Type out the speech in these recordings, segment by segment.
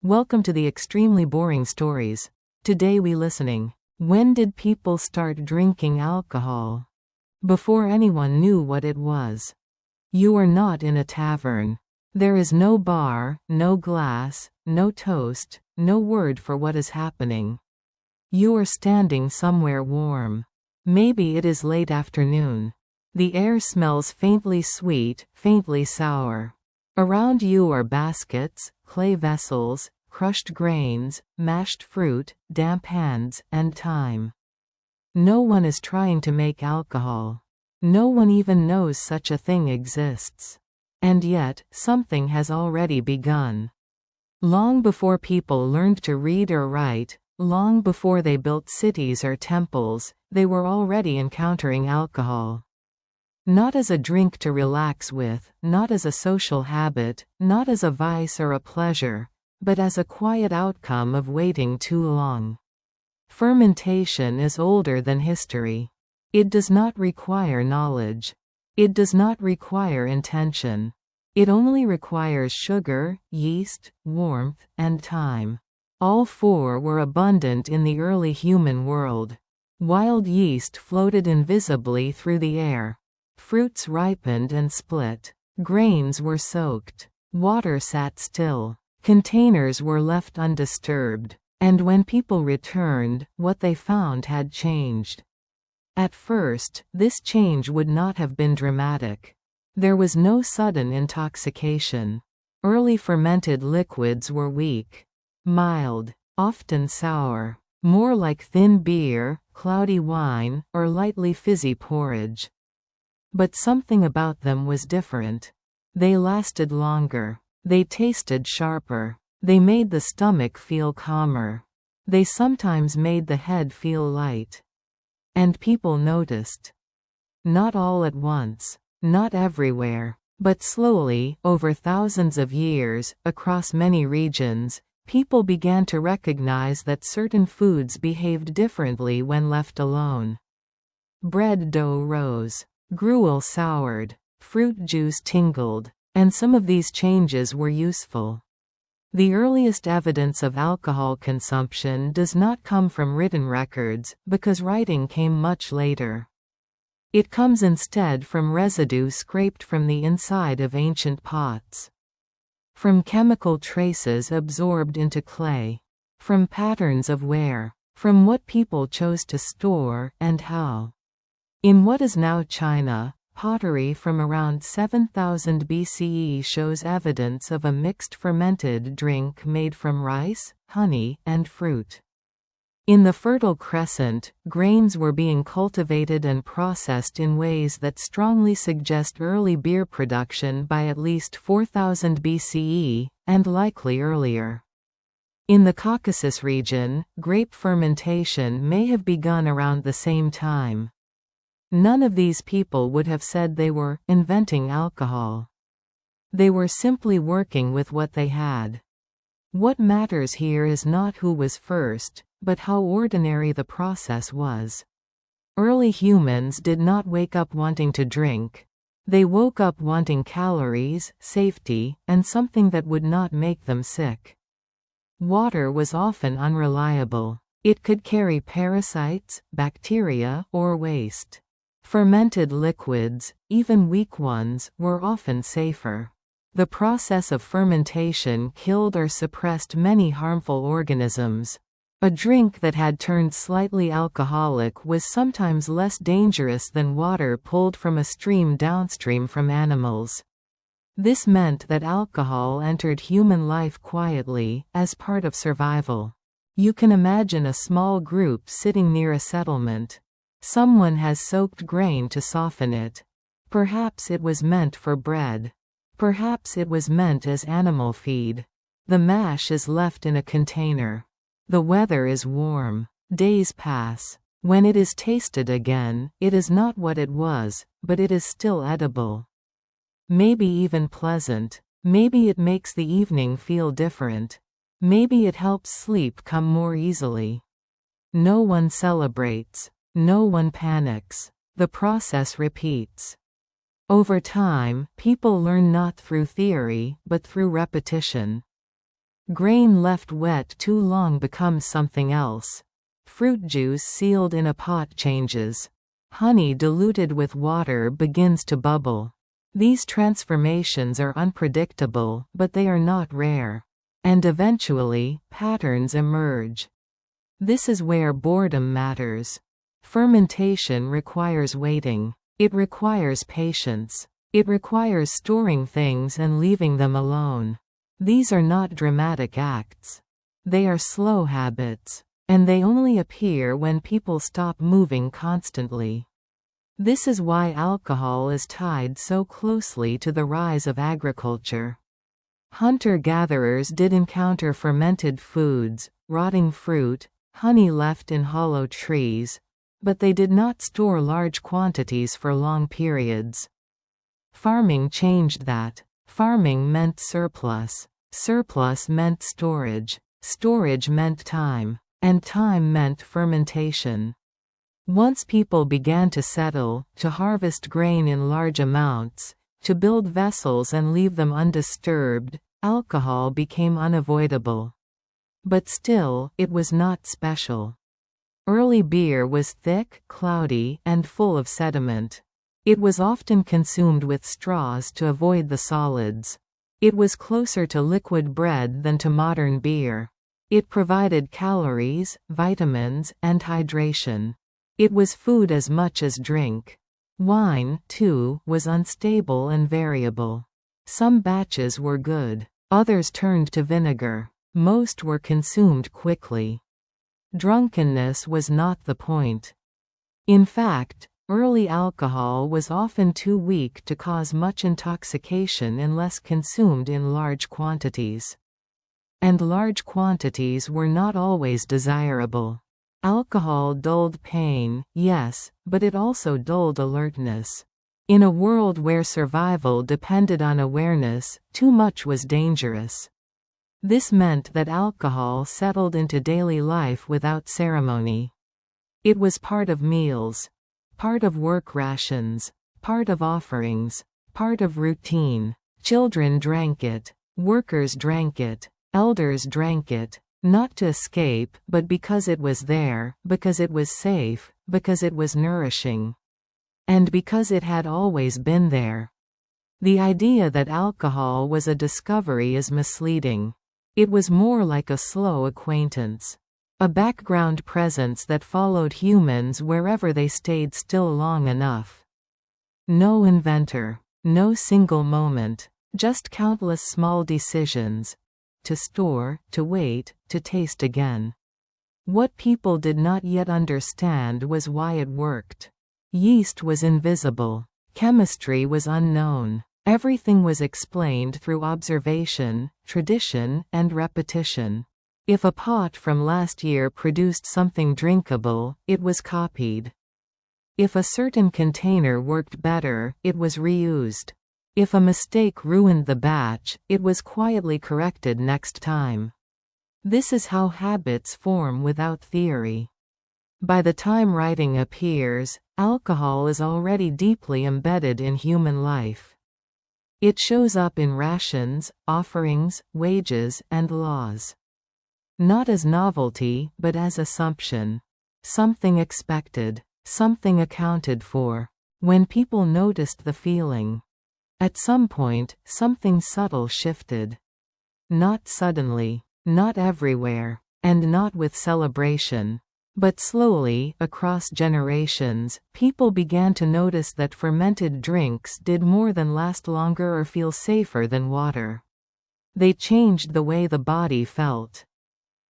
Welcome to the Extremely Boring Stories. Today we listening. When did people start drinking alcohol? Before anyone knew what it was. You are not in a tavern. There is no bar, no glass, no toast, no word for what is happening. You are standing somewhere warm. Maybe it is late afternoon. The air smells faintly sweet, faintly sour. Around you are baskets, clay vessels, crushed grains, mashed fruit, damp hands, and time. No one is trying to make alcohol. No one even knows such a thing exists. And yet, something has already begun. Long before people learned to read or write, long before they built cities or temples, they were already encountering alcohol. Not as a drink to relax with, not as a social habit, not as a vice or a pleasure, but as a quiet outcome of waiting too long. Fermentation is older than history. It does not require knowledge. It does not require intention. It only requires sugar, yeast, warmth, and time. All four were abundant in the early human world. Wild yeast floated invisibly through the air. Fruits ripened and split. Grains were soaked. Water sat still. Containers were left undisturbed. And when people returned, what they found had changed. At first, this change would not have been dramatic. There was no sudden intoxication. Early fermented liquids were weak, mild, often sour, more like thin beer, cloudy wine, or lightly fizzy porridge. But something about them was different. They lasted longer. They tasted sharper. They made the stomach feel calmer. They sometimes made the head feel light. And people noticed. Not all at once. Not everywhere. But slowly, over thousands of years, across many regions, people began to recognize that certain foods behaved differently when left alone. Bread dough rose. Gruel soured. Fruit juice tingled. And some of these changes were useful. The earliest evidence of alcohol consumption does not come from written records, because writing came much later. It comes instead from residue scraped from the inside of ancient pots. From chemical traces absorbed into clay. From patterns of wear. From what people chose to store, and how. In what is now China, pottery from around 7000 BCE shows evidence of a mixed fermented drink made from rice, honey, and fruit. In the Fertile Crescent, grains were being cultivated and processed in ways that strongly suggest early beer production by at least 4000 BCE, and likely earlier. In the Caucasus region, grape fermentation may have begun around the same time. None of these people would have said they were inventing alcohol. They were simply working with what they had. What matters here is not who was first, but how ordinary the process was. Early humans did not wake up wanting to drink. They woke up wanting calories, safety, and something that would not make them sick. Water was often unreliable. It could carry parasites, bacteria, or waste. Fermented liquids, even weak ones, were often safer. The process of fermentation killed or suppressed many harmful organisms. A drink that had turned slightly alcoholic was sometimes less dangerous than water pulled from a stream downstream from animals. This meant that alcohol entered human life quietly, as part of survival. You can imagine a small group sitting near a settlement. Someone has soaked grain to soften it. Perhaps it was meant for bread. Perhaps it was meant as animal feed. The mash is left in a container. The weather is warm. Days pass. When it is tasted again, it is not what it was, but it is still edible. Maybe even pleasant. Maybe it makes the evening feel different. Maybe it helps sleep come more easily. No one celebrates. No one panics. The process repeats. Over time, people learn not through theory, but through repetition. Grain left wet too long becomes something else. Fruit juice sealed in a pot changes. Honey diluted with water begins to bubble. These transformations are unpredictable, but they are not rare. And eventually, patterns emerge. This is where boredom matters. Fermentation requires waiting. It requires patience. It requires storing things and leaving them alone. These are not dramatic acts. They are slow habits. And they only appear when people stop moving constantly. This is why alcohol is tied so closely to the rise of agriculture. Hunter-gatherers did encounter fermented foods, rotting fruit, honey left in hollow trees, but they did not store large quantities for long periods. Farming changed that. Farming meant surplus. Surplus meant storage. Storage meant time. And time meant fermentation. Once people began to settle, to harvest grain in large amounts, to build vessels and leave them undisturbed, alcohol became unavoidable. But still, it was not special. Early beer was thick, cloudy, and full of sediment. It was often consumed with straws to avoid the solids. It was closer to liquid bread than to modern beer. It provided calories, vitamins, and hydration. It was food as much as drink. Wine, too, was unstable and variable. Some batches were good. Others turned to vinegar. Most were consumed quickly. Drunkenness was not the point. In fact, early alcohol was often too weak to cause much intoxication unless consumed in large quantities. And large quantities were not always desirable. Alcohol dulled pain, yes, but it also dulled alertness. In a world where survival depended on awareness, too much was dangerous. This meant that alcohol settled into daily life without ceremony. It was part of meals. Part of work rations. Part of offerings. Part of routine. Children drank it. Workers drank it. Elders drank it, not to escape, but because it was there, because it was safe, because it was nourishing. And because it had always been there. The idea that alcohol was a discovery is misleading. It was more like a slow acquaintance. A background presence that followed humans wherever they stayed still long enough. No inventor. No single moment. Just countless small decisions. To store, to wait, to taste again. What people did not yet understand was why it worked. Yeast was invisible. Chemistry was unknown. Everything was explained through observation, tradition, and repetition. If a pot from last year produced something drinkable, it was copied. If a certain container worked better, it was reused. If a mistake ruined the batch, it was quietly corrected next time. This is how habits form without theory. By the time writing appears, alcohol is already deeply embedded in human life. It shows up in rations, offerings, wages, and laws. Not as novelty, but as assumption. Something expected. Something accounted for. When people noticed the feeling. At some point, something subtle shifted. Not suddenly, not everywhere, and not with celebration. But slowly, across generations, people began to notice that fermented drinks did more than last longer or feel safer than water. They changed the way the body felt.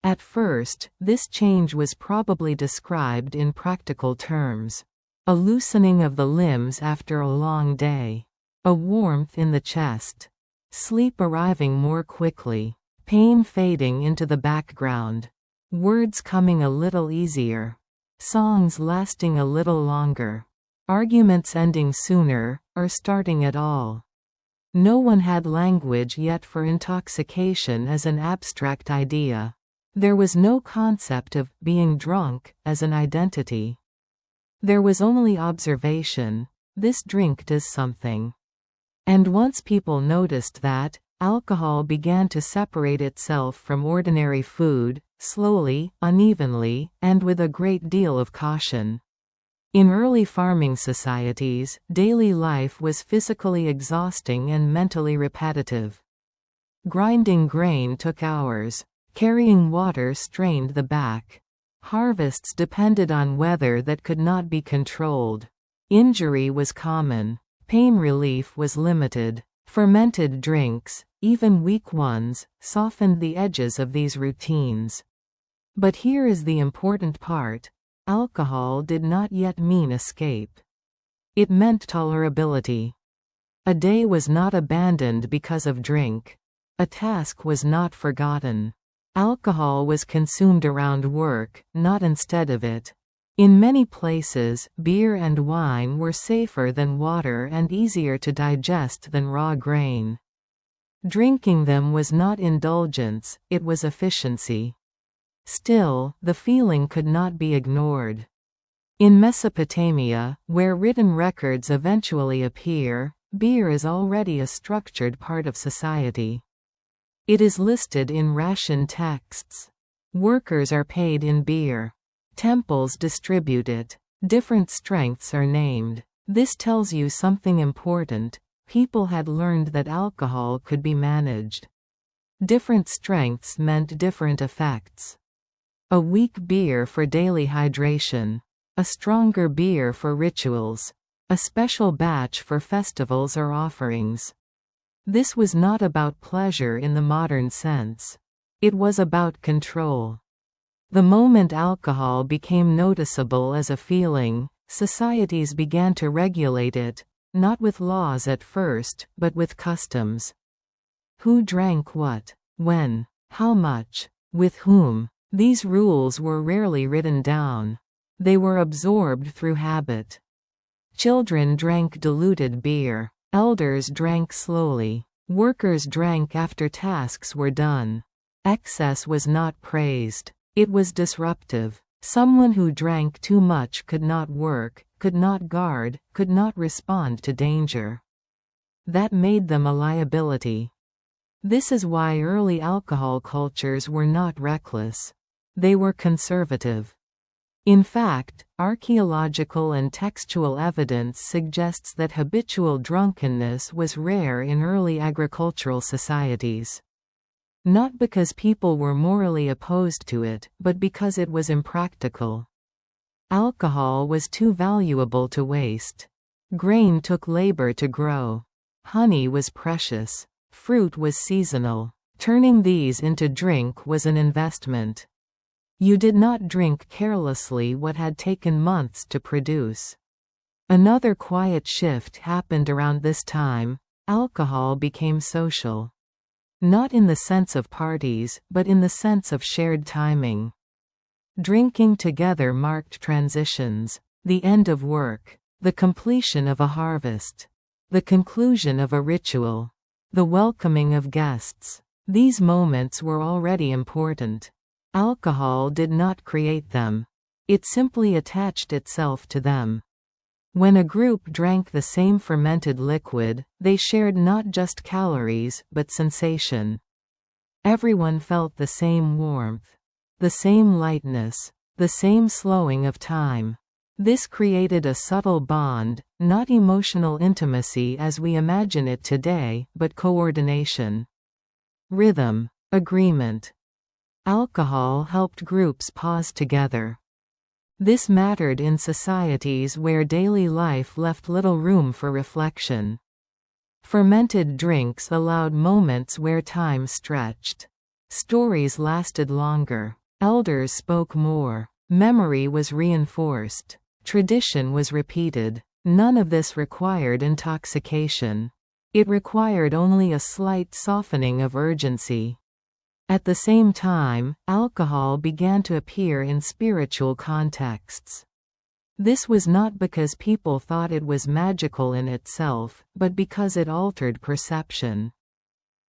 At first, this change was probably described in practical terms. A loosening of the limbs after a long day. A warmth in the chest. Sleep arriving more quickly. Pain fading into the background. Words coming a little easier. Songs lasting a little longer. Arguments ending sooner, or starting at all. No one had language yet for intoxication as an abstract idea. There was no concept of being drunk as an identity. There was only observation. This drink does something. And once people noticed that, alcohol began to separate itself from ordinary food, slowly, unevenly, and with a great deal of caution. In early farming societies, daily life was physically exhausting and mentally repetitive. Grinding grain took hours. Carrying water strained the back. Harvests depended on weather that could not be controlled. Injury was common. Pain relief was limited. Fermented drinks, even weak ones, softened the edges of these routines. But here is the important part. Alcohol did not yet mean escape. It meant tolerability. A day was not abandoned because of drink. A task was not forgotten. Alcohol was consumed around work, not instead of it. In many places, beer and wine were safer than water and easier to digest than raw grain. Drinking them was not indulgence, it was efficiency. Still, the feeling could not be ignored. In Mesopotamia, where written records eventually appear, beer is already a structured part of society. It is listed in ration texts. Workers are paid in beer. Temples distribute it. Different strengths are named. This tells you something important. People had learned that alcohol could be managed. Different strengths meant different effects. A weak beer for daily hydration. A stronger beer for rituals. A special batch for festivals or offerings. This was not about pleasure in the modern sense. It was about control. The moment alcohol became noticeable as a feeling, societies began to regulate it, not with laws at first, but with customs. Who drank what? When? How much? With whom? These rules were rarely written down. They were absorbed through habit. Children drank diluted beer. Elders drank slowly. Workers drank after tasks were done. Excess was not praised. It was disruptive. Someone who drank too much could not work, could not guard, could not respond to danger. That made them a liability. This is why early alcohol cultures were not reckless. They were conservative. In fact, archaeological and textual evidence suggests that habitual drunkenness was rare in early agricultural societies. Not because people were morally opposed to it, but because it was impractical. Alcohol was too valuable to waste. Grain took labor to grow. Honey was precious. Fruit was seasonal. Turning these into drink was an investment. You did not drink carelessly what had taken months to produce. Another quiet shift happened around this time. Alcohol became social. Not in the sense of parties, but in the sense of shared timing. Drinking together marked transitions, the end of work, the completion of a harvest, the conclusion of a ritual, the welcoming of guests. These moments were already important. Alcohol did not create them. It simply attached itself to them. When a group drank the same fermented liquid, they shared not just calories, but sensation. Everyone felt the same warmth, the same lightness, the same slowing of time. This created a subtle bond, not emotional intimacy as we imagine it today, but coordination. Rhythm. Agreement. Alcohol helped groups pause together. This mattered in societies where daily life left little room for reflection. Fermented drinks allowed moments where time stretched. Stories lasted longer. Elders spoke more. Memory was reinforced. Tradition was repeated. None of this required intoxication. It required only a slight softening of urgency. At the same time, alcohol began to appear in spiritual contexts. This was not because people thought it was magical in itself, but because it altered perception.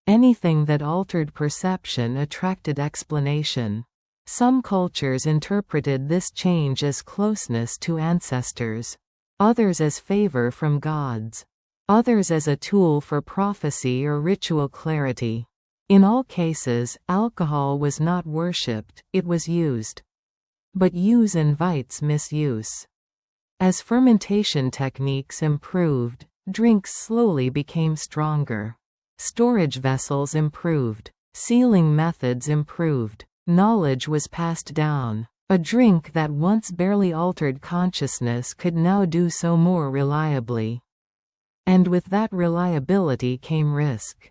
Anything that altered perception attracted explanation. Some cultures interpreted this change as closeness to ancestors. Others as favor from gods. others as a tool for prophecy or ritual clarity. In all cases, alcohol was not worshipped, it was used. But use invites misuse. As fermentation techniques improved, drinks slowly became stronger. Storage vessels improved. Sealing methods improved. Knowledge was passed down. A drink that once barely altered consciousness could now do so more reliably. And with that reliability came risk.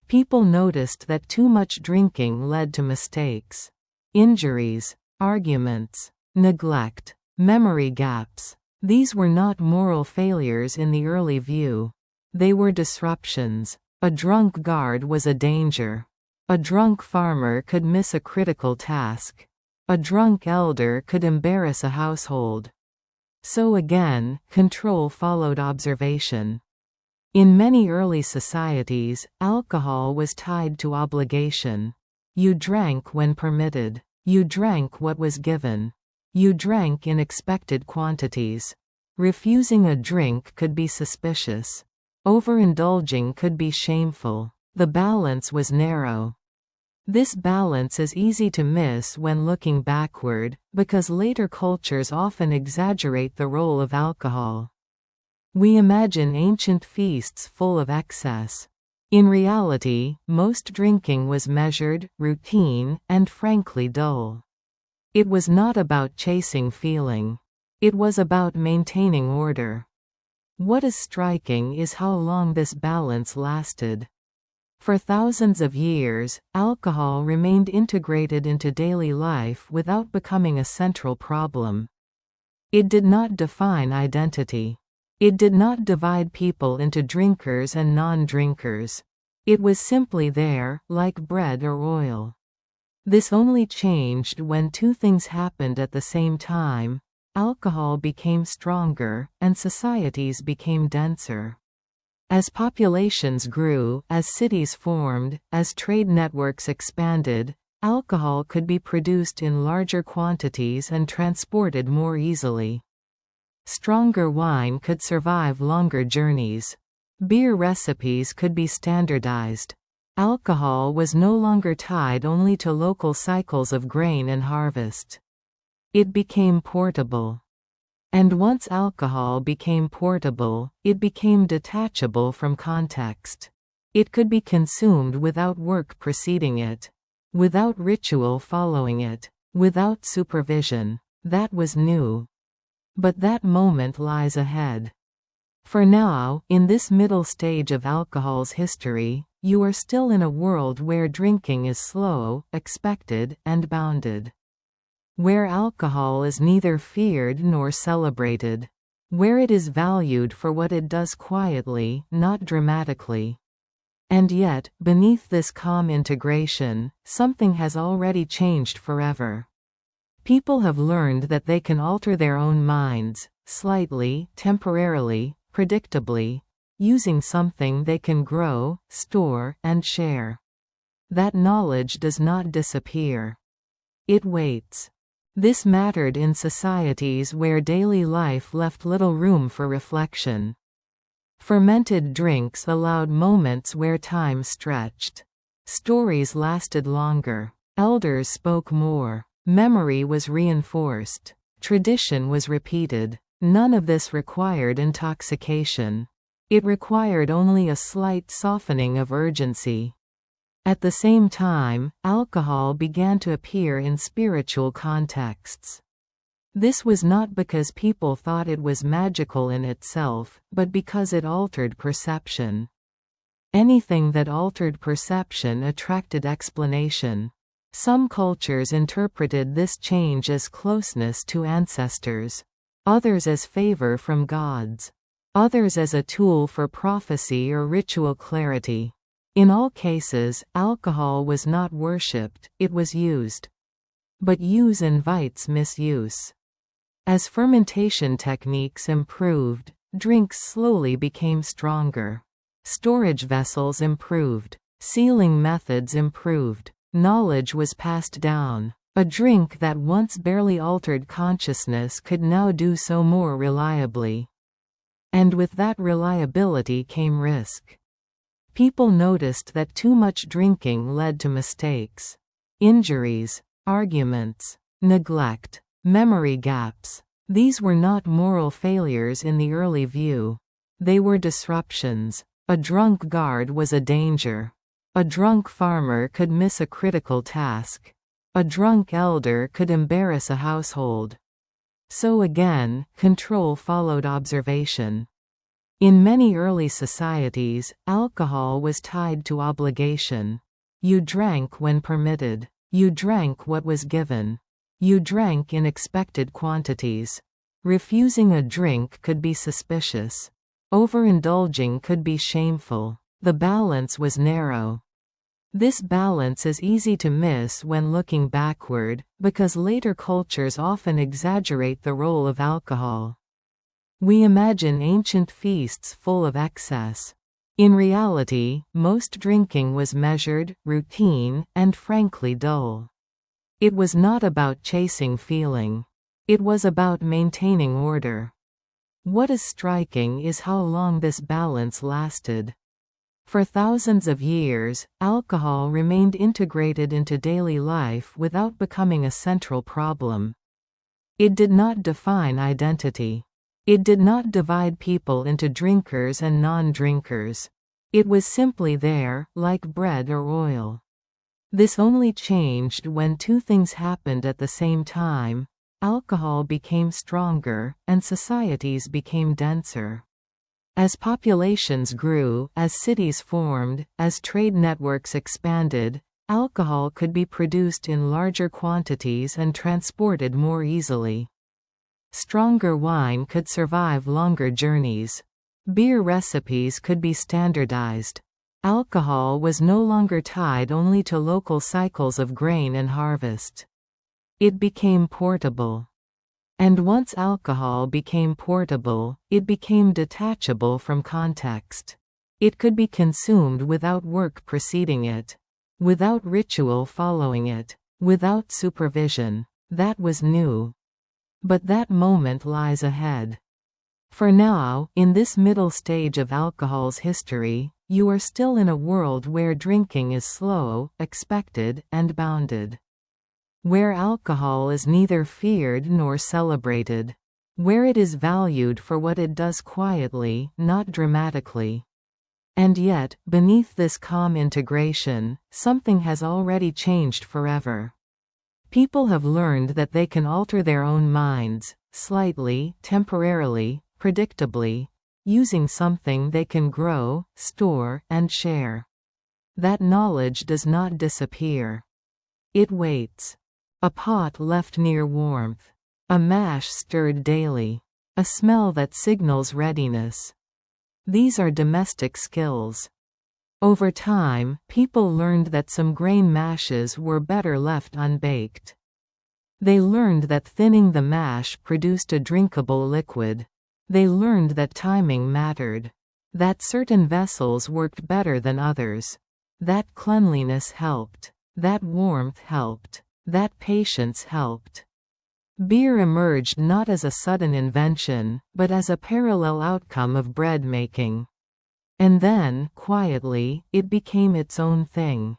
People noticed that too much drinking led to mistakes, injuries, arguments, neglect, memory gaps. These were not moral failures in the early view. They were disruptions. A drunk guard was a danger. A drunk farmer could miss a critical task. A drunk elder could embarrass a household. So again, control followed observation. In many early societies, alcohol was tied to obligation. You drank when permitted. You drank what was given. You drank in expected quantities. Refusing a drink could be suspicious. Overindulging could be shameful. The balance was narrow. This balance is easy to miss when looking backward, because later cultures often exaggerate the role of alcohol. We imagine ancient feasts full of excess. In reality, most drinking was measured, routine, and frankly dull. It was not about chasing feeling. It was about maintaining order. What is striking is how long this balance lasted. For thousands of years, alcohol remained integrated into daily life without becoming a central problem. It did not define identity. It did not divide people into drinkers and non-drinkers. It was simply there, like bread or oil. This only changed when two things happened at the same time: alcohol became stronger, and societies became denser. As populations grew, as cities formed, as trade networks expanded, alcohol could be produced in larger quantities and transported more easily. Stronger wine could survive longer journeys. Beer recipes could be standardized. Alcohol was no longer tied only to local cycles of grain and harvest. It became portable. And once alcohol became portable, it became detachable from context. It could be consumed without work preceding it, without ritual following it, without supervision. That was new. But that moment lies ahead. For now, in this middle stage of alcohol's history, you are still in a world where drinking is slow, expected, and bounded. Where alcohol is neither feared nor celebrated. Where it is valued for what it does quietly, not dramatically. And yet, beneath this calm integration, something has already changed forever. People have learned that they can alter their own minds, slightly, temporarily, predictably, using something they can grow, store, and share. That knowledge does not disappear. It waits. This mattered in societies where daily life left little room for reflection. Fermented drinks allowed moments where time stretched. Stories lasted longer. Elders spoke more. Memory was reinforced. Tradition was repeated. None of this required intoxication. It required only a slight softening of urgency. At the same time, alcohol began to appear in spiritual contexts. This was not because people thought it was magical in itself, but because it altered perception. Anything that altered perception attracted explanation. Some cultures interpreted this change as closeness to ancestors. Others as favor from gods. Others as a tool for prophecy or ritual clarity. In all cases, alcohol was not worshipped, it was used. But use invites misuse. As fermentation techniques improved, drinks slowly became stronger. Storage vessels improved. Sealing methods improved. Knowledge was passed down. A drink that once barely altered consciousness could now do so more reliably. And with that reliability came risk. People noticed that too much drinking led to mistakes, injuries, arguments, neglect, memory gaps. These were not moral failures in the early view. They were disruptions. A drunk guard was a danger. A drunk farmer could miss a critical task. A drunk elder could embarrass a household. So again, control followed observation. In many early societies, alcohol was tied to obligation. You drank when permitted. You drank what was given. You drank in expected quantities. Refusing a drink could be suspicious. Overindulging could be shameful. The balance was narrow. This balance is easy to miss when looking backward, because later cultures often exaggerate the role of alcohol. We imagine ancient feasts full of excess. In reality, most drinking was measured, routine, and frankly dull. It was not about chasing feeling. It was about maintaining order. What is striking is how long this balance lasted. For thousands of years, alcohol remained integrated into daily life without becoming a central problem. It did not define identity. It did not divide people into drinkers and non-drinkers. It was simply there, like bread or oil. This only changed when two things happened at the same time: alcohol became stronger, and societies became denser. As populations grew, as cities formed, as trade networks expanded, alcohol could be produced in larger quantities and transported more easily. Stronger wine could survive longer journeys. Beer recipes could be standardized. Alcohol was no longer tied only to local cycles of grain and harvest. It became portable. And once alcohol became portable, it became detachable from context. It could be consumed without work preceding it, without ritual following it, without supervision. That was new. But that moment lies ahead. For now, in this middle stage of alcohol's history, you are still in a world where drinking is slow, expected, and bounded. Where alcohol is neither feared nor celebrated. Where it is valued for what it does quietly, not dramatically. And yet, beneath this calm integration, something has already changed forever. People have learned that they can alter their own minds, slightly, temporarily, predictably, using something they can grow, store, and share. That knowledge does not disappear. It waits. A pot left near warmth. A mash stirred daily. A smell that signals readiness. These are domestic skills. Over time, people learned that some grain mashes were better left unbaked. They learned that thinning the mash produced a drinkable liquid. They learned that timing mattered. That certain vessels worked better than others. That cleanliness helped. That warmth helped. That patience helped. Beer emerged not as a sudden invention, but as a parallel outcome of bread making. And then, quietly, it became its own thing.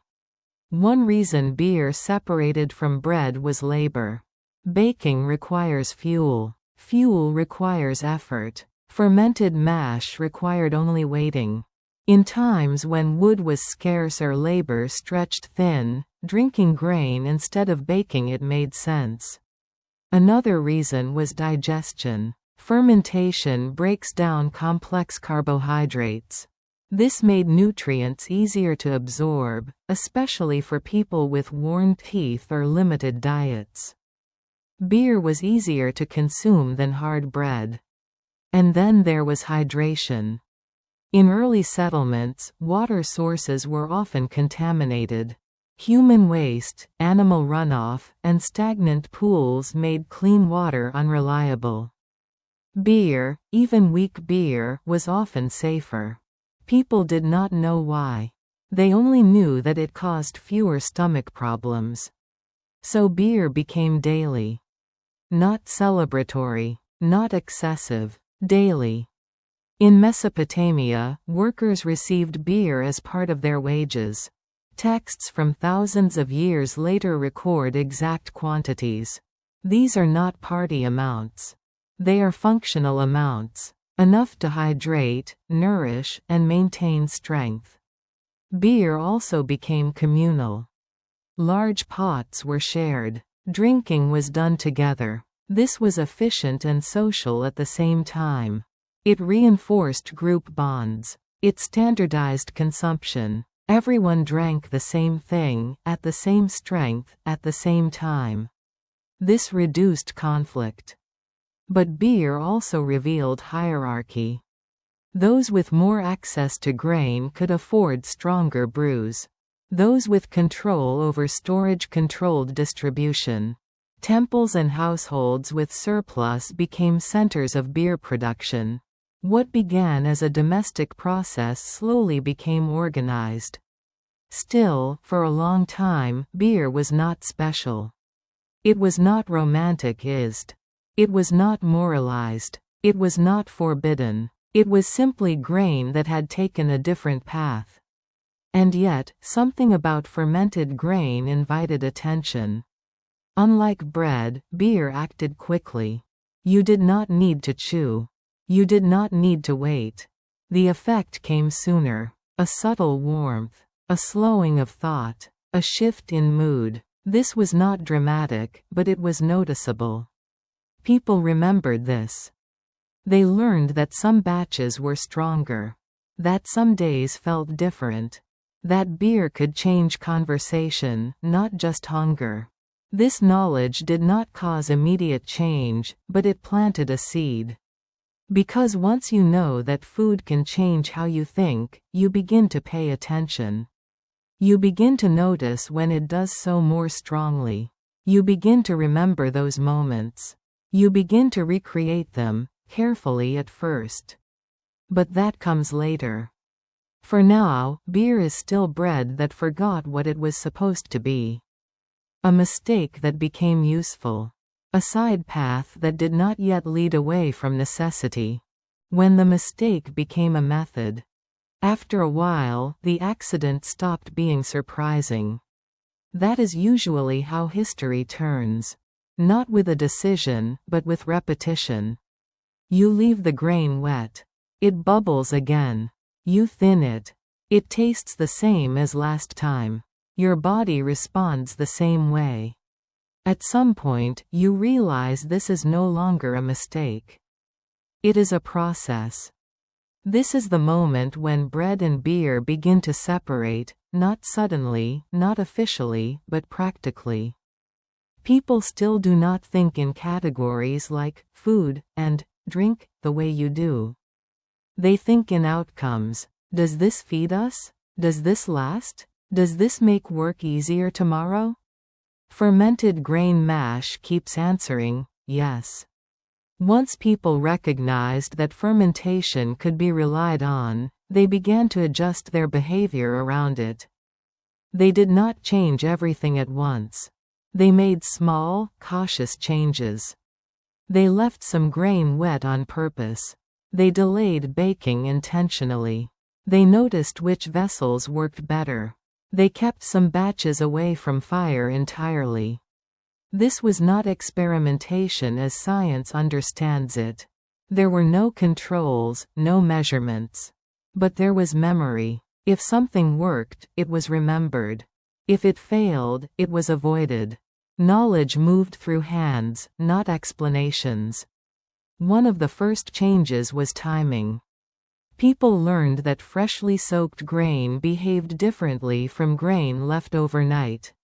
One reason beer separated from bread was labor. Baking requires fuel. Fuel requires effort. Fermented mash required only waiting. In times when wood was scarce or labor stretched thin, drinking grain instead of baking it made sense. Another reason was digestion. Fermentation breaks down complex carbohydrates. This made nutrients easier to absorb, especially for people with worn teeth or limited diets. Beer was easier to consume than hard bread. And then there was hydration. In early settlements, water sources were often contaminated. Human waste, animal runoff, and stagnant pools made clean water unreliable. Beer, even weak beer, was often safer. People did not know why. They only knew that it caused fewer stomach problems. So beer became daily. Not celebratory, not excessive, daily. In Mesopotamia, workers received beer as part of their wages. Texts from thousands of years later record exact quantities. These are not party amounts. They are functional amounts, enough to hydrate, nourish, and maintain strength. Beer also became communal. Large pots were shared. Drinking was done together. This was efficient and social at the same time. It reinforced group bonds. It standardized consumption. Everyone drank the same thing, at the same strength, at the same time. This reduced conflict. But beer also revealed hierarchy. Those with more access to grain could afford stronger brews. Those with control over storage controlled distribution. Temples and households with surplus became centers of beer production. What began as a domestic process slowly became organized. Still, for a long time, beer was not special. It was not romanticized. It was not moralized. It was not forbidden. It was simply grain that had taken a different path. And yet, something about fermented grain invited attention. Unlike bread, beer acted quickly. You did not need to chew. You did not need to wait. The effect came sooner. A subtle warmth. A slowing of thought. A shift in mood. This was not dramatic, but it was noticeable. People remembered this. They learned that some batches were stronger. That some days felt different. That beer could change conversation, not just hunger. This knowledge did not cause immediate change, but it planted a seed. Because once you know that food can change how you think, you begin to pay attention. You begin to notice when it does so more strongly. You begin to remember those moments. You begin to recreate them, carefully at first. But that comes later. For now, beer is still bread that forgot what it was supposed to be. A mistake that became useful. A side path that did not yet lead away from necessity. When the mistake became a method. After a while, the accident stopped being surprising. That is usually how history turns. Not with a decision, but with repetition. You leave the grain wet. It bubbles again. You thin it. It tastes the same as last time. Your body responds the same way. At some point, you realize this is no longer a mistake. It is a process. This is the moment when bread and beer begin to separate, not suddenly, not officially, but practically. People still do not think in categories like food and drink the way you do. They think in outcomes. Does this feed us? Does this last? Does this make work easier tomorrow? Fermented grain mash keeps answering, yes. Once people recognized that fermentation could be relied on, they began to adjust their behavior around it. They did not change everything at once. They made small, cautious changes. They left some grain wet on purpose. They delayed baking intentionally. They noticed which vessels worked better. They kept some batches away from fire entirely. This was not experimentation as science understands it. There were no controls, no measurements. But there was memory. If something worked, it was remembered. If it failed, it was avoided. Knowledge moved through hands, not explanations. One of the first changes was timing. People learned that freshly soaked grain behaved differently from grain left overnight.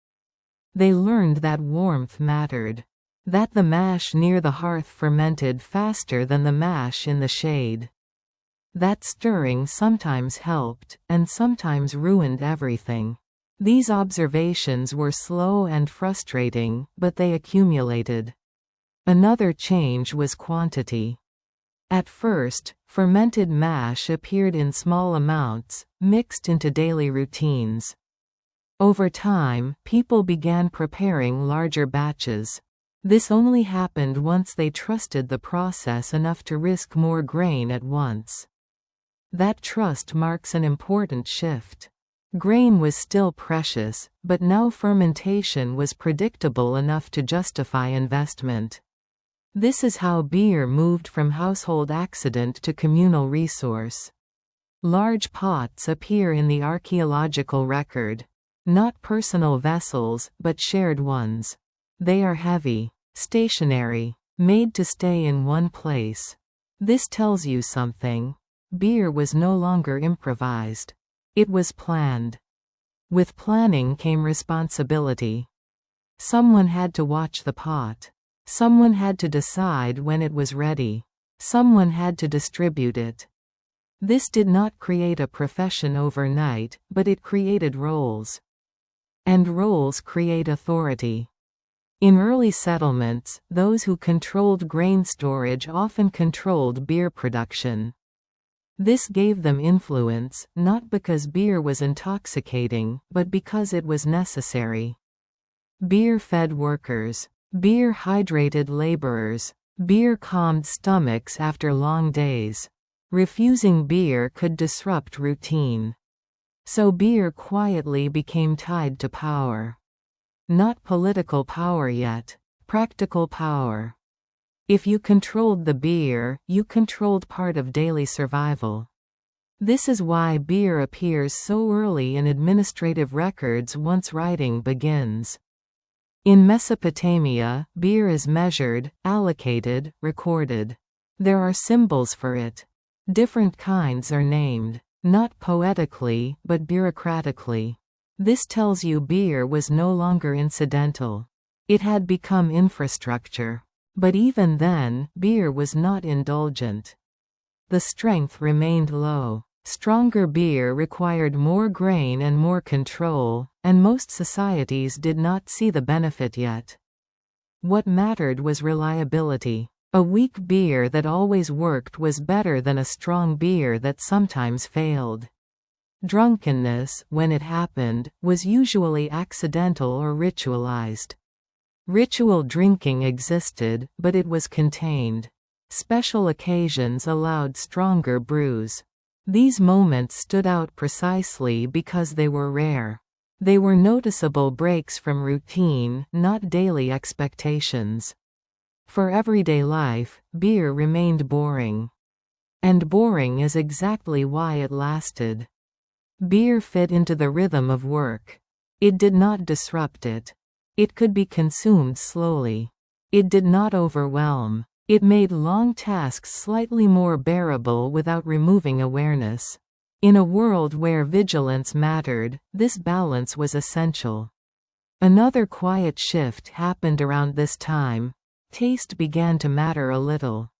They learned that warmth mattered. That the mash near the hearth fermented faster than the mash in the shade. That stirring sometimes helped, and sometimes ruined everything. These observations were slow and frustrating, but they accumulated. Another change was quantity. At first, fermented mash appeared in small amounts, mixed into daily routines. Over time, people began preparing larger batches. This only happened once they trusted the process enough to risk more grain at once. That trust marks an important shift. Grain was still precious, but now fermentation was predictable enough to justify investment. This is how beer moved from household accident to communal resource. Large pots appear in the archaeological record. Not personal vessels, but shared ones. They are heavy, stationary, made to stay in one place. This tells you something. Beer was no longer improvised. It was planned. With planning came responsibility. Someone had to watch the pot. Someone had to decide when it was ready. Someone had to distribute it. This did not create a profession overnight, but it created roles. And roles create authority. In early settlements, those who controlled grain storage often controlled beer production. This gave them influence, not because beer was intoxicating, but because it was necessary. Beer fed workers. Beer hydrated laborers. Beer calmed stomachs after long days. Refusing beer could disrupt routine. So beer quietly became tied to power. Not political power yet, practical power. If you controlled the beer, you controlled part of daily survival. This is why beer appears so early in administrative records once writing begins. In Mesopotamia, beer is measured, allocated, recorded. There are symbols for it. Different kinds are named, not poetically, but bureaucratically. This tells you beer was no longer incidental. It had become infrastructure. But even then, beer was not indulgent. The strength remained low. Stronger beer required more grain and more control, and most societies did not see the benefit yet. What mattered was reliability. A weak beer that always worked was better than a strong beer that sometimes failed. Drunkenness, when it happened, was usually accidental or ritualized. Ritual drinking existed, but it was contained. Special occasions allowed stronger brews. These moments stood out precisely because they were rare. They were noticeable breaks from routine, not daily expectations. For everyday life, beer remained boring. And boring is exactly why it lasted. Beer fit into the rhythm of work. It did not disrupt it. It could be consumed slowly. It did not overwhelm. It made long tasks slightly more bearable without removing awareness. In a world where vigilance mattered, this balance was essential. Another quiet shift happened around this time. Taste began to matter a little.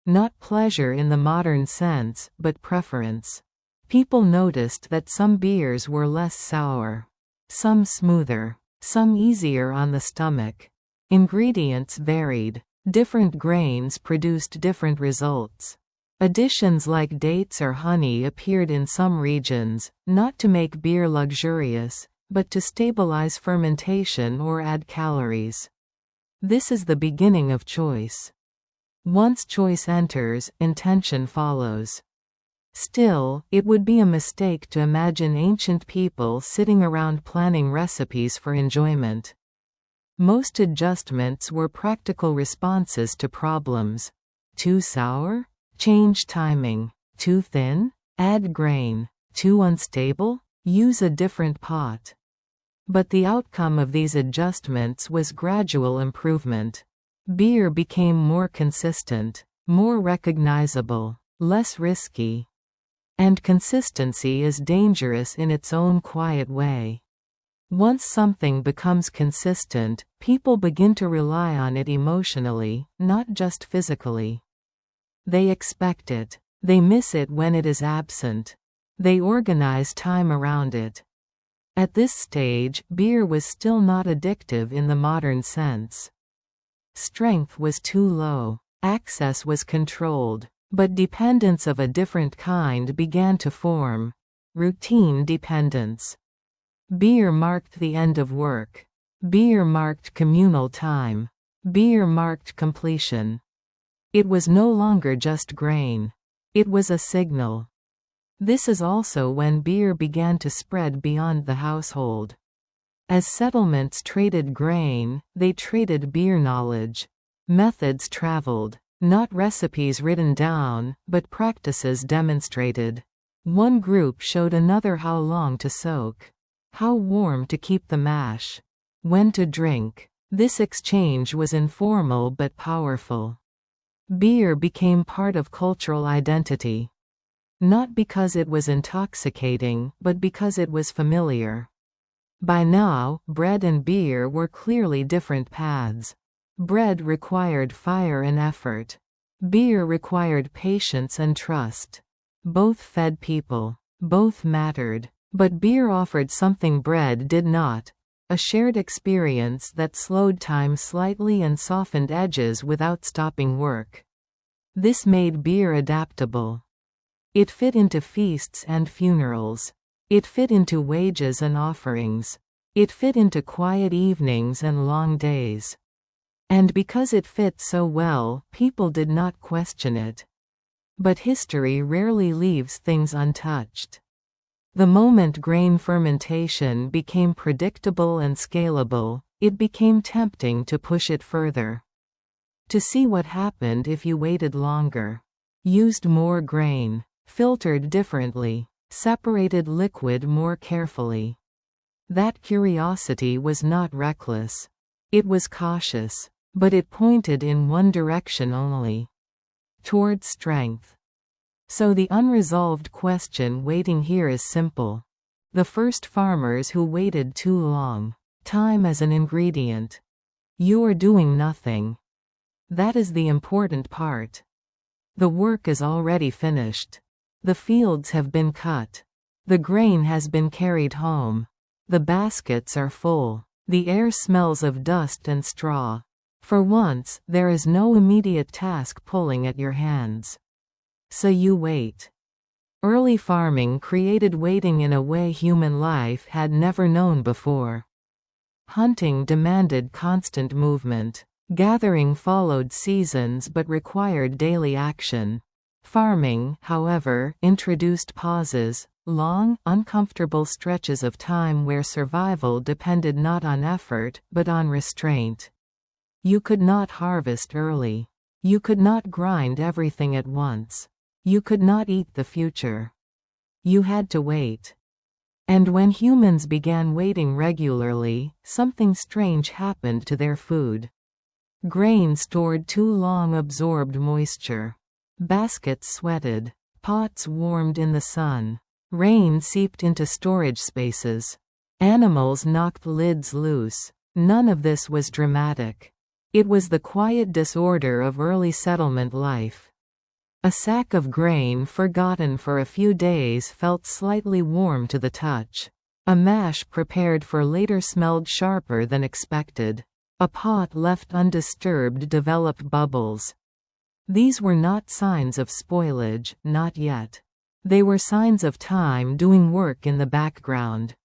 Not pleasure in the modern sense, but preference. People noticed that some beers were less sour, some smoother, some easier on the stomach. Ingredients varied. Different grains produced different results. Additions like dates or honey appeared in some regions, not to make beer luxurious, but to stabilize fermentation or add calories. This is the beginning of choice. Once choice enters, intention follows. Still, it would be a mistake to imagine ancient people sitting around planning recipes for enjoyment. Most adjustments were practical responses to problems. Too sour? Change timing. Too thin? Add grain. Too unstable? Use a different pot. But the outcome of these adjustments was gradual improvement. Beer became more consistent, more recognizable, less risky. And consistency is dangerous in its own quiet way. Once something becomes consistent, people begin to rely on it emotionally, not just physically. They expect it. They miss it when it is absent. They organize time around it. At this stage, beer was still not addictive in the modern sense. Strength was too low. Access was controlled. But dependence of a different kind began to form. Routine dependence. Beer marked the end of work. Beer marked communal time. Beer marked completion. It was no longer just grain. It was a signal. This is also when beer began to spread beyond the household. As settlements traded grain, they traded beer knowledge. Methods traveled, not recipes written down, but practices demonstrated. One group showed another how long to soak, how warm to keep the mash, when to drink. This exchange was informal but powerful. Beer became part of cultural identity. Not because it was intoxicating, but because it was familiar. By now, bread and beer were clearly different paths. Bread required fire and effort. Beer required patience and trust. Both fed people. Both mattered. But beer offered something bread did not: a shared experience that slowed time slightly and softened edges without stopping work. This made beer adaptable. It fit into feasts and funerals. It fit into wages and offerings. It fit into quiet evenings and long days. And because it fit so well, people did not question it. But history rarely leaves things untouched. The moment grain fermentation became predictable and scalable, it became tempting to push it further. To see what happened if you waited longer, used more grain, filtered differently, separated liquid more carefully. That curiosity was not reckless. It was cautious, but it pointed in one direction only: toward strength. So the unresolved question waiting here is simple. The first farmers who waited too long. Time as an ingredient. You are doing nothing. That is the important part. The work is already finished. The fields have been cut. The grain has been carried home. The baskets are full. The air smells of dust and straw. For once, there is no immediate task pulling at your hands. So you wait. Early farming created waiting in a way human life had never known before. Hunting demanded constant movement. Gathering followed seasons but required daily action. Farming, however, introduced pauses, long, uncomfortable stretches of time where survival depended not on effort, but on restraint. You could not harvest early. You could not grind everything at once. You could not eat the future. You had to wait. And when humans began waiting regularly, something strange happened to their food. Grain stored too long absorbed moisture. Baskets sweated. Pots warmed in the sun. Rain seeped into storage spaces. Animals knocked lids loose. None of this was dramatic. It was the quiet disorder of early settlement life. A sack of grain forgotten for a few days felt slightly warm to the touch. A mash prepared for later smelled sharper than expected. A pot left undisturbed developed bubbles. These were not signs of spoilage, not yet. They were signs of time doing work in the background.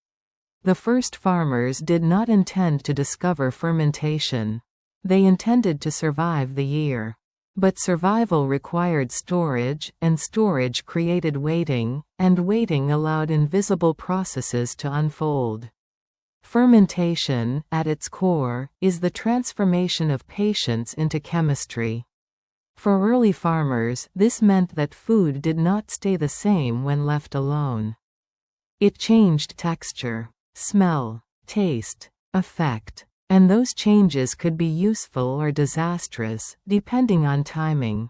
The first farmers did not intend to discover fermentation. They intended to survive the year. But survival required storage, and storage created waiting, and waiting allowed invisible processes to unfold. Fermentation, at its core, is the transformation of patience into chemistry. For early farmers, this meant that food did not stay the same when left alone. It changed texture, smell, taste, effect. And those changes could be useful or disastrous, depending on timing.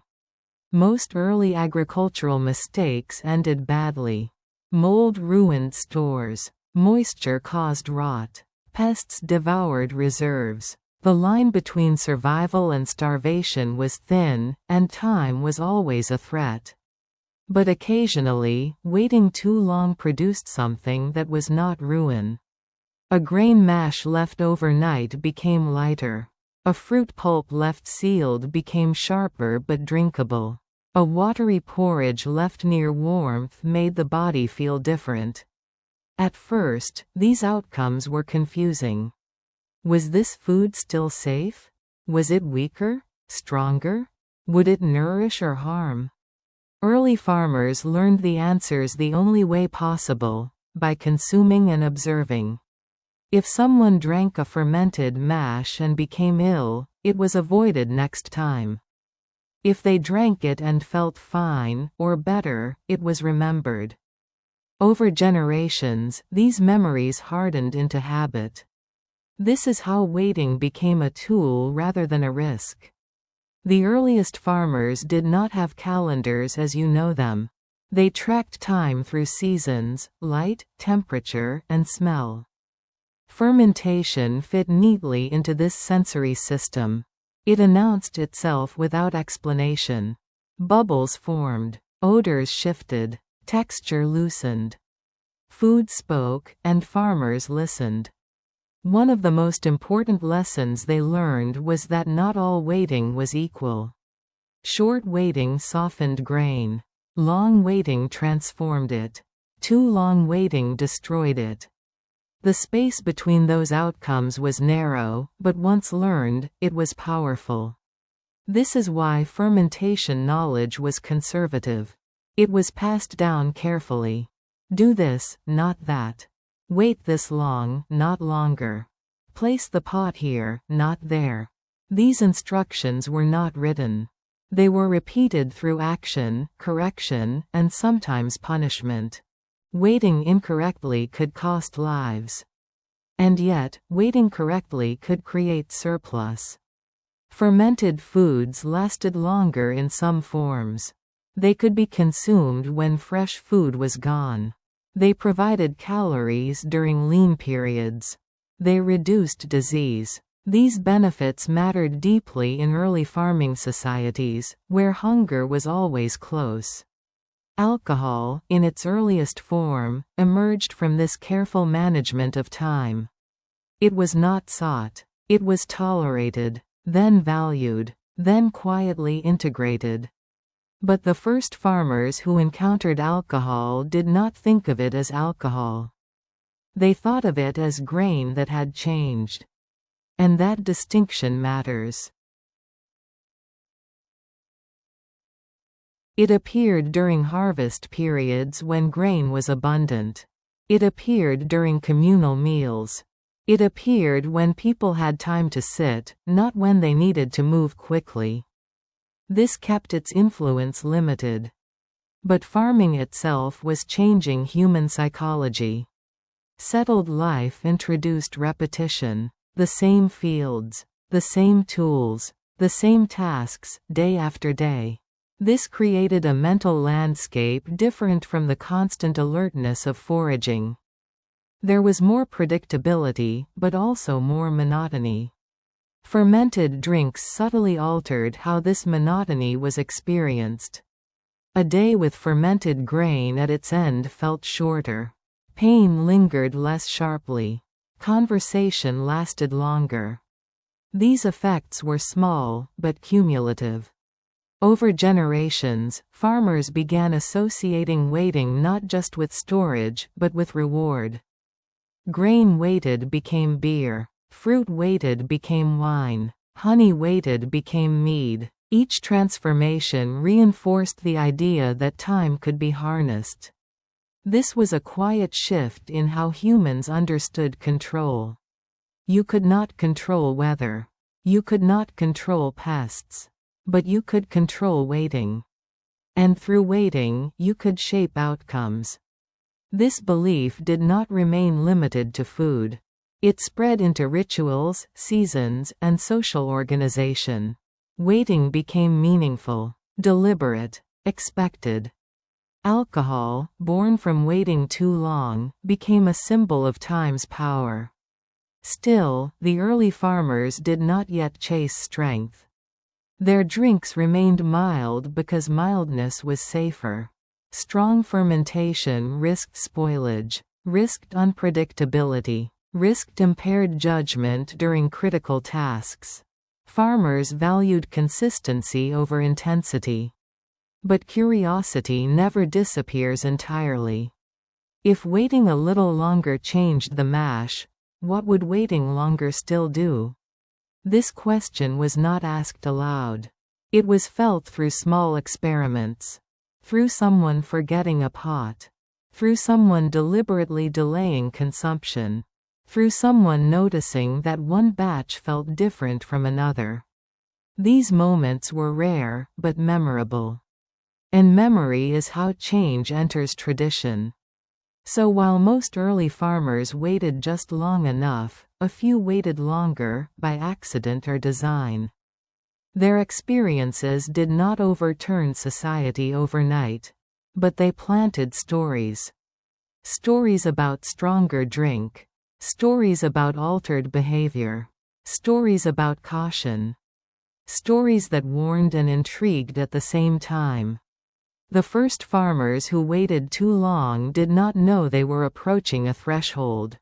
Most early agricultural mistakes ended badly. Mold ruined stores. Moisture caused rot. Pests devoured reserves. The line between survival and starvation was thin, and time was always a threat. But occasionally, waiting too long produced something that was not ruin. A grain mash left overnight became lighter. A fruit pulp left sealed became sharper but drinkable. A watery porridge left near warmth made the body feel different. At first, these outcomes were confusing. Was this food still safe? Was it weaker? Stronger? Would it nourish or harm? Early farmers learned the answers the only way possible, by consuming and observing. If someone drank a fermented mash and became ill, it was avoided next time. If they drank it and felt fine, or better, it was remembered. Over generations, these memories hardened into habit. This is how waiting became a tool rather than a risk. The earliest farmers did not have calendars as you know them. They tracked time through seasons, light, temperature, and smell. Fermentation fit neatly into this sensory system. It announced itself without explanation. Bubbles formed, odors shifted, texture loosened. Food spoke, and farmers listened. One of the most important lessons they learned was that not all waiting was equal. Short waiting softened grain. Long waiting transformed it. Too long waiting destroyed it. The space between those outcomes was narrow, but once learned, it was powerful. This is why fermentation knowledge was conservative. It was passed down carefully. Do this, not that. Wait this long, not longer. Place the pot here, not there. These instructions were not written. They were repeated through action, correction, and sometimes punishment. Waiting incorrectly could cost lives. And yet, waiting correctly could create surplus. Fermented foods lasted longer in some forms. They could be consumed when fresh food was gone. They provided calories during lean periods. They reduced disease. These benefits mattered deeply in early farming societies, where hunger was always close. Alcohol, in its earliest form, emerged from this careful management of time. It was not sought. It was tolerated, then valued, then quietly integrated. But the first farmers who encountered alcohol did not think of it as alcohol. They thought of it as grain that had changed. And that distinction matters. It appeared during harvest periods when grain was abundant. It appeared during communal meals. It appeared when people had time to sit, not when they needed to move quickly. This kept its influence limited. But farming itself was changing human psychology. Settled life introduced repetition. The same fields, the same tools, the same tasks, day after day. This created a mental landscape different from the constant alertness of foraging. There was more predictability, but also more monotony. Fermented drinks subtly altered how this monotony was experienced. A day with fermented grain at its end felt shorter. Pain lingered less sharply. Conversation lasted longer. These effects were small, but cumulative. Over generations, farmers began associating waiting not just with storage, but with reward. Grain waited became beer. Fruit waited became wine. Honey waited became mead. Each transformation reinforced the idea that time could be harnessed. This was a quiet shift in how humans understood control. You could not control weather. You could not control pests. But you could control waiting. And through waiting, you could shape outcomes. This belief did not remain limited to food. It spread into rituals, seasons, and social organization. Waiting became meaningful, deliberate, expected. Alcohol, born from waiting too long, became a symbol of time's power. Still, the early farmers did not yet chase strength. Their drinks remained mild because mildness was safer. Strong fermentation risked spoilage, risked unpredictability, risked impaired judgment during critical tasks. Farmers valued consistency over intensity. But curiosity never disappears entirely. If waiting a little longer changed the mash, what would waiting longer still do? This question was not asked aloud. It was felt through small experiments. through someone forgetting a pot, through someone deliberately delaying consumption, through someone noticing that one batch felt different from another. These moments were rare, but memorable. And memory is how change enters tradition. So while most early farmers waited just long enough, a few waited longer, by accident or design. Their experiences did not overturn society overnight. But they planted stories. Stories about stronger drink. Stories about altered behavior. Stories about caution. Stories that warned and intrigued at the same time. The first farmers who waited too long did not know they were approaching a threshold.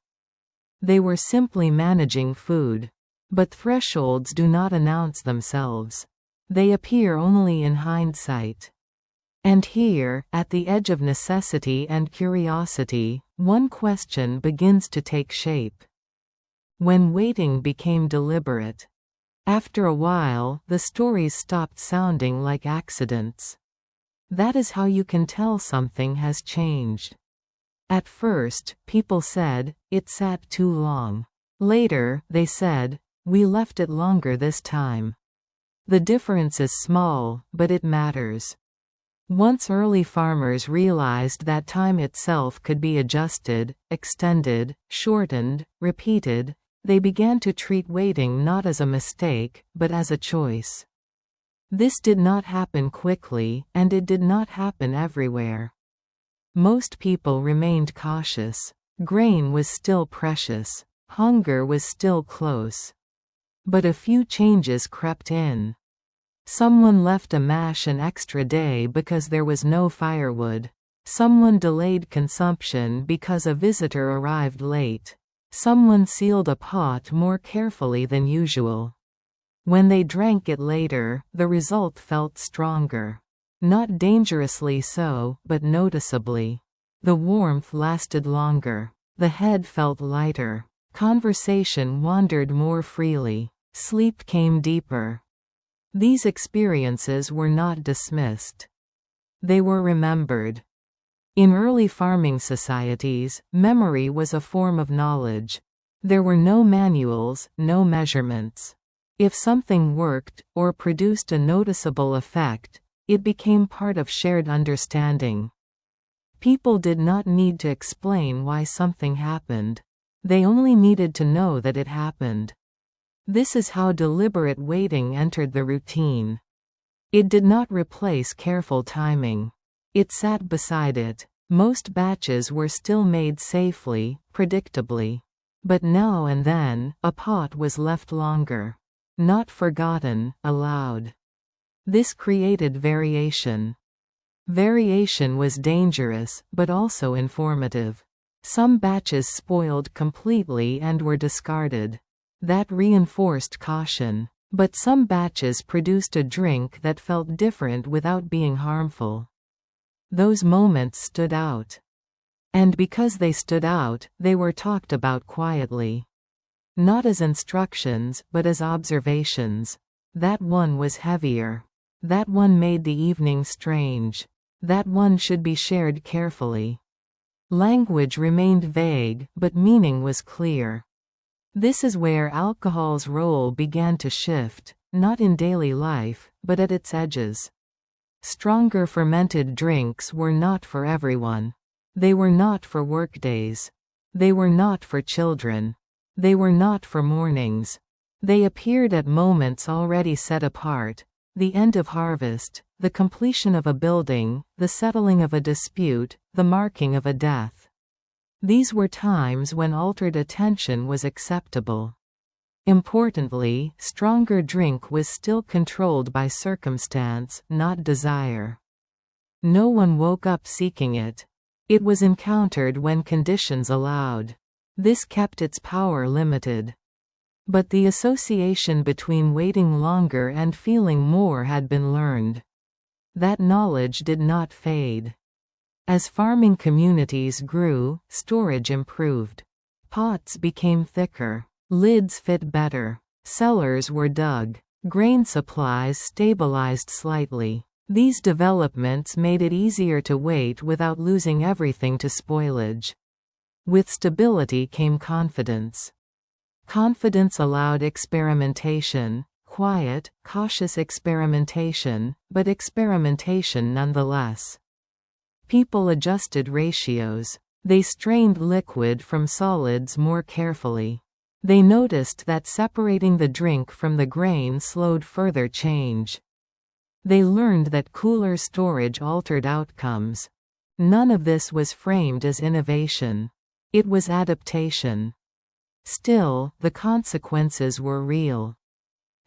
They were simply managing food. But thresholds do not announce themselves. They appear only in hindsight. And here, at the edge of necessity and curiosity, one question begins to take shape. When waiting became deliberate. After a while, the stories stopped sounding like accidents. That is how you can tell something has changed. At first, people said, "It sat too long." Later, they said, "We left it longer this time." The difference is small, but it matters. Once early farmers realized that time itself could be adjusted, extended, shortened, repeated, they began to treat waiting not as a mistake, but as a choice. This did not happen quickly, and it did not happen everywhere. Most people remained cautious. Grain was still precious. Hunger was still close. But a few changes crept in. Someone left a mash an extra day because there was no firewood. Someone delayed consumption because a visitor arrived late. Someone sealed a pot more carefully than usual. When they drank it later, the result felt stronger. Not dangerously so, but noticeably. The warmth lasted longer. The head felt lighter. Conversation wandered more freely. Sleep came deeper. These experiences were not dismissed. They were remembered. In early farming societies, memory was a form of knowledge. There were no manuals, no measurements. If something worked, or produced a noticeable effect, it became part of shared understanding. People did not need to explain why something happened. They only needed to know that it happened. This is how deliberate waiting entered the routine. It did not replace careful timing. It sat beside it. Most batches were still made safely, predictably. But now and then, a pot was left longer. Not forgotten, allowed. This created variation. Variation was dangerous, but also informative. Some batches spoiled completely and were discarded. That reinforced caution. But some batches produced a drink that felt different without being harmful. Those moments stood out. And because they stood out, they were talked about quietly. Not as instructions, but as observations. That one was heavier. That one made the evening strange. That one should be shared carefully. Language remained vague, but meaning was clear. This is where alcohol's role began to shift, not in daily life, but at its edges. Stronger fermented drinks were not for everyone. They were not for workdays. They were not for children. They were not for mornings. They appeared at moments already set apart: the end of harvest, the completion of a building, the settling of a dispute, the marking of a death. These were times when altered attention was acceptable. Importantly, stronger drink was still controlled by circumstance, not desire. No one woke up seeking it. It was encountered when conditions allowed. This kept its power limited. But the association between waiting longer and feeling more had been learned. That knowledge did not fade. As farming communities grew, storage improved. Pots became thicker. Lids fit better. Cellars were dug. Grain supplies stabilized slightly. These developments made it easier to wait without losing everything to spoilage. With stability came confidence. Confidence allowed experimentation, quiet, cautious experimentation, but experimentation nonetheless. People adjusted ratios. They strained liquid from solids more carefully. They noticed that separating the drink from the grain slowed further change. They learned that cooler storage altered outcomes. None of this was framed as innovation. It was adaptation. Still, the consequences were real.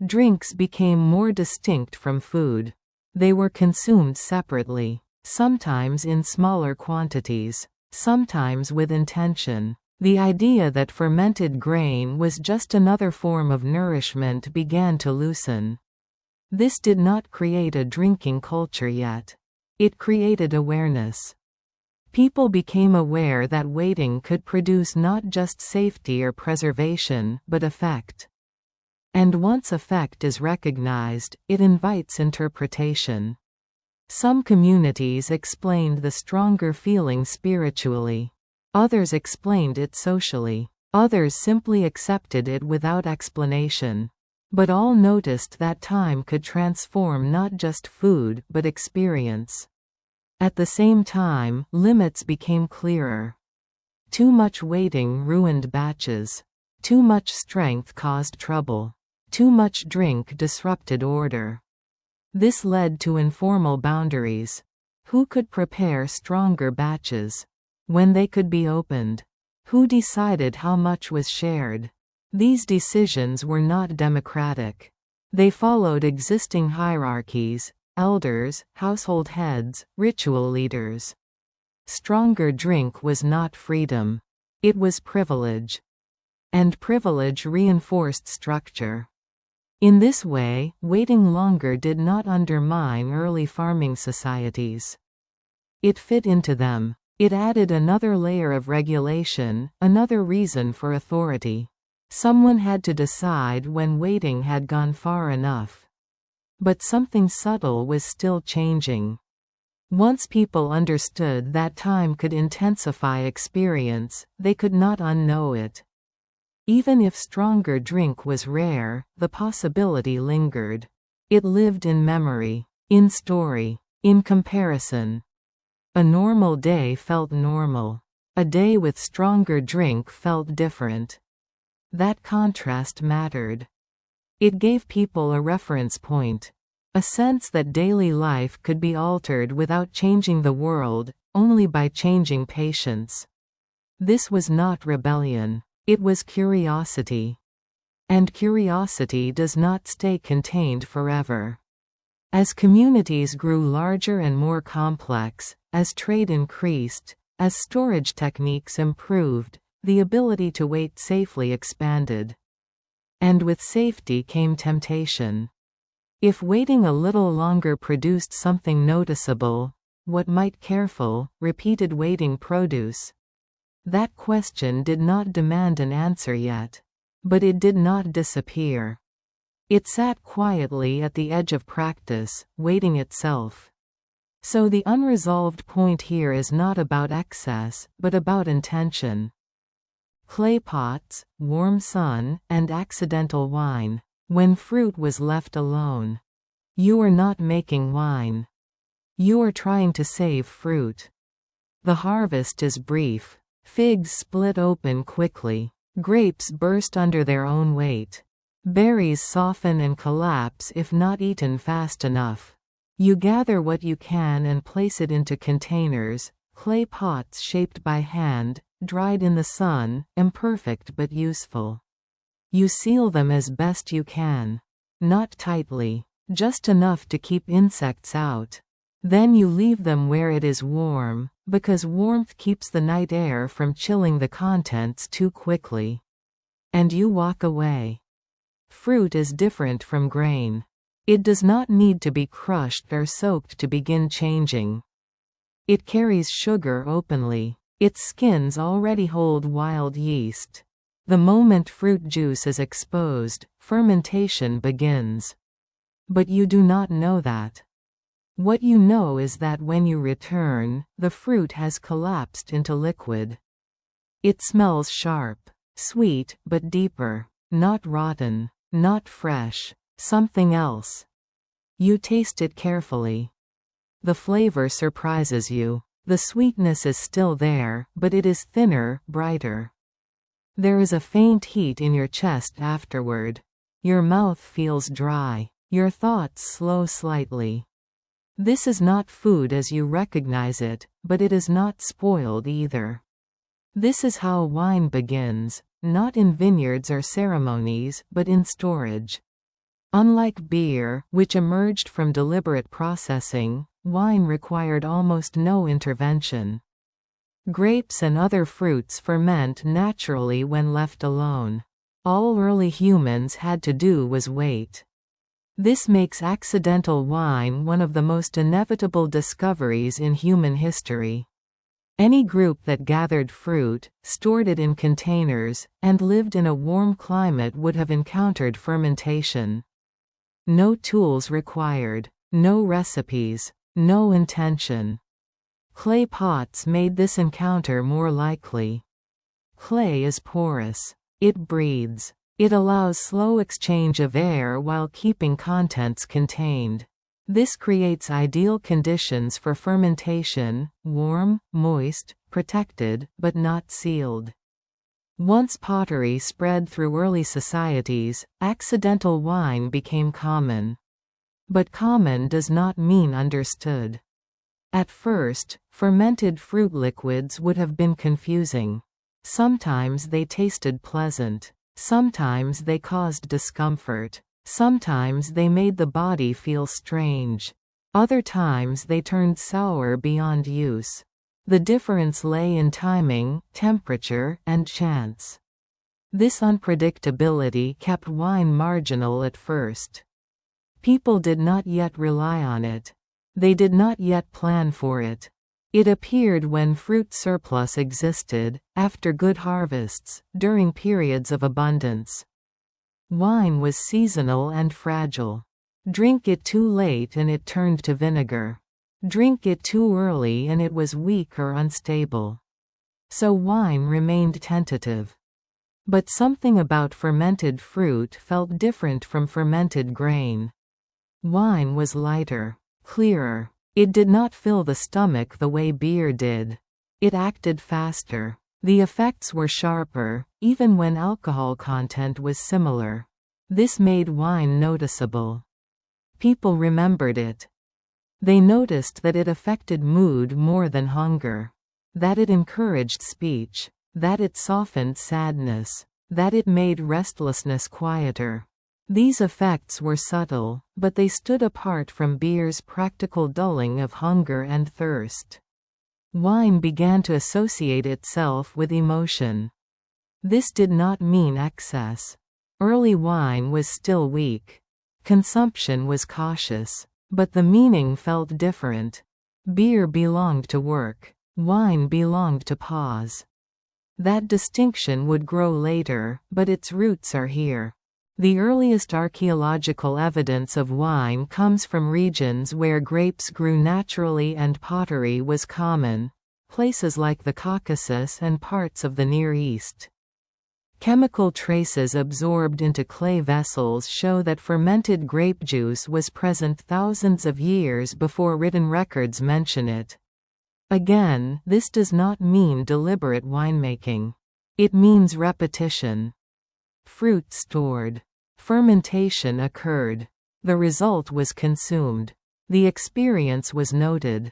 Drinks became more distinct from food. They were consumed separately, sometimes in smaller quantities, sometimes with intention. The idea that fermented grain was just another form of nourishment began to loosen. This did not create a drinking culture yet. It created awareness. People became aware that waiting could produce not just safety or preservation, but effect. And once effect is recognized, it invites interpretation. Some communities explained the stronger feeling spiritually. Others explained it socially. Others simply accepted it without explanation. But all noticed that time could transform not just food, but experience. At the same time, limits became clearer. Too much waiting ruined batches. Too much strength caused trouble. Too much drink disrupted order. This led to informal boundaries. Who could prepare stronger batches? When they could be opened? Who decided how much was shared? These decisions were not democratic. They followed existing hierarchies: elders, household heads, ritual leaders. Stronger drink was not freedom. It was privilege. And privilege reinforced structure. In this way, waiting longer did not undermine early farming societies. It fit into them. It added another layer of regulation, another reason for authority. Someone had to decide when waiting had gone far enough. But something subtle was still changing. Once people understood that time could intensify experience, they could not unknow it. Even if stronger drink was rare, the possibility lingered. It lived in memory, in story, in comparison. A normal day felt normal. A day with stronger drink felt different. That contrast mattered. It gave people a reference point. A sense that daily life could be altered without changing the world, only by changing patience. This was not rebellion. It was curiosity. And curiosity does not stay contained forever. As communities grew larger and more complex, as trade increased, as storage techniques improved, the ability to wait safely expanded. And with safety came temptation. If waiting a little longer produced something noticeable, what might careful, repeated waiting produce? That question did not demand an answer yet. But it did not disappear. It sat quietly at the edge of practice, waiting itself. So the unresolved point here is not about excess, but about intention. Clay pots, warm sun, and accidental wine. When fruit was left alone. You are not making wine. You are trying to save fruit. The harvest is brief. Figs split open quickly. Grapes burst under their own weight. Berries soften and collapse if not eaten fast enough. You gather what you can and place it into containers, clay pots shaped by hand, dried in the sun, imperfect but useful. You seal them as best you can. Not tightly, just enough to keep insects out. Then you leave them where it is warm, because warmth keeps the night air from chilling the contents too quickly. And you walk away. Fruit is different from grain. It does not need to be crushed or soaked to begin changing. It carries sugar openly. Its skins already hold wild yeast. The moment fruit juice is exposed, fermentation begins. But you do not know that. What you know is that when you return, the fruit has collapsed into liquid. It smells sharp, sweet, but deeper. Not rotten, not fresh, something else. You taste it carefully. The flavor surprises you. The sweetness is still there, but it is thinner, brighter. There is a faint heat in your chest afterward. Your mouth feels dry. Your thoughts slow slightly. This is not food as you recognize it, but it is not spoiled either. This is how wine begins, not in vineyards or ceremonies, but in storage. Unlike beer, which emerged from deliberate processing, wine required almost no intervention. Grapes and other fruits ferment naturally when left alone. All early humans had to do was wait. This makes accidental wine one of the most inevitable discoveries in human history. Any group that gathered fruit, stored it in containers, and lived in a warm climate would have encountered fermentation. No tools required, no recipes, no intention. Clay pots made this encounter more likely. Clay is porous. It breathes. It allows slow exchange of air while keeping contents contained. This creates ideal conditions for fermentation, warm, moist, protected, but not sealed. Once pottery spread through early societies, accidental wine became common. But common does not mean understood. At first, fermented fruit liquids would have been confusing. Sometimes they tasted pleasant. Sometimes they caused discomfort. Sometimes they made the body feel strange. Other times they turned sour beyond use. The difference lay in timing, temperature, and chance. This unpredictability kept wine marginal at first. People did not yet rely on it. They did not yet plan for it. It appeared when fruit surplus existed, after good harvests, during periods of abundance. Wine was seasonal and fragile. Drink it too late and it turned to vinegar. Drink it too early and it was weak or unstable. So wine remained tentative. But something about fermented fruit felt different from fermented grain. Wine was lighter, clearer. It did not fill the stomach the way beer did. It acted faster. The effects were sharper, even when alcohol content was similar. This made wine noticeable. People remembered it. They noticed that it affected mood more than hunger. That it encouraged speech. That it softened sadness. That it made restlessness quieter. These effects were subtle, but they stood apart from beer's practical dulling of hunger and thirst. Wine began to associate itself with emotion. This did not mean excess. Early wine was still weak. Consumption was cautious. But the meaning felt different. Beer belonged to work. Wine belonged to pause. That distinction would grow later, but its roots are here. The earliest archaeological evidence of wine comes from regions where grapes grew naturally and pottery was common, places like the Caucasus and parts of the Near East. Chemical traces absorbed into clay vessels show that fermented grape juice was present thousands of years before written records mention it. Again, this does not mean deliberate winemaking. It means repetition. Fruit stored. Fermentation occurred. The result was consumed. The experience was noted.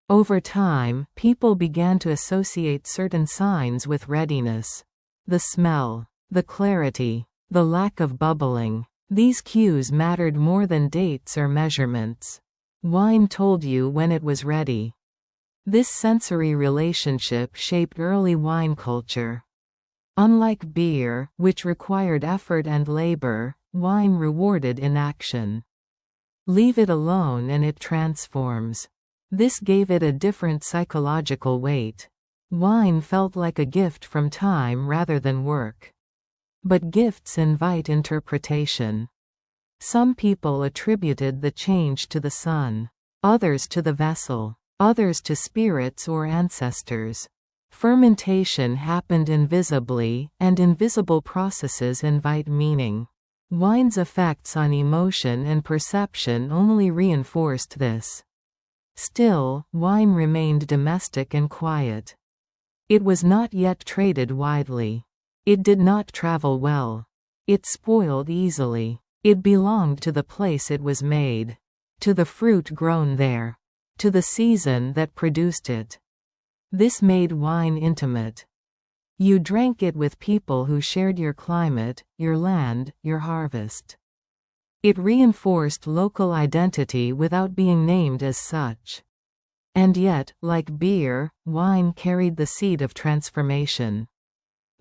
Over time, people began to associate certain signs with readiness. The smell, the clarity, the lack of bubbling. These cues mattered more than dates or measurements. Wine told you when it was ready. This sensory relationship shaped early wine culture. Unlike beer, which required effort and labor, wine rewarded inaction. Leave it alone and it transforms. This gave it a different psychological weight. Wine felt like a gift from time rather than work. But gifts invite interpretation. Some people attributed the change to the sun. others to the vessel, others to spirits or ancestors. Fermentation happened invisibly, and invisible processes invite meaning. Wine's effects on emotion and perception only reinforced this. Still, wine remained domestic and quiet. It was not yet traded widely. It did not travel well. It spoiled easily. It belonged to the place it was made, to the fruit grown there, to the season that produced it. This made wine intimate. You drank it with people who shared your climate, your land, your harvest. It reinforced local identity without being named as such. And yet, like beer, wine carried the seed of transformation.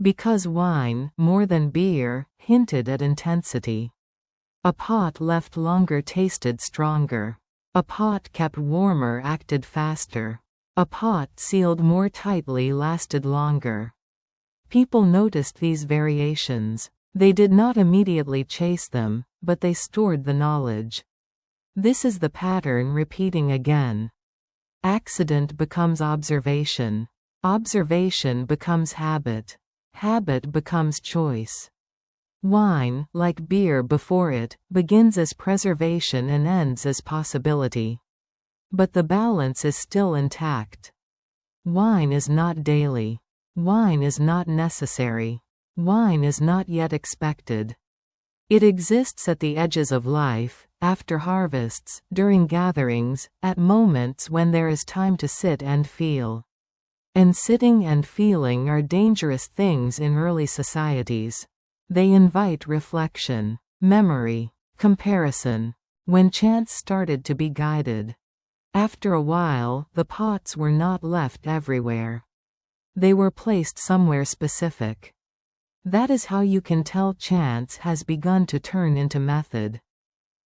Because wine, more than beer, hinted at intensity. A pot left longer tasted stronger. A pot kept warmer acted faster. A pot sealed more tightly lasted longer. People noticed these variations. They did not immediately chase them, but they stored the knowledge. This is the pattern repeating again. Accident becomes observation. Observation becomes habit. Habit becomes choice. Wine, like beer before it, begins as preservation and ends as possibility. But the balance is still intact. Wine is not daily. Wine is not necessary. Wine is not yet expected. It exists at the edges of life, after harvests, during gatherings, at moments when there is time to sit and feel. And sitting and feeling are dangerous things in early societies. They invite reflection, memory, comparison. When chance started to be guided. After a while, the pots were not left everywhere. They were placed somewhere specific. That is how you can tell chance has begun to turn into method.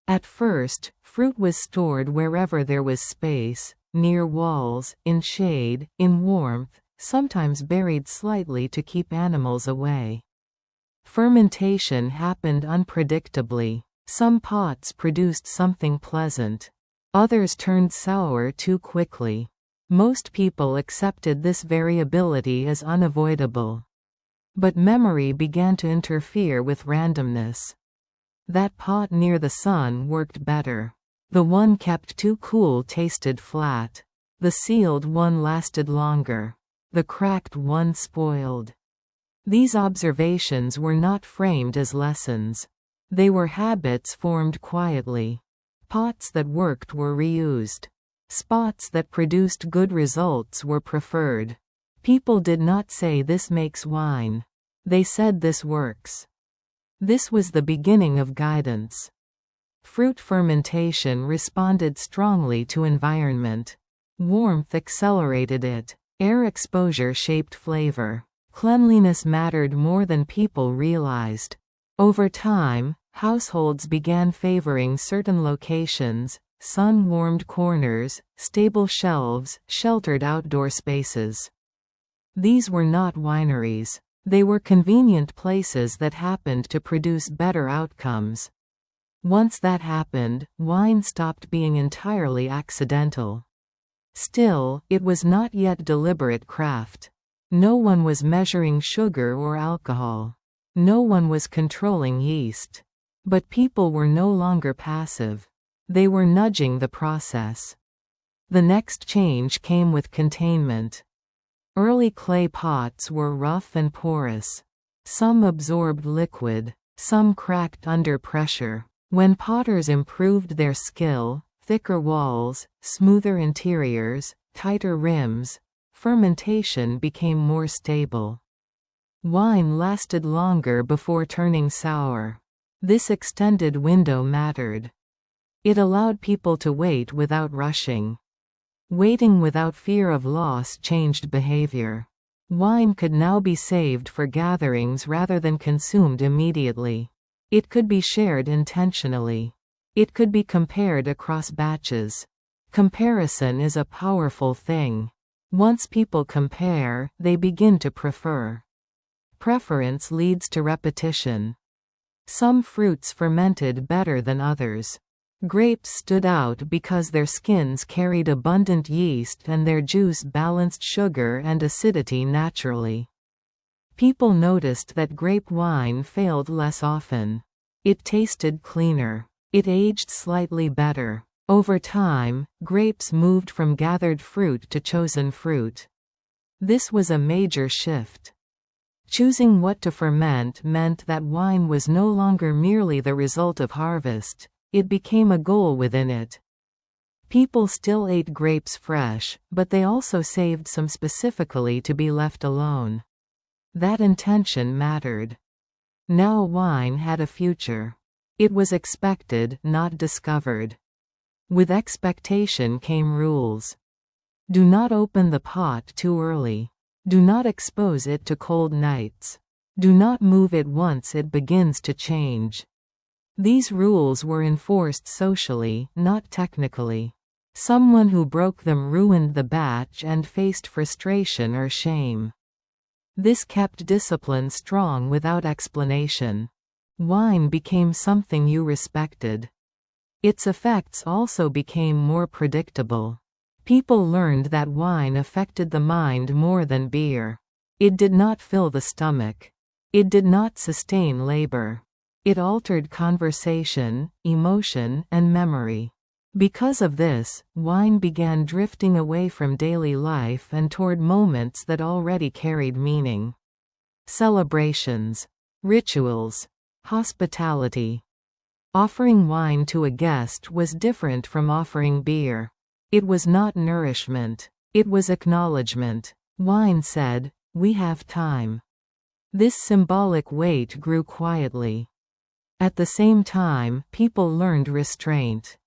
At first, fruit was stored wherever there was space, near walls, in shade, in warmth, sometimes buried slightly to keep animals away. Fermentation happened unpredictably. Some pots produced something pleasant. Others turned sour too quickly. Most people accepted this variability as unavoidable. But memory began to interfere with randomness. That pot near the sun worked better. The one kept too cool tasted flat. The sealed one lasted longer. The cracked one spoiled. These observations were not framed as lessons. They were habits formed quietly. Pots that worked were reused. Spots that produced good results were preferred. People did not say this makes wine. They said this works. This was the beginning of guidance. Fruit fermentation responded strongly to environment. Warmth accelerated it. Air exposure shaped flavor. Cleanliness mattered more than people realized. Over time, households began favoring certain locations, sun-warmed corners, stable shelves, sheltered outdoor spaces. These were not wineries. They were convenient places that happened to produce better outcomes. Once that happened, wine stopped being entirely accidental. Still, it was not yet deliberate craft. No one was measuring sugar or alcohol. No one was controlling yeast. But people were no longer passive. They were nudging the process. The next change came with containment. Early clay pots were rough and porous. Some absorbed liquid. Some cracked under pressure. When potters improved their skill, thicker walls, smoother interiors, tighter rims, fermentation became more stable. Wine lasted longer before turning sour. This extended window mattered. It allowed people to wait without rushing. Waiting without fear of loss changed behavior. Wine could now be saved for gatherings rather than consumed immediately. It could be shared intentionally. It could be compared across batches. Comparison is a powerful thing. Once people compare, they begin to prefer. Preference leads to repetition. Some fruits fermented better than others. Grapes stood out because their skins carried abundant yeast and their juice balanced sugar and acidity naturally. People noticed that grape wine failed less often. It tasted cleaner. It aged slightly better. Over time, grapes moved from gathered fruit to chosen fruit. This was a major shift. Choosing what to ferment meant that wine was no longer merely the result of harvest. It became a goal within it. People still ate grapes fresh, but they also saved some specifically to be left alone. That intention mattered. Now wine had a future. It was expected, not discovered. With expectation came rules. Do not open the pot too early. Do not expose it to cold nights. Do not move it once it begins to change. These rules were enforced socially, not technically. Someone who broke them ruined the batch and faced frustration or shame. This kept discipline strong without explanation. Wine became something you respected. Its effects also became more predictable. People learned that wine affected the mind more than beer. It did not fill the stomach. It did not sustain labor. It altered conversation, emotion, and memory. Because of this, wine began drifting away from daily life and toward moments that already carried meaning. Celebrations, rituals, hospitality. Offering wine to a guest was different from offering beer. It was not nourishment. It was acknowledgement. Wine said, "We have time." This symbolic weight grew quietly. At the same time, people learned restraint.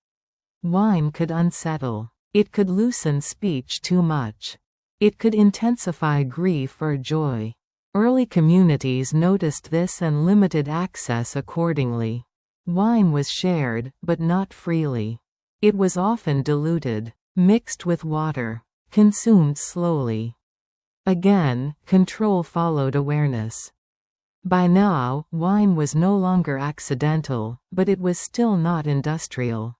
Wine could unsettle. It could loosen speech too much. It could intensify grief or joy. Early communities noticed this and limited access accordingly. Wine was shared, but not freely. It was often diluted, mixed with water, consumed slowly. Again, control followed awareness. By now, wine was no longer accidental, but it was still not industrial.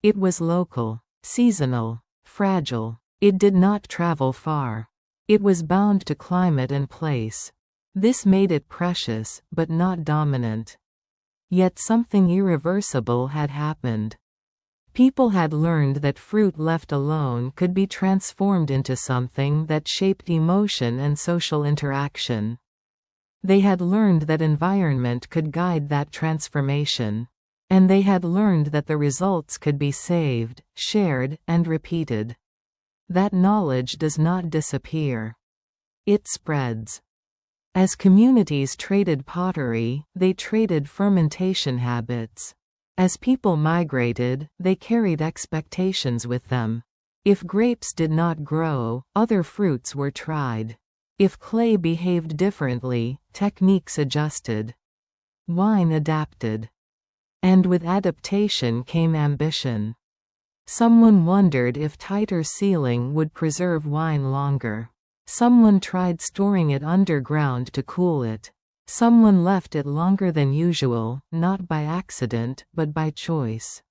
It was local, seasonal, fragile. It did not travel far. It was bound to climate and place. This made it precious, but not dominant. Yet something irreversible had happened. People had learned that fruit left alone could be transformed into something that shaped emotion and social interaction. They had learned that environment could guide that transformation. And they had learned that the results could be saved, shared, and repeated. That knowledge does not disappear. It spreads. As communities traded pottery, they traded fermentation habits. As people migrated, they carried expectations with them. If grapes did not grow, other fruits were tried. If clay behaved differently, techniques adjusted. Wine adapted. And with adaptation came ambition. Someone wondered if tighter sealing would preserve wine longer. Someone tried storing it underground to cool it. Someone left it longer than usual, not by accident, but by choice.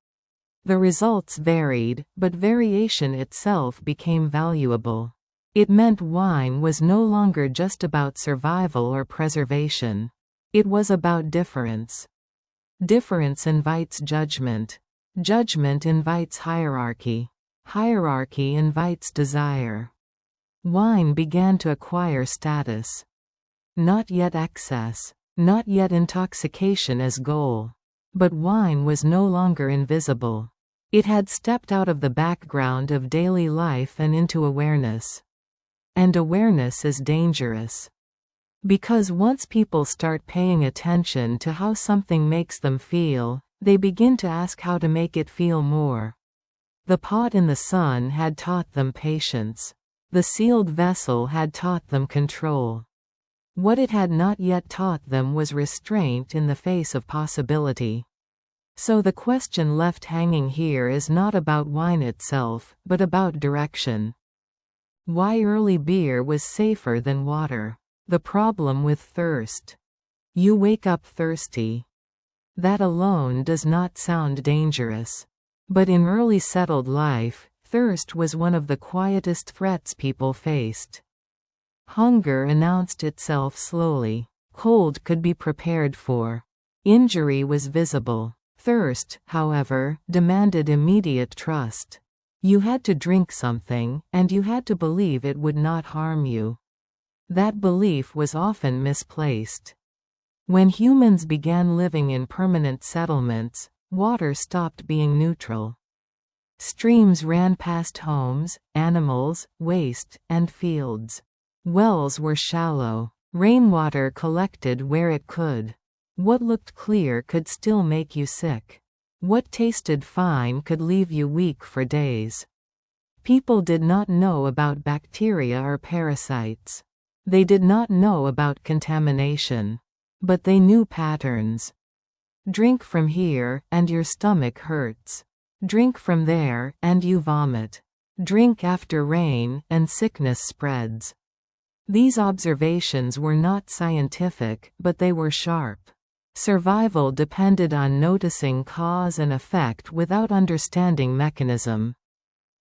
The results varied, but variation itself became valuable. It meant wine was no longer just about survival or preservation. It was about difference. Difference invites judgment. Judgment invites hierarchy. Hierarchy invites desire. Wine began to acquire status. Not yet excess. Not yet intoxication as goal. But wine was no longer invisible. It had stepped out of the background of daily life and into awareness. And awareness is dangerous. Because once people start paying attention to how something makes them feel, they begin to ask how to make it feel more. The pot in the sun had taught them patience. The sealed vessel had taught them control. What it had not yet taught them was restraint in the face of possibility. So the question left hanging here is not about wine itself, but about direction. Why early beer was safer than water. The problem with thirst. You wake up thirsty. That alone does not sound dangerous. But in early settled life, thirst was one of the quietest threats people faced. Hunger announced itself slowly. Cold could be prepared for. Injury was visible. Thirst, however, demanded immediate trust. You had to drink something, and you had to believe it would not harm you. That belief was often misplaced. When humans began living in permanent settlements, water stopped being neutral. Streams ran past homes, animals, waste, and fields. Wells were shallow. Rainwater collected where it could. What looked clear could still make you sick. What tasted fine could leave you weak for days. People did not know about bacteria or parasites. They did not know about contamination. But they knew patterns. Drink from here, and your stomach hurts. Drink from there, and you vomit. Drink after rain, and sickness spreads. These observations were not scientific, but they were sharp. Survival depended on noticing cause and effect without understanding mechanism.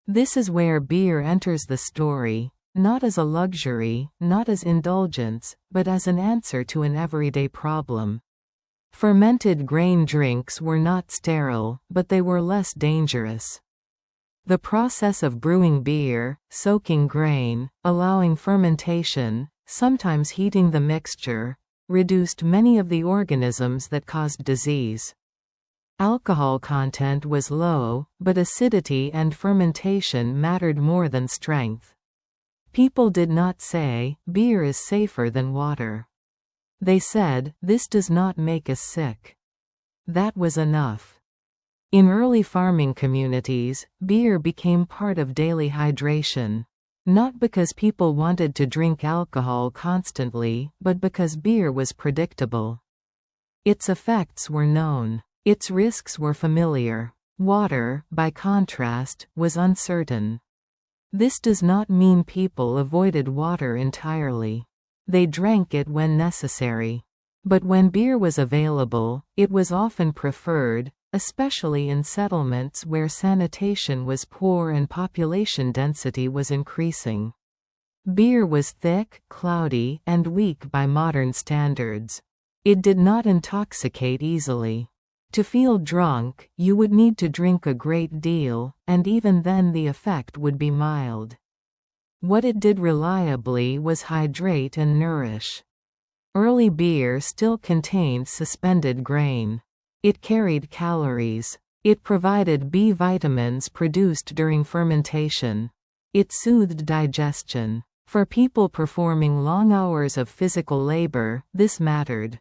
This is where beer enters the story, not as a luxury, not as indulgence, but as an answer to an everyday problem. Fermented grain drinks were not sterile, but they were less dangerous. The process of brewing beer, soaking grain, allowing fermentation, sometimes heating the mixture, reduced many of the organisms that caused disease. Alcohol content was low, but acidity and fermentation mattered more than strength. People did not say, beer is safer than water. They said, this does not make us sick. That was enough. In early farming communities, beer became part of daily hydration. Not because people wanted to drink alcohol constantly, but because beer was predictable. Its effects were known. Its risks were familiar. Water, by contrast, was uncertain. This does not mean people avoided water entirely. They drank it when necessary. But when beer was available, it was often preferred, especially in settlements where sanitation was poor and population density was increasing. Beer was thick, cloudy, and weak by modern standards. It did not intoxicate easily. To feel drunk, you would need to drink a great deal, and even then the effect would be mild. What it did reliably was hydrate and nourish. Early beer still contained suspended grain. It carried calories. It provided B vitamins produced during fermentation. It soothed digestion. For people performing long hours of physical labor, this mattered.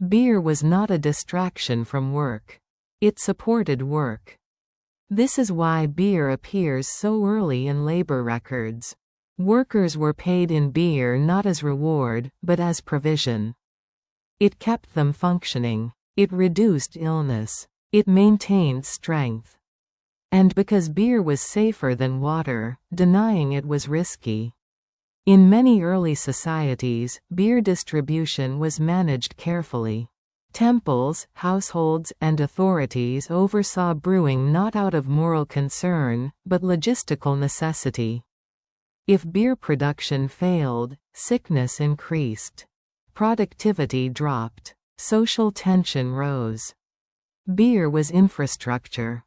Beer was not a distraction from work. It supported work. This is why beer appears so early in labor records. Workers were paid in beer not as reward, but as provision. It kept them functioning. It reduced illness. It maintained strength. And because beer was safer than water, denying it was risky. In many early societies, beer distribution was managed carefully. Temples, households, and authorities oversaw brewing not out of moral concern, but logistical necessity. If beer production failed, sickness increased. Productivity dropped. Social tension rose. Beer was infrastructure.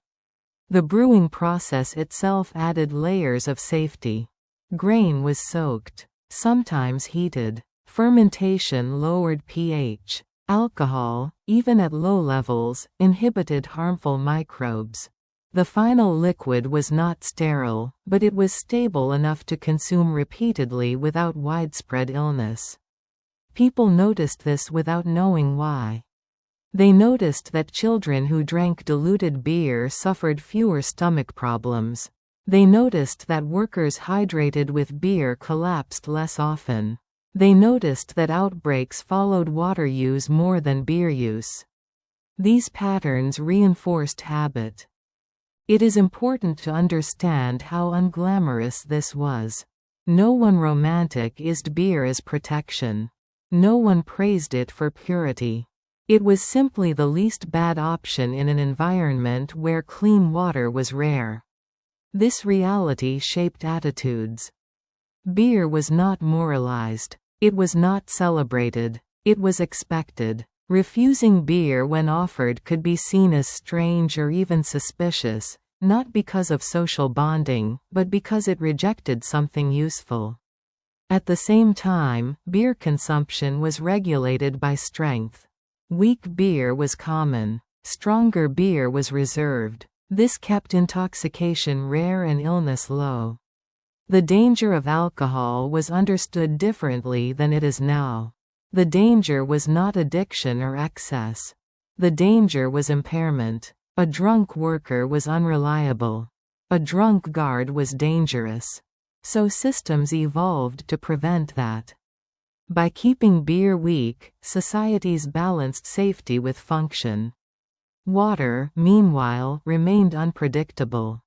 The brewing process itself added layers of safety. Grain was soaked, sometimes heated. Fermentation lowered pH. Alcohol, even at low levels, inhibited harmful microbes. The final liquid was not sterile, but it was stable enough to consume repeatedly without widespread illness. People noticed this without knowing why. They noticed that children who drank diluted beer suffered fewer stomach problems. They noticed that workers hydrated with beer collapsed less often. They noticed that outbreaks followed water use more than beer use. These patterns reinforced habit. It is important to understand how unglamorous this was. No one romanticized beer as protection. No one praised it for purity. It was simply the least bad option in an environment where clean water was rare. This reality shaped attitudes. Beer was not moralized. It was not celebrated. It was expected. Refusing beer when offered could be seen as strange or even suspicious, not because of social bonding, but because it rejected something useful. At the same time, beer consumption was regulated by strength. Weak beer was common. Stronger beer was reserved. This kept intoxication rare and illness low. The danger of alcohol was understood differently than it is now. The danger was not addiction or excess. The danger was impairment. A drunk worker was unreliable. A drunk guard was dangerous. So systems evolved to prevent that. By keeping beer weak, societies balanced safety with function. Water, meanwhile, remained unpredictable.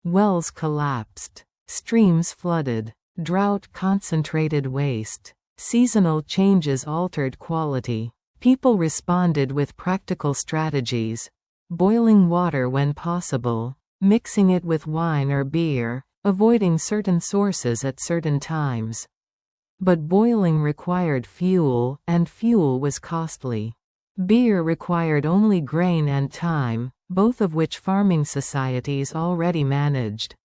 Wells collapsed. Streams flooded. Drought concentrated waste. Seasonal changes altered quality. People responded with practical strategies. Boiling water when possible. Mixing it with wine or beer. Avoiding certain sources at certain times. But boiling required fuel, and fuel was costly. Beer required only grain and time, both of which farming societies already managed.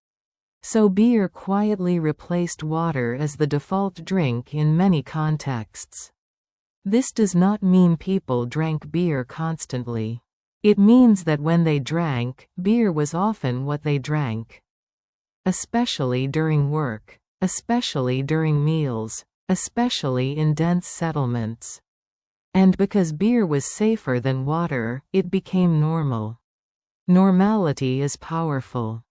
So beer quietly replaced water as the default drink in many contexts. This does not mean people drank beer constantly. It means that when they drank, beer was often what they drank. Especially during work. Especially during meals. Especially in dense settlements. And because beer was safer than water, it became normal. Normality is powerful.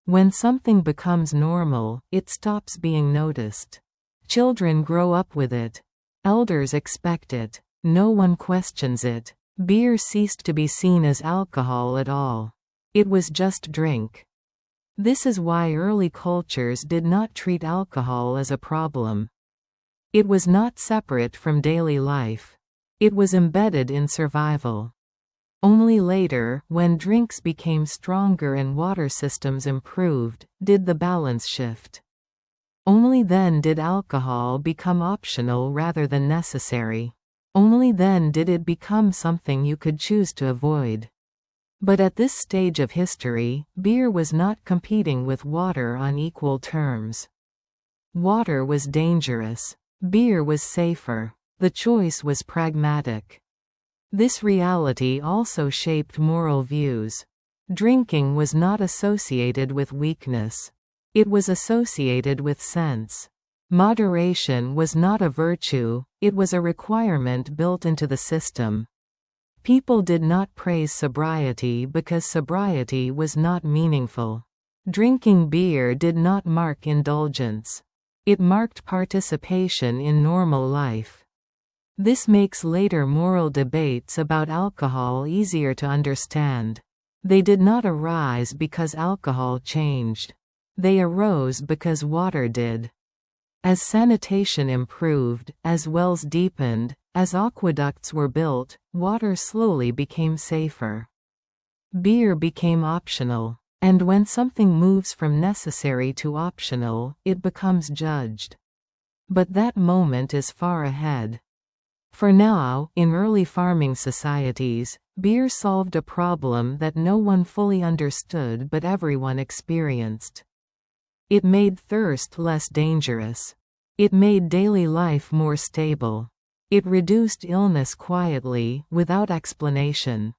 When something becomes normal, it stops being noticed. Children grow up with it. Elders expect it. No one questions it. Beer ceased to be seen as alcohol at all. It was just drink. This is why early cultures did not treat alcohol as a problem. It was not separate from daily life. It was embedded in survival. Only later, when drinks became stronger and water systems improved, did the balance shift. Only then did alcohol become optional rather than necessary. Only then did it become something you could choose to avoid. But at this stage of history, beer was not competing with water on equal terms. Water was dangerous. Beer was safer. The choice was pragmatic. This reality also shaped moral views. Drinking was not associated with weakness. It was associated with sense. Moderation was not a virtue, it was a requirement built into the system. People did not praise sobriety because sobriety was not meaningful. Drinking beer did not mark indulgence. It marked participation in normal life. This makes later moral debates about alcohol easier to understand. They did not arise because alcohol changed. They arose because water did. As sanitation improved, as wells deepened, as aqueducts were built, water slowly became safer. Beer became optional. And when something moves from necessary to optional, it becomes judged. But that moment is far ahead. For now, in early farming societies, beer solved a problem that no one fully understood but everyone experienced. It made thirst less dangerous. It made daily life more stable. It reduced illness quietly, without explanation.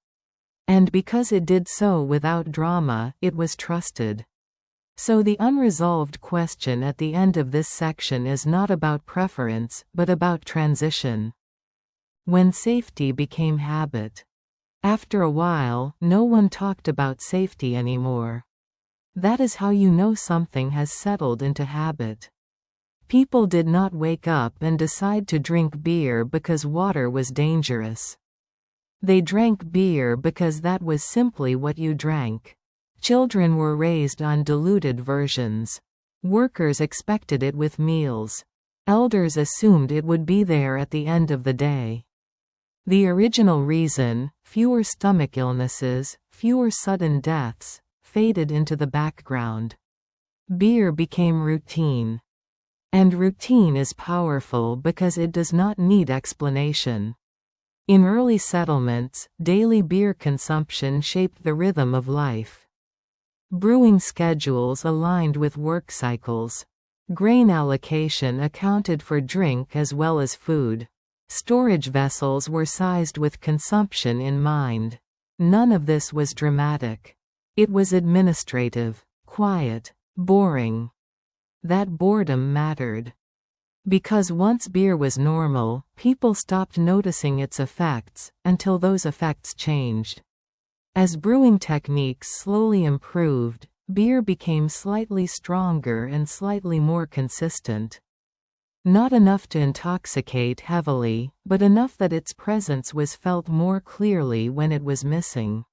And because it did so without drama, it was trusted. So the unresolved question at the end of this section is not about preference, but about transition. When safety became habit. After a while, no one talked about safety anymore. That is how you know something has settled into habit. People did not wake up and decide to drink beer because water was dangerous. They drank beer because that was simply what you drank. Children were raised on diluted versions. Workers expected it with meals. Elders assumed it would be there at the end of the day. The original reason, fewer stomach illnesses, fewer sudden deaths, faded into the background. Beer became routine. And routine is powerful because it does not need explanation. In early settlements, daily beer consumption shaped the rhythm of life. Brewing schedules aligned with work cycles. Grain allocation accounted for drink as well as food. Storage vessels were sized with consumption in mind. None of this was dramatic. It was administrative, quiet, boring. That boredom mattered. Because once beer was normal, people stopped noticing its effects, until those effects changed. As brewing techniques slowly improved, beer became slightly stronger and slightly more consistent. Not enough to intoxicate heavily, but enough that its presence was felt more clearly when it was missing.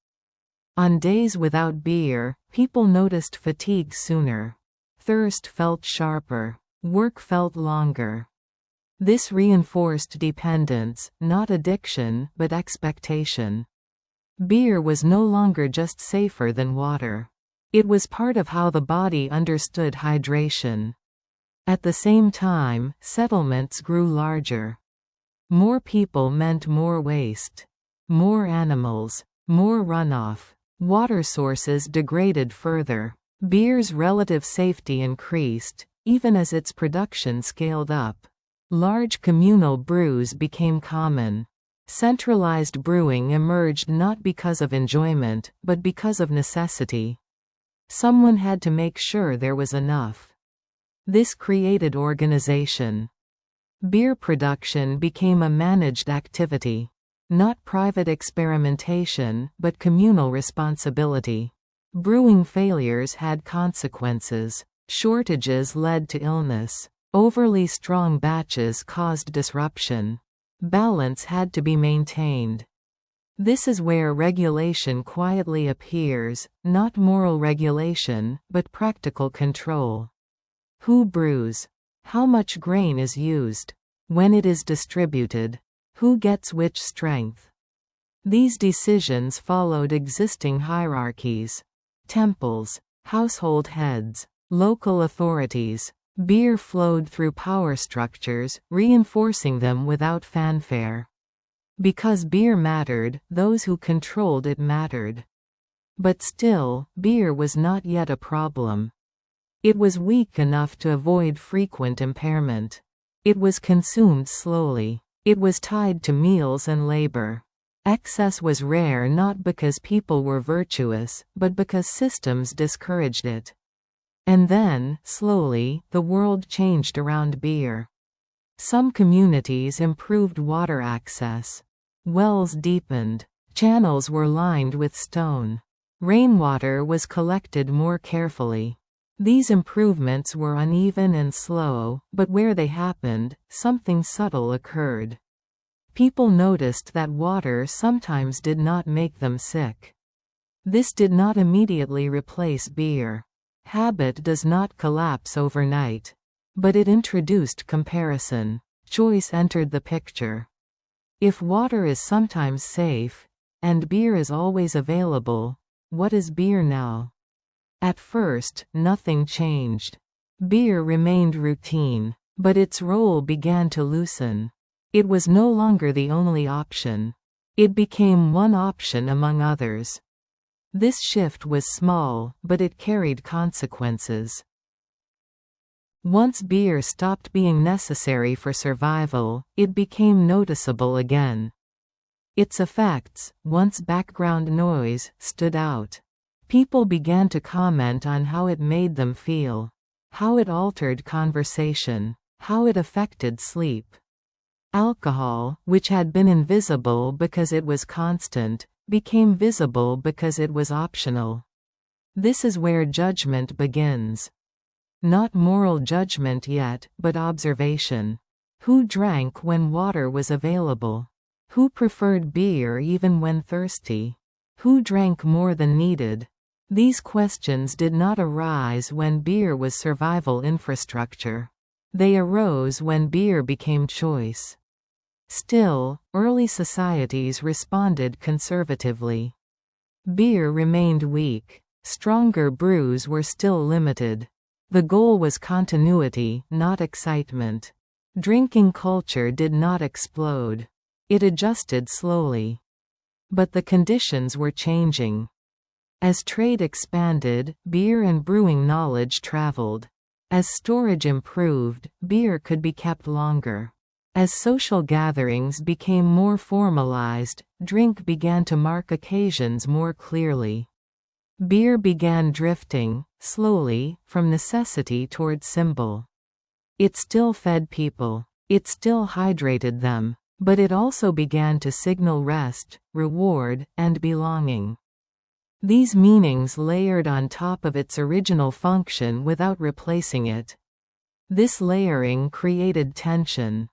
On days without beer, people noticed fatigue sooner. Thirst felt sharper. Work felt longer. This reinforced dependence, not addiction, but expectation. Beer was no longer just safer than water. It was part of how the body understood hydration. At the same time, settlements grew larger. More people meant more waste. More animals. More runoff. Water sources degraded further. Beer's relative safety increased, even as its production scaled up. Large communal brews became common. Centralized brewing emerged not because of enjoyment, but because of necessity. Someone had to make sure there was enough. This created organization. Beer production became a managed activity. Not private experimentation, but communal responsibility. Brewing failures had consequences. Shortages led to illness. Overly strong batches caused disruption. Balance had to be maintained. This is where regulation quietly appears, not moral regulation, but practical control. Who brews? How much grain is used? When it is distributed? Who gets which strength? These decisions followed existing hierarchies. Temples, household heads, local authorities. Beer flowed through power structures, reinforcing them without fanfare. Because beer mattered, those who controlled it mattered. But still, beer was not yet a problem. It was weak enough to avoid frequent impairment. It was consumed slowly. It was tied to meals and labor. Excess was rare not because people were virtuous, but because systems discouraged it. And then, slowly, the world changed around beer. Some communities improved water access. Wells deepened. Channels were lined with stone. Rainwater was collected more carefully. These improvements were uneven and slow, but where they happened, something subtle occurred. People noticed that water sometimes did not make them sick. This did not immediately replace beer. Habit does not collapse overnight. But it introduced comparison. Choice entered the picture. If water is sometimes safe, and beer is always available, what is beer now? At first, nothing changed. Beer remained routine, but its role began to loosen. It was no longer the only option. It became one option among others. This shift was small, but it carried consequences. Once beer stopped being necessary for survival, it became noticeable again. Its effects, once background noise, stood out. People began to comment on how it made them feel, how it altered conversation, how it affected sleep. Alcohol, which had been invisible because it was constant, became visible because it was optional. This is where judgment begins. Not moral judgment yet, but observation. Who drank when water was available? Who preferred beer even when thirsty? Who drank more than needed? These questions did not arise when beer was survival infrastructure. They arose when beer became choice. Still, early societies responded conservatively. Beer remained weak. Stronger brews were still limited. The goal was continuity, not excitement. Drinking culture did not explode. It adjusted slowly. But the conditions were changing. As trade expanded, beer and brewing knowledge traveled. As storage improved, beer could be kept longer. As social gatherings became more formalized, drink began to mark occasions more clearly. Beer began drifting, slowly, from necessity toward symbol. It still fed people. It still hydrated them. But it also began to signal rest, reward, and belonging. These meanings layered on top of its original function without replacing it. This layering created tension.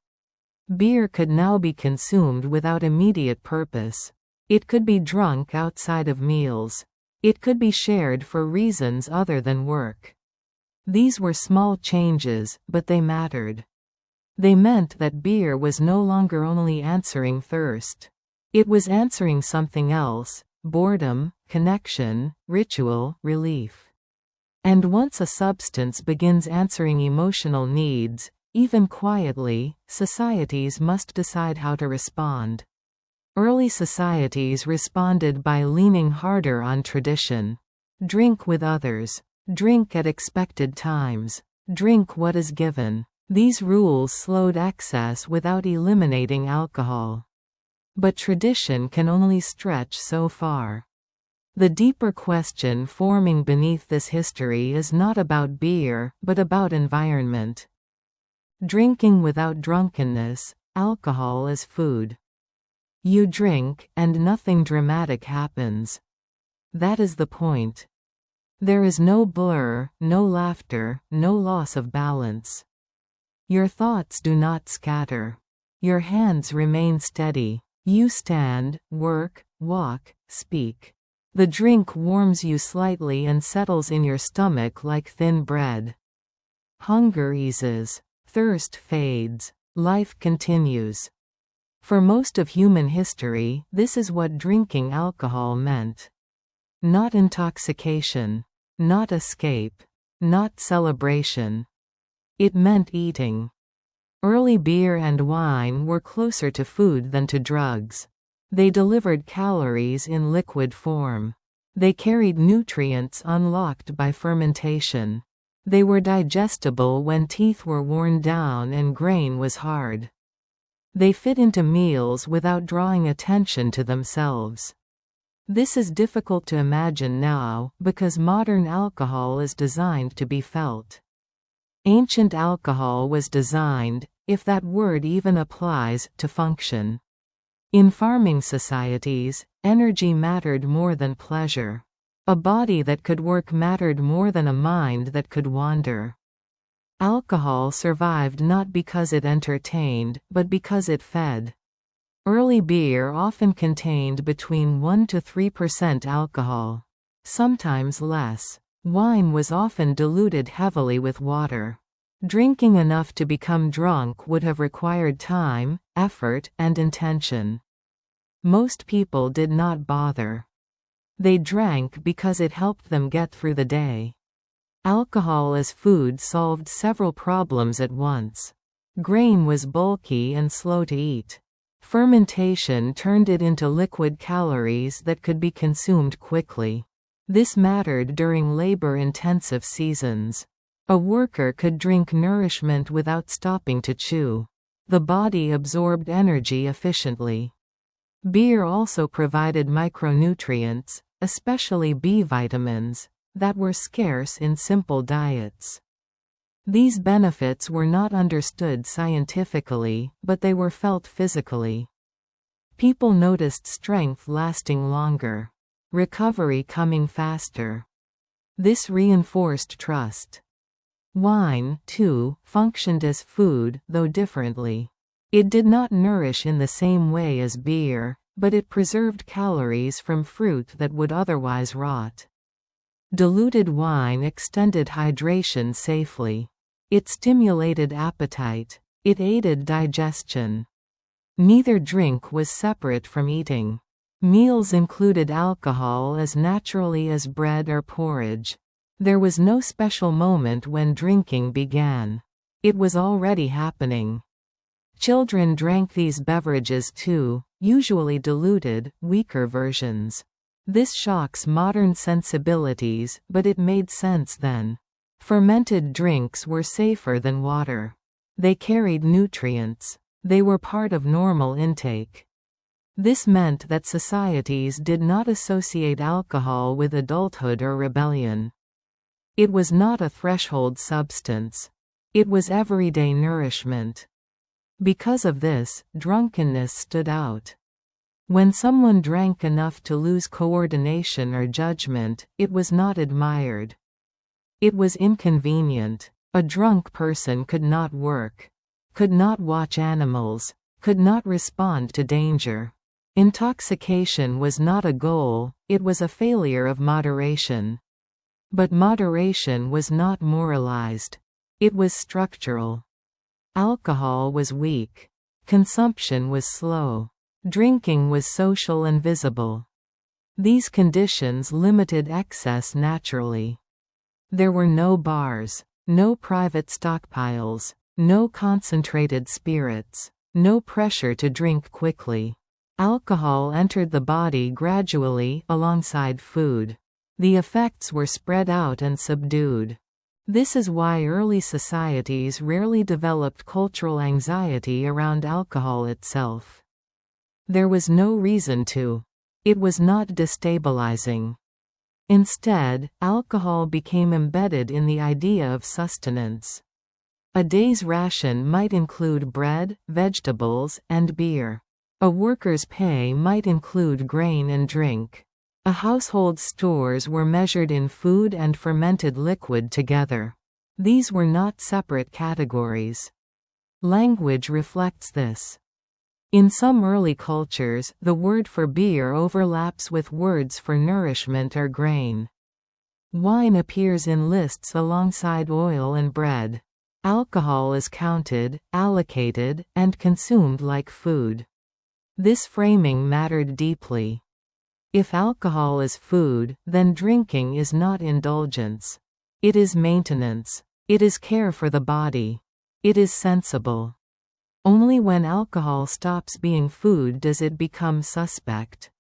Beer could now be consumed without immediate purpose. It could be drunk outside of meals. It could be shared for reasons other than work. These were small changes, but they mattered. They meant that beer was no longer only answering thirst. It was answering something else: boredom, connection, ritual, relief. And once a substance begins answering emotional needs, even quietly, societies must decide how to respond. Early societies responded by leaning harder on tradition. Drink with others. Drink at expected times. Drink what is given. These rules slowed excess without eliminating alcohol. But tradition can only stretch so far. The deeper question forming beneath this history is not about beer, but about environment. Drinking without drunkenness, alcohol as food. You drink, and nothing dramatic happens. That is the point. There is no blur, no laughter, no loss of balance. Your thoughts do not scatter. Your hands remain steady. You stand, work, walk, speak. The drink warms you slightly and settles in your stomach like thin bread. Hunger eases. Thirst fades. Life continues. For most of human history, this is what drinking alcohol meant. Not intoxication. Not escape. Not celebration. It meant eating. Early beer and wine were closer to food than to drugs. They delivered calories in liquid form. They carried nutrients unlocked by fermentation. They were digestible when teeth were worn down and grain was hard. They fit into meals without drawing attention to themselves. This is difficult to imagine now, because modern alcohol is designed to be felt. Ancient alcohol was designed, if that word even applies, to function. In farming societies, energy mattered more than pleasure. A body that could work mattered more than a mind that could wander. Alcohol survived not because it entertained, but because it fed. Early beer often contained between 1 to 3% alcohol. Sometimes less. Wine was often diluted heavily with water. Drinking enough to become drunk would have required time, effort, and intention. Most people did not bother. They drank because it helped them get through the day. Alcohol as food solved several problems at once. Grain was bulky and slow to eat. Fermentation turned it into liquid calories that could be consumed quickly. This mattered during labor-intensive seasons. A worker could drink nourishment without stopping to chew. The body absorbed energy efficiently. Beer also provided micronutrients, especially B vitamins, that were scarce in simple diets. These benefits were not understood scientifically, but they were felt physically. People noticed strength lasting longer. Recovery coming faster. This reinforced trust. Wine, too, functioned as food, though differently. It did not nourish in the same way as beer, but it preserved calories from fruit that would otherwise rot. Diluted wine extended hydration safely. It stimulated appetite. It aided digestion. Neither drink was separate from eating. Meals included alcohol as naturally as bread or porridge. There was no special moment when drinking began. It was already happening. Children drank these beverages too, usually diluted, weaker versions. This shocks modern sensibilities, but it made sense then. Fermented drinks were safer than water. They carried nutrients. They were part of normal intake. This meant that societies did not associate alcohol with adulthood or rebellion. It was not a threshold substance. It was everyday nourishment. Because of this, drunkenness stood out. When someone drank enough to lose coordination or judgment, it was not admired. It was inconvenient. A drunk person could not work, could not watch animals, could not respond to danger. Intoxication was not a goal, it was a failure of moderation. But moderation was not moralized. It was structural. Alcohol was weak. Consumption was slow. Drinking was social and visible. These conditions limited excess naturally. There were no bars, no private stockpiles, no concentrated spirits, no pressure to drink quickly. Alcohol entered the body gradually, alongside food. The effects were spread out and subdued. This is why early societies rarely developed cultural anxiety around alcohol itself. There was no reason to. It was not destabilizing. Instead, alcohol became embedded in the idea of sustenance. A day's ration might include bread, vegetables, and beer. A worker's pay might include grain and drink. A household's stores were measured in food and fermented liquid together. These were not separate categories. Language reflects this. In some early cultures, the word for beer overlaps with words for nourishment or grain. Wine appears in lists alongside oil and bread. Alcohol is counted, allocated, and consumed like food. This framing mattered deeply. If alcohol is food, then drinking is not indulgence. It is maintenance. It is care for the body. It is sensible. Only when alcohol stops being food does it become suspect.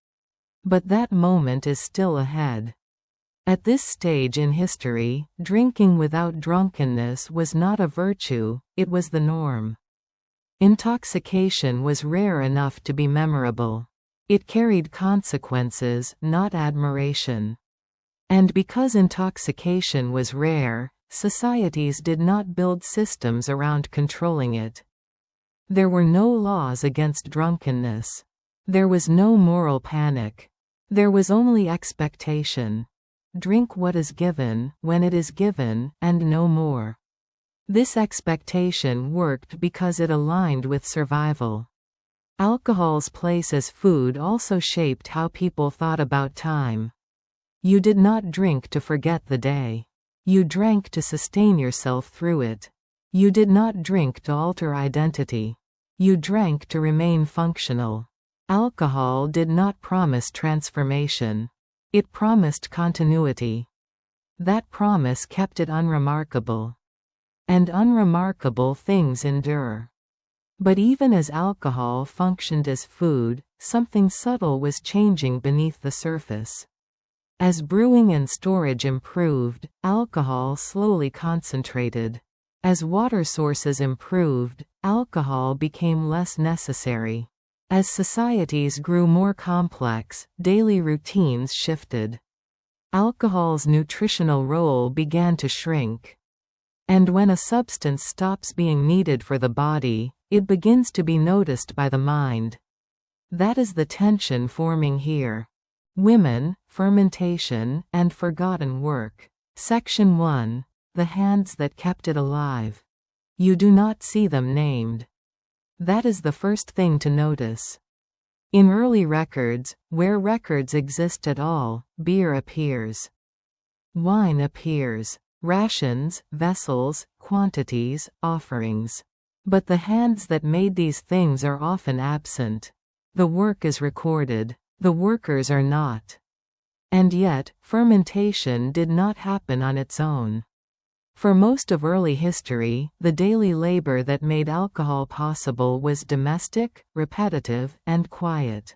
But that moment is still ahead. At this stage in history, drinking without drunkenness was not a virtue, it was the norm. Intoxication was rare enough to be memorable. It carried consequences, not admiration. And because intoxication was rare, societies did not build systems around controlling it. There were no laws against drunkenness. There was no moral panic. There was only expectation. Drink what is given, when it is given, and no more. This expectation worked because it aligned with survival. Alcohol's place as food also shaped how people thought about time. You did not drink to forget the day. You drank to sustain yourself through it. You did not drink to alter identity. You drank to remain functional. Alcohol did not promise transformation. It promised continuity. That promise kept it unremarkable. And unremarkable things endure. But even as alcohol functioned as food, something subtle was changing beneath the surface. As brewing and storage improved, alcohol slowly concentrated. As water sources improved, alcohol became less necessary. As societies grew more complex, daily routines shifted. Alcohol's nutritional role began to shrink. And when a substance stops being needed for the body, it begins to be noticed by the mind. That is the tension forming here. Women, fermentation, and forgotten work. Section 1. The hands that kept it alive. You do not see them named. That is the first thing to notice. In early records, where records exist at all, beer appears. Wine appears. Rations, vessels, quantities, offerings. But the hands that made these things are often absent. The work is recorded. The workers are not. And yet, fermentation did not happen on its own. For most of early history, the daily labor that made alcohol possible was domestic, repetitive, and quiet.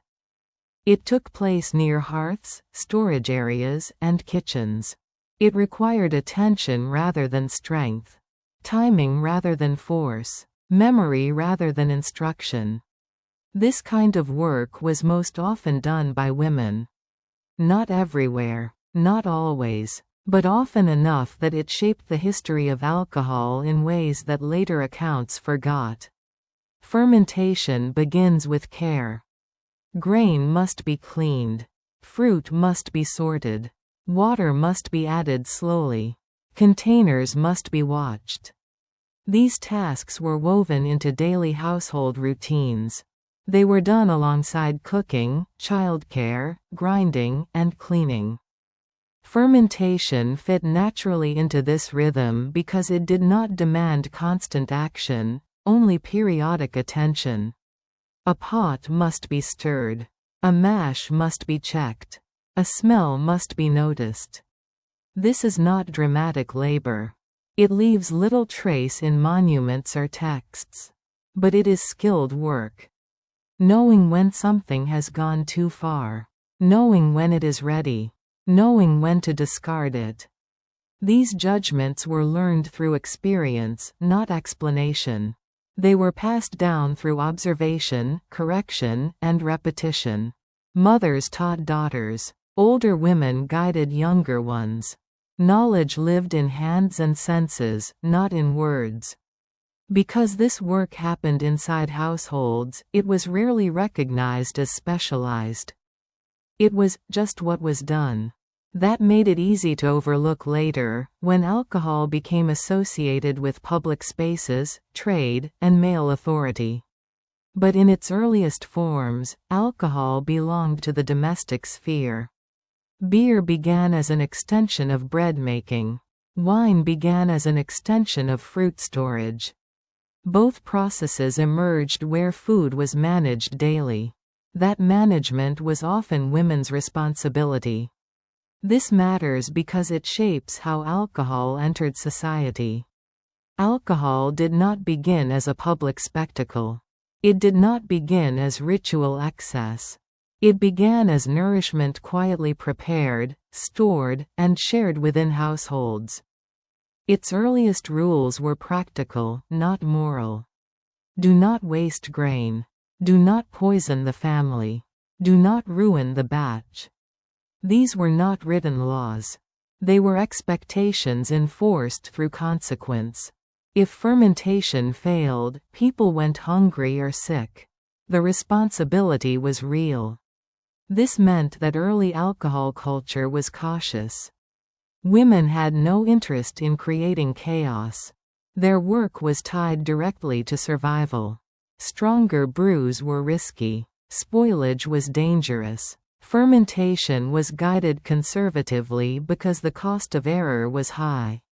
It took place near hearths, storage areas, and kitchens. It required attention rather than strength, timing rather than force, memory rather than instruction. This kind of work was most often done by women. Not everywhere, not always, but often enough that it shaped the history of alcohol in ways that later accounts forgot. Fermentation begins with care. Grain must be cleaned. Fruit must be sorted. Water must be added slowly. Containers must be watched. These tasks were woven into daily household routines. They were done alongside cooking, childcare, grinding, and cleaning. Fermentation fit naturally into this rhythm because it did not demand constant action, only periodic attention. A pot must be stirred. A mash must be checked. A smell must be noticed. This is not dramatic labor. It leaves little trace in monuments or texts. But it is skilled work. Knowing when something has gone too far. Knowing when it is ready. Knowing when to discard it. These judgments were learned through experience, not explanation. They were passed down through observation, correction, and repetition. Mothers taught daughters. Older women guided younger ones. Knowledge lived in hands and senses, not in words. Because this work happened inside households, it was rarely recognized as specialized. It was just what was done. That made it easy to overlook later, when alcohol became associated with public spaces, trade, and male authority. But in its earliest forms, alcohol belonged to the domestic sphere. Beer began as an extension of bread making. Wine began as an extension of fruit storage. Both processes emerged where food was managed daily. That management was often women's responsibility. This matters because it shapes how alcohol entered society. Alcohol did not begin as a public spectacle. It did not begin as ritual excess. It began as nourishment quietly prepared, stored, and shared within households. Its earliest rules were practical, not moral. Do not waste grain. Do not poison the family. Do not ruin the batch. These were not written laws. They were expectations enforced through consequence. If fermentation failed, people went hungry or sick. The responsibility was real. This meant that early alcohol culture was cautious. Women had no interest in creating chaos. Their work was tied directly to survival. Stronger brews were risky. Spoilage was dangerous. Fermentation was guided conservatively because the cost of error was high.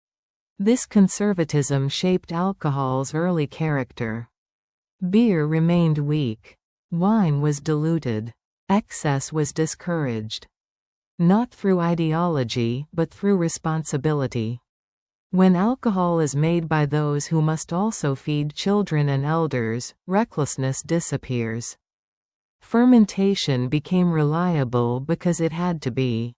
This conservatism shaped alcohol's early character. Beer remained weak. Wine was diluted. Excess was discouraged. Not through ideology, but through responsibility. When alcohol is made by those who must also feed children and elders, recklessness disappears. Fermentation became reliable because it had to be.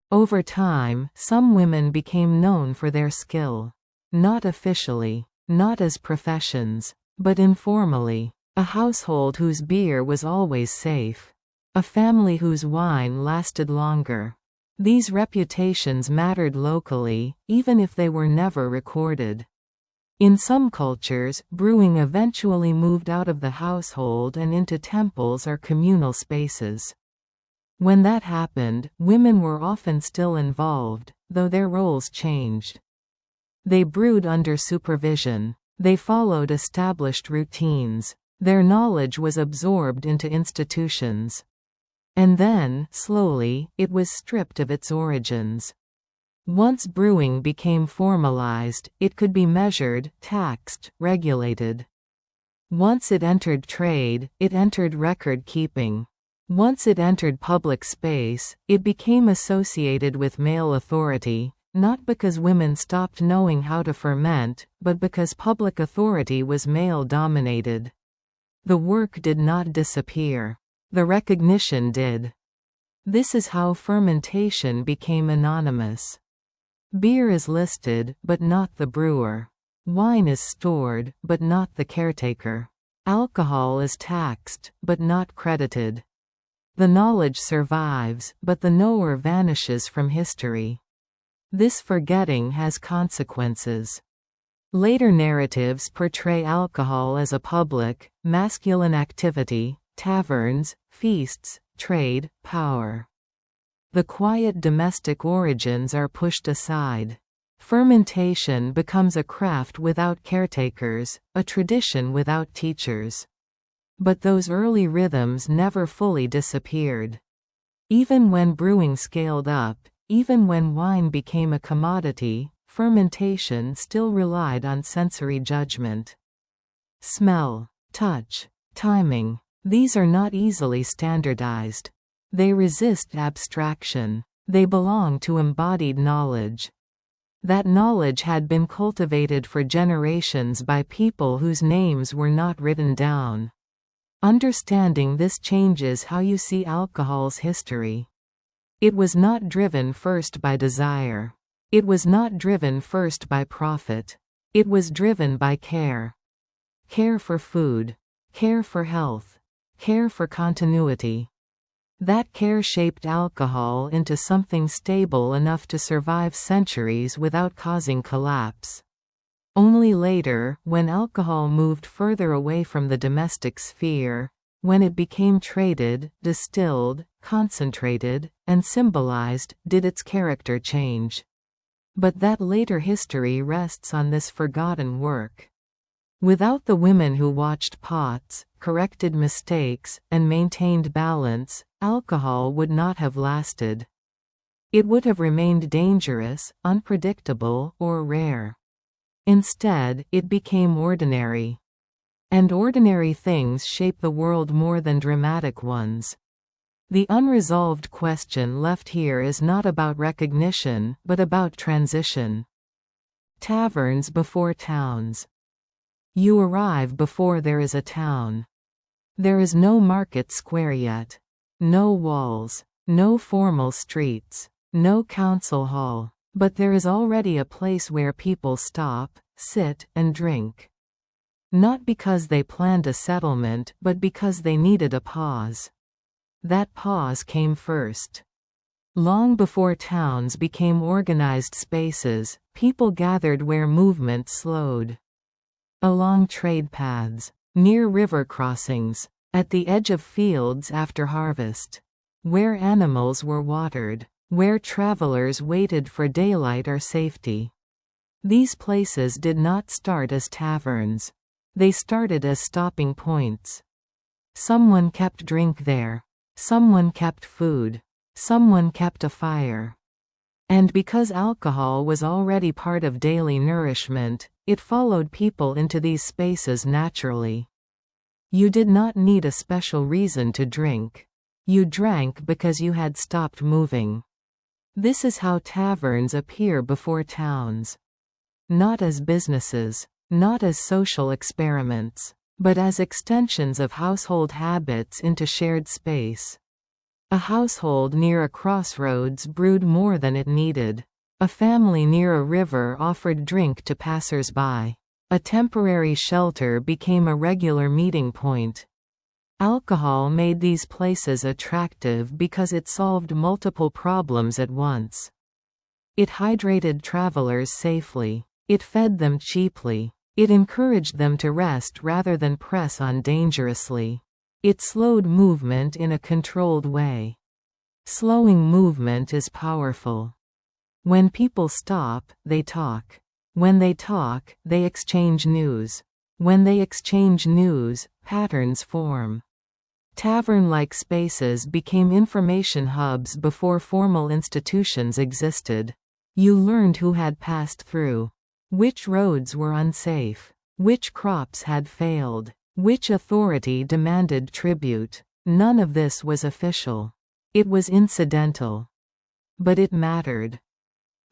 Over time, some women became known for their skill. Not officially, not as professions, but informally. A household whose beer was always safe. A family whose wine lasted longer. These reputations mattered locally, even if they were never recorded. In some cultures, brewing eventually moved out of the household and into temples or communal spaces. When that happened, women were often still involved, though their roles changed. They brewed under supervision. They followed established routines. Their knowledge was absorbed into institutions. And then, slowly, it was stripped of its origins. Once brewing became formalized, it could be measured, taxed, regulated. Once it entered trade, it entered record-keeping. Once it entered public space, it became associated with male authority, not because women stopped knowing how to ferment, but because public authority was male-dominated. The work did not disappear. The recognition did. This is how fermentation became anonymous. Beer is listed, but not the brewer. Wine is stored, but not the caretaker. Alcohol is taxed, but not credited. The knowledge survives, but the knower vanishes from history. This forgetting has consequences. Later narratives portray alcohol as a public, masculine activity: taverns, feasts, trade, power. The quiet domestic origins are pushed aside. Fermentation becomes a craft without caretakers, a tradition without teachers. But those early rhythms never fully disappeared. Even when brewing scaled up, even when wine became a commodity, fermentation still relied on sensory judgment. Smell, touch, timing. These are not easily standardized. They resist abstraction. They belong to embodied knowledge. That knowledge had been cultivated for generations by people whose names were not written down. Understanding this changes how you see alcohol's history. It was not driven first by desire. It was not driven first by profit. It was driven by care. Care for food. Care for health. Care for continuity. That care shaped alcohol into something stable enough to survive centuries without causing collapse. Only later, when alcohol moved further away from the domestic sphere, when it became traded, distilled, concentrated, and symbolized, did its character change. But that later history rests on this forgotten work. Without the women who watched pots, corrected mistakes, and maintained balance, alcohol would not have lasted. It would have remained dangerous, unpredictable, or rare. Instead, it became ordinary. And ordinary things shape the world more than dramatic ones. The unresolved question left here is not about recognition, but about transition. Taverns before towns. You arrive before there is a town. There is no market square yet. No walls. No formal streets. No council hall. But there is already a place where people stop, sit, and drink. Not because they planned a settlement, but because they needed a pause. That pause came first. Long before towns became organized spaces, people gathered where movement slowed. Along trade paths, near river crossings, at the edge of fields after harvest. Where animals were watered. Where travelers waited for daylight or safety. These places did not start as taverns. They started as stopping points. Someone kept drink there. Someone kept food. Someone kept a fire. And because alcohol was already part of daily nourishment, it followed people into these spaces naturally. You did not need a special reason to drink. You drank because you had stopped moving. This is how taverns appear before towns. Not as businesses, not as social experiments, but as extensions of household habits into shared space. A household near a crossroads brewed more than it needed. A family near a river offered drink to passers-by. A temporary shelter became a regular meeting point. Alcohol made these places attractive because it solved multiple problems at once. It hydrated travelers safely. It fed them cheaply. It encouraged them to rest rather than press on dangerously. It slowed movement in a controlled way. Slowing movement is powerful. When people stop, they talk. When they talk, they exchange news. When they exchange news, patterns form. Tavern-like spaces became information hubs before formal institutions existed. You learned who had passed through, which roads were unsafe, which crops had failed, which authority demanded tribute. None of this was official. It was incidental. But it mattered.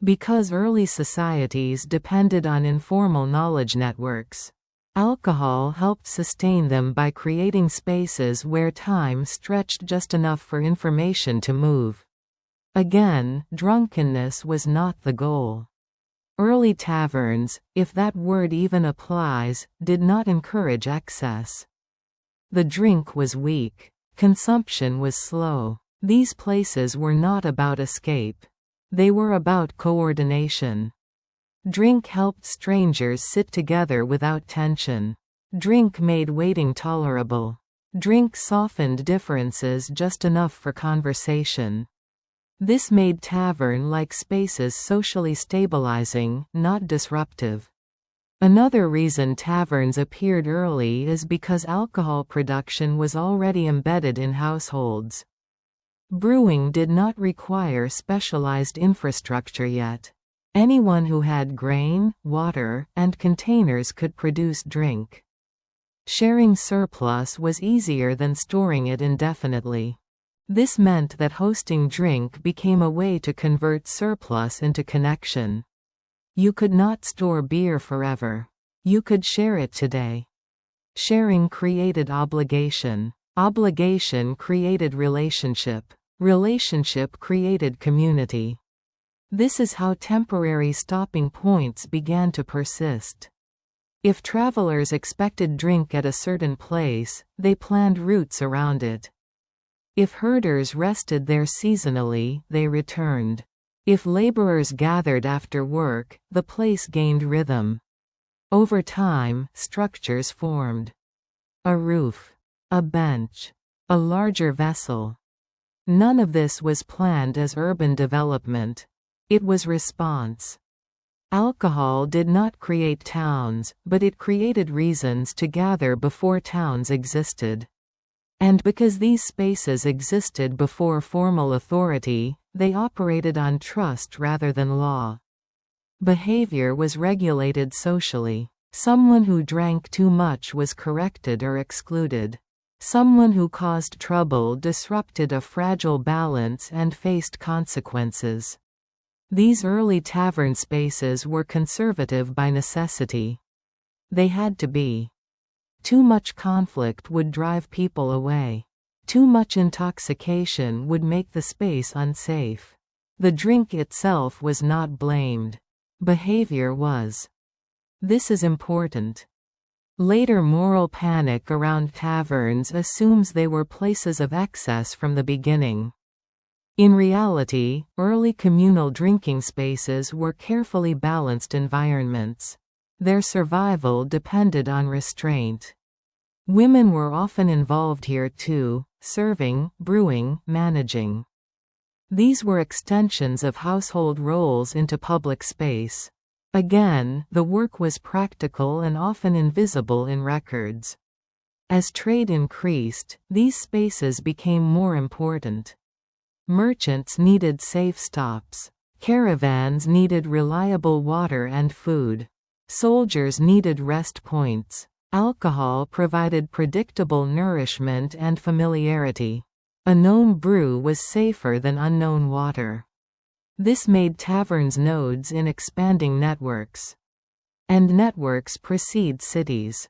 Because early societies depended on informal knowledge networks, alcohol helped sustain them by creating spaces where time stretched just enough for information to move. Again, drunkenness was not the goal. Early taverns, if that word even applies, did not encourage excess. The drink was weak. Consumption was slow. These places were not about escape. They were about coordination. Drink helped strangers sit together without tension. Drink made waiting tolerable. Drink softened differences just enough for conversation. This made tavern-like spaces socially stabilizing, not disruptive. Another reason taverns appeared early is because alcohol production was already embedded in households. Brewing did not require specialized infrastructure yet. Anyone who had grain, water, and containers could produce drink. Sharing surplus was easier than storing it indefinitely. This meant that hosting drink became a way to convert surplus into connection. You could not store beer forever. You could share it today. Sharing created obligation. Obligation created relationship. Relationship created community. This is how temporary stopping points began to persist. If travelers expected drink at a certain place, they planned routes around it. If herders rested there seasonally, they returned. If laborers gathered after work, the place gained rhythm. Over time, structures formed. A roof. A bench. A larger vessel. None of this was planned as urban development. It was response. Alcohol did not create towns, but it created reasons to gather before towns existed. And because these spaces existed before formal authority, they operated on trust rather than law. Behavior was regulated socially. Someone who drank too much was corrected or excluded. Someone who caused trouble disrupted a fragile balance and faced consequences. These early tavern spaces were conservative by necessity. They had to be. Too much conflict would drive people away. Too much intoxication would make the space unsafe. The drink itself was not blamed. Behavior was. This is important. Later moral panic around taverns assumes they were places of excess from the beginning. In reality, early communal drinking spaces were carefully balanced environments. Their survival depended on restraint. Women were often involved here too, serving, brewing, managing. These were extensions of household roles into public space. Again, the work was practical and often invisible in records. As trade increased, these spaces became more important. Merchants needed safe stops. Caravans needed reliable water and food. Soldiers needed rest points. Alcohol provided predictable nourishment and familiarity. A known brew was safer than unknown water. This made taverns nodes in expanding networks. And networks precede cities.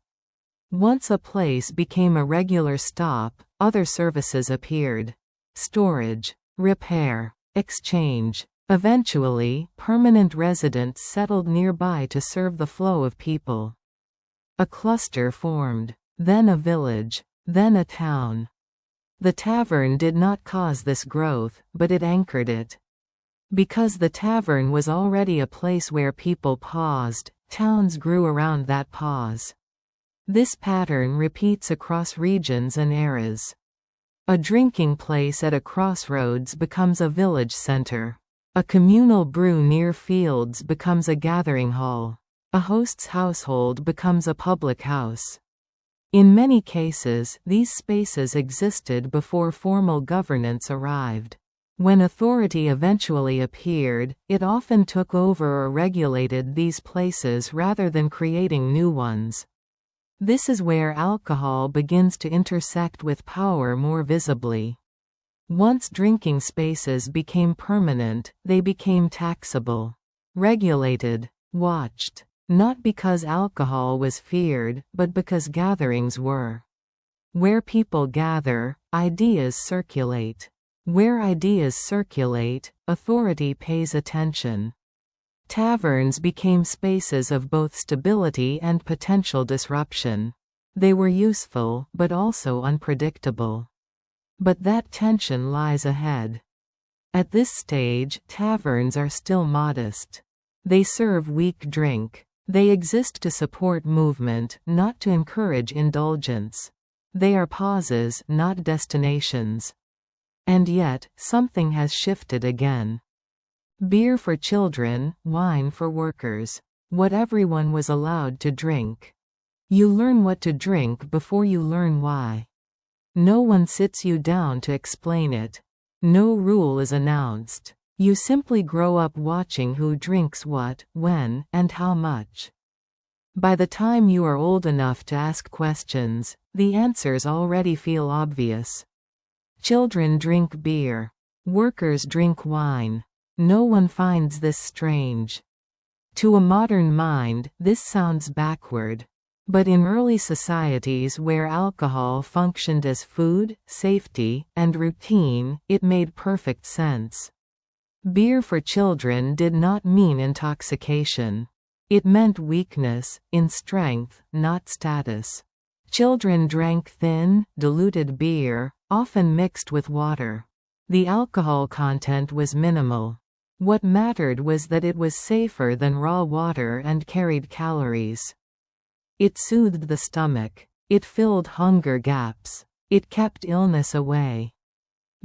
Once a place became a regular stop, other services appeared. Storage, repair, exchange. Eventually, permanent residents settled nearby to serve the flow of people. A cluster formed, then a village, then a town. The tavern did not cause this growth, but it anchored it. Because the tavern was already a place where people paused, towns grew around that pause. This pattern repeats across regions and eras. A drinking place at a crossroads becomes a village center. A communal brew near fields becomes a gathering hall. A host's household becomes a public house. In many cases, these spaces existed before formal governance arrived. When authority eventually appeared, it often took over or regulated these places rather than creating new ones. This is where alcohol begins to intersect with power more visibly. Once drinking spaces became permanent, they became taxable, regulated, watched. Not because alcohol was feared, but because gatherings were. Where people gather, ideas circulate. Where ideas circulate, authority pays attention. Taverns became spaces of both stability and potential disruption. They were useful, but also unpredictable. But that tension lies ahead. At this stage, taverns are still modest. They serve weak drink. They exist to support movement, not to encourage indulgence. They are pauses, not destinations. And yet, something has shifted again. Beer for children, wine for workers. What everyone was allowed to drink. You learn what to drink before you learn why. No one sits you down to explain it. No rule is announced. You simply grow up watching who drinks what, when, and how much. By the time you are old enough to ask questions, the answers already feel obvious. Children drink beer. Workers drink wine. No one finds this strange. To a modern mind, this sounds backward. But in early societies where alcohol functioned as food, safety, and routine, it made perfect sense. Beer for children did not mean intoxication. It meant weakness, in strength, not status. Children drank thin, diluted beer, often mixed with water. The alcohol content was minimal. What mattered was that it was safer than raw water and carried calories. It soothed the stomach. It filled hunger gaps. It kept illness away.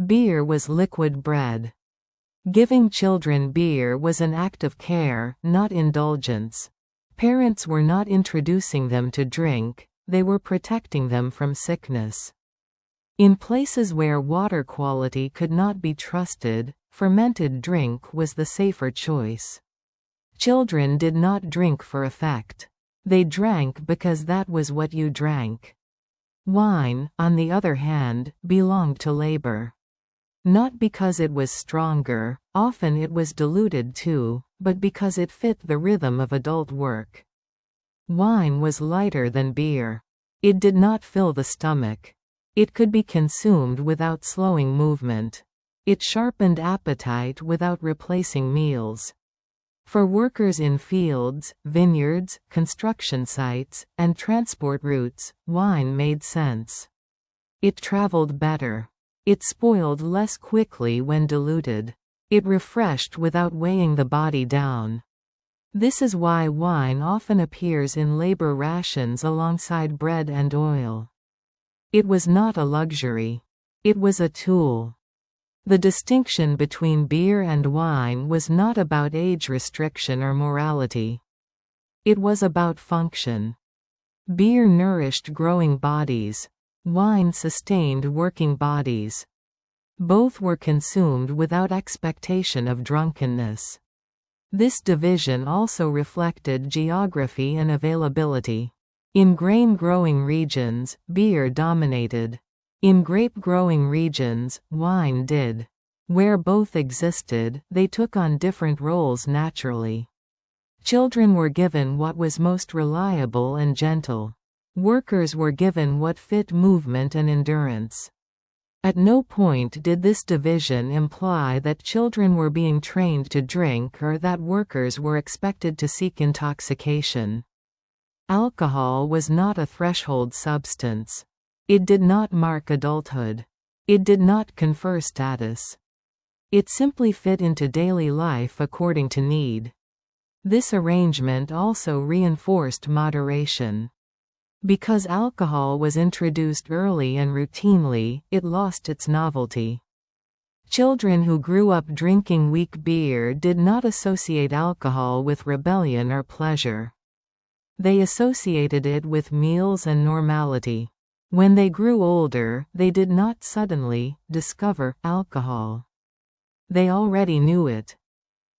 Beer was liquid bread. Giving children beer was an act of care, not indulgence. Parents were not introducing them to drink, they were protecting them from sickness. In places where water quality could not be trusted, fermented drink was the safer choice. Children did not drink for effect. They drank because that was what you drank. Wine, on the other hand, belonged to labor. Not because it was stronger, often it was diluted too, but because it fit the rhythm of adult work. Wine was lighter than beer. It did not fill the stomach. It could be consumed without slowing movement. It sharpened appetite without replacing meals. For workers in fields, vineyards, construction sites, and transport routes, wine made sense. It traveled better. It spoiled less quickly when diluted. It refreshed without weighing the body down. This is why wine often appears in labor rations alongside bread and oil. It was not a luxury. It was a tool. The distinction between beer and wine was not about age restriction or morality. It was about function. Beer nourished growing bodies. Wine sustained working bodies. Both were consumed without expectation of drunkenness. This division also reflected geography and availability. In grain-growing regions, beer dominated. In grape-growing regions, wine did. Where both existed, they took on different roles naturally. Children were given what was most reliable and gentle. Workers were given what fit movement and endurance. At no point did this division imply that children were being trained to drink or that workers were expected to seek intoxication. Alcohol was not a threshold substance. It did not mark adulthood. It did not confer status. It simply fit into daily life according to need. This arrangement also reinforced moderation. Because alcohol was introduced early and routinely, it lost its novelty. Children who grew up drinking weak beer did not associate alcohol with rebellion or pleasure. They associated it with meals and normality. When they grew older, they did not suddenly discover alcohol. They already knew it.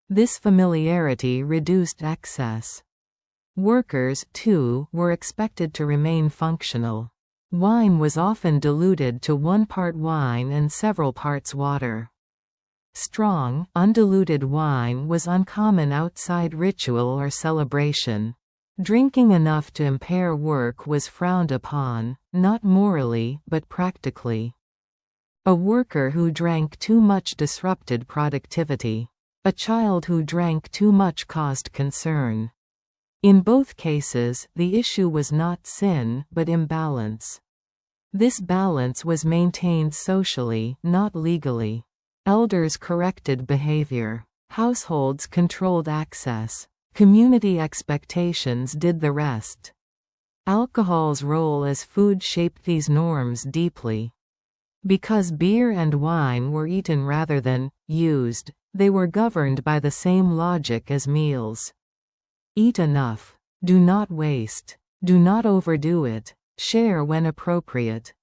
This familiarity reduced excess. Workers, too, were expected to remain functional. Wine was often diluted to 1 part wine and several parts water. Strong, undiluted wine was uncommon outside ritual or celebration. Drinking enough to impair work was frowned upon, not morally, but practically. A worker who drank too much disrupted productivity. A child who drank too much caused concern. In both cases, the issue was not sin, but imbalance. This balance was maintained socially, not legally. Elders corrected behavior. Households controlled access. Community expectations did the rest. Alcohol's role as food shaped these norms deeply. Because beer and wine were eaten rather than used, they were governed by the same logic as meals. Eat enough. Do not waste. Do not overdo it. Share when appropriate.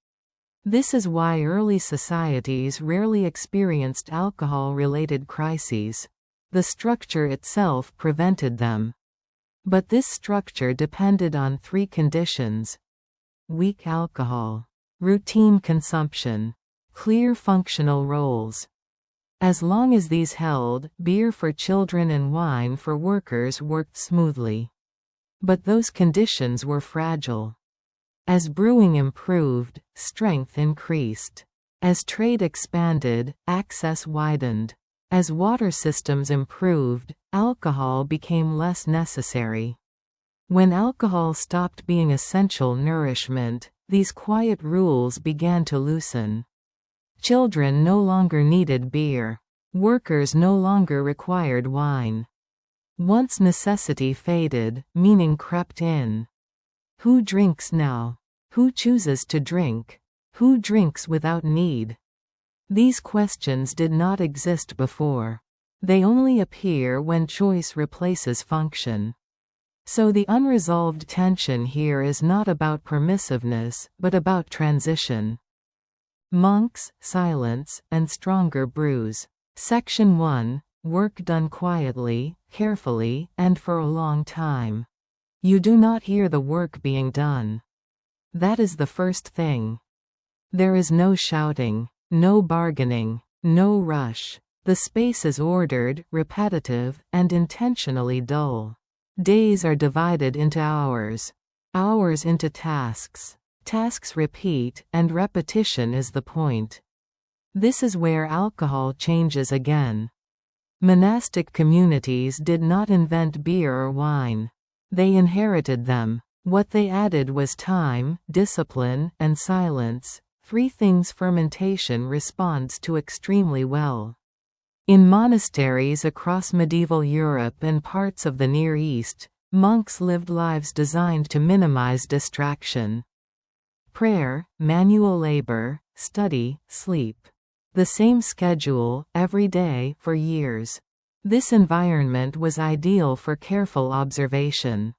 This is why early societies rarely experienced alcohol-related crises. The structure itself prevented them. But this structure depended on 3 conditions: weak alcohol, routine consumption, clear functional roles. As long as these held, beer for children and wine for workers worked smoothly. But those conditions were fragile. As brewing improved, strength increased. As trade expanded, access widened. As water systems improved, alcohol became less necessary. When alcohol stopped being essential nourishment, these quiet rules began to loosen. Children no longer needed beer. Workers no longer required wine. Once necessity faded, meaning crept in. Who drinks now? Who chooses to drink? Who drinks without need? These questions did not exist before. They only appear when choice replaces function. So the unresolved tension here is not about permissiveness, but about transition. Monks, silence, and stronger brews. Section 1. Work done quietly, carefully, and for a long time. You do not hear the work being done. That is the first thing. There is no shouting, no bargaining, no rush. The space is ordered, repetitive, and intentionally dull. Days are divided into hours. Hours into tasks. Tasks repeat, and repetition is the point. This is where alcohol changes again. Monastic communities did not invent beer or wine. They inherited them. What they added was time, discipline, and silence, 3 things fermentation responds to extremely well. In monasteries across medieval Europe and parts of the Near East, monks lived lives designed to minimize distraction. Prayer, manual labor, study, sleep. The same schedule, every day, for years. This environment was ideal for careful observation.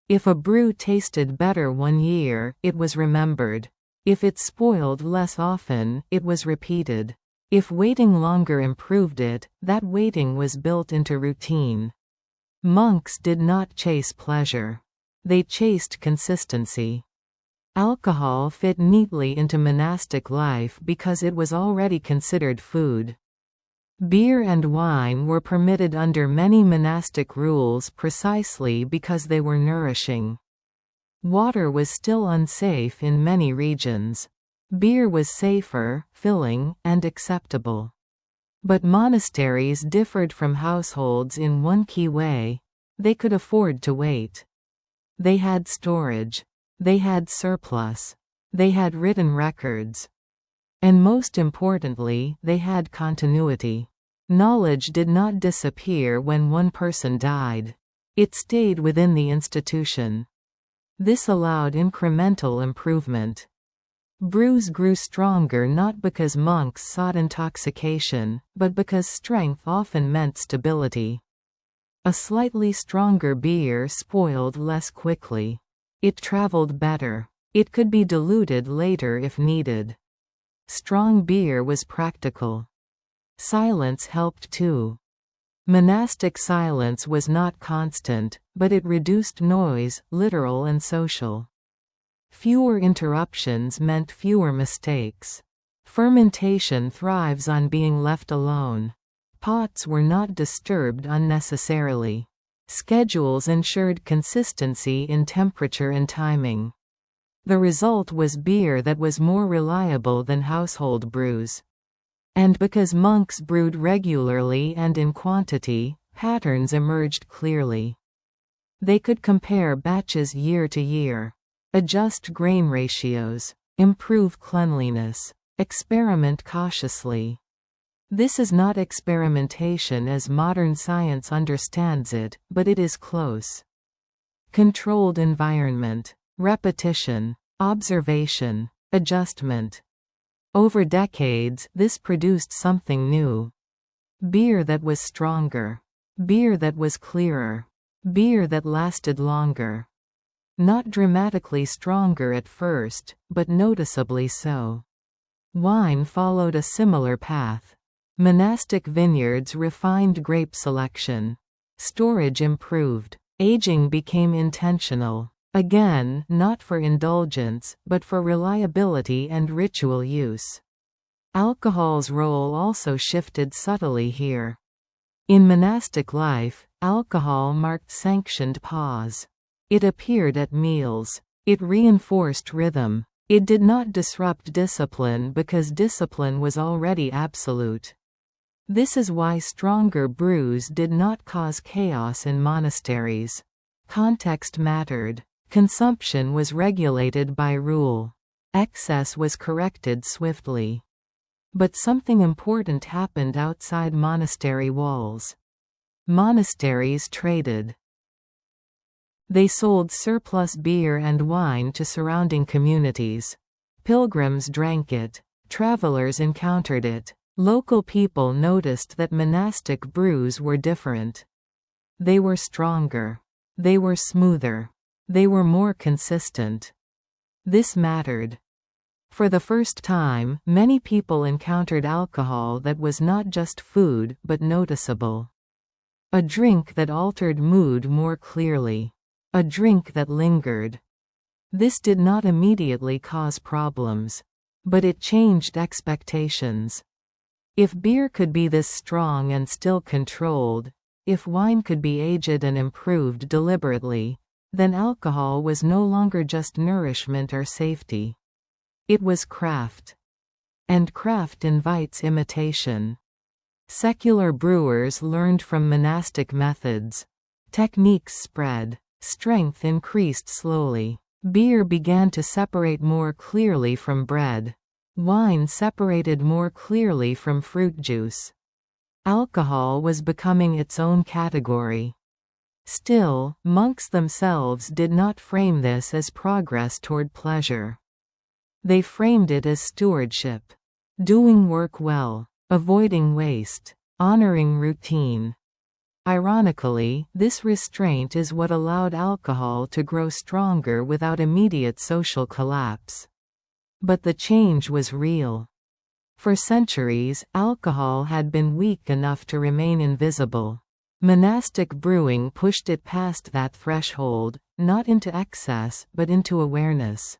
If a brew tasted better one year, it was remembered. If it spoiled less often, it was repeated. If waiting longer improved it, that waiting was built into routine. Monks did not chase pleasure. They chased consistency. Alcohol fit neatly into monastic life because it was already considered food. Beer and wine were permitted under many monastic rules precisely because they were nourishing. Water was still unsafe in many regions. Beer was safer, filling, and acceptable. But monasteries differed from households in one key way: they could afford to wait. They had storage. They had surplus. They had written records. And most importantly, they had continuity. Knowledge did not disappear when one person died. It stayed within the institution. This allowed incremental improvement. Brews grew stronger not because monks sought intoxication, but because strength often meant stability. A slightly stronger beer spoiled less quickly. It traveled better. It could be diluted later if needed. Strong beer was practical. Silence helped too. Monastic silence was not constant, but it reduced noise, literal and social. Fewer interruptions meant fewer mistakes. Fermentation thrives on being left alone. Pots were not disturbed unnecessarily. Schedules ensured consistency in temperature and timing. The result was beer that was more reliable than household brews. And because monks brewed regularly and in quantity, patterns emerged clearly. They could compare batches year to year, adjust grain ratios, improve cleanliness, experiment cautiously. This is not experimentation as modern science understands it, but it is close. Controlled environment, repetition, observation, adjustment. Over decades, this produced something new. Beer that was stronger. Beer that was clearer. Beer that lasted longer. Not dramatically stronger at first, but noticeably so. Wine followed a similar path. Monastic vineyards refined grape selection. Storage improved. Aging became intentional. Again, not for indulgence, but for reliability and ritual use. Alcohol's role also shifted subtly here. In monastic life, alcohol marked sanctioned pause. It appeared at meals. It reinforced rhythm. It did not disrupt discipline because discipline was already absolute. This is why stronger brews did not cause chaos in monasteries. Context mattered. Consumption was regulated by rule. Excess was corrected swiftly. But something important happened outside monastery walls. Monasteries traded. They sold surplus beer and wine to surrounding communities. Pilgrims drank it. Travelers encountered it. Local people noticed that monastic brews were different. They were stronger. They were smoother. They were more consistent. This mattered. For the first time, many people encountered alcohol that was not just food but noticeable. A drink that altered mood more clearly. A drink that lingered. This did not immediately cause problems. But it changed expectations. If beer could be this strong and still controlled, if wine could be aged and improved deliberately, then alcohol was no longer just nourishment or safety. It was craft. And craft invites imitation. Secular brewers learned from monastic methods. Techniques spread. Strength increased slowly. Beer began to separate more clearly from bread. Wine separated more clearly from fruit juice. Alcohol was becoming its own category. Still, monks themselves did not frame this as progress toward pleasure. They framed it as stewardship. Doing work well. Avoiding waste. Honoring routine. Ironically, this restraint is what allowed alcohol to grow stronger without immediate social collapse. But the change was real. For centuries, alcohol had been weak enough to remain invisible. Monastic brewing pushed it past that threshold, not into excess, but into awareness.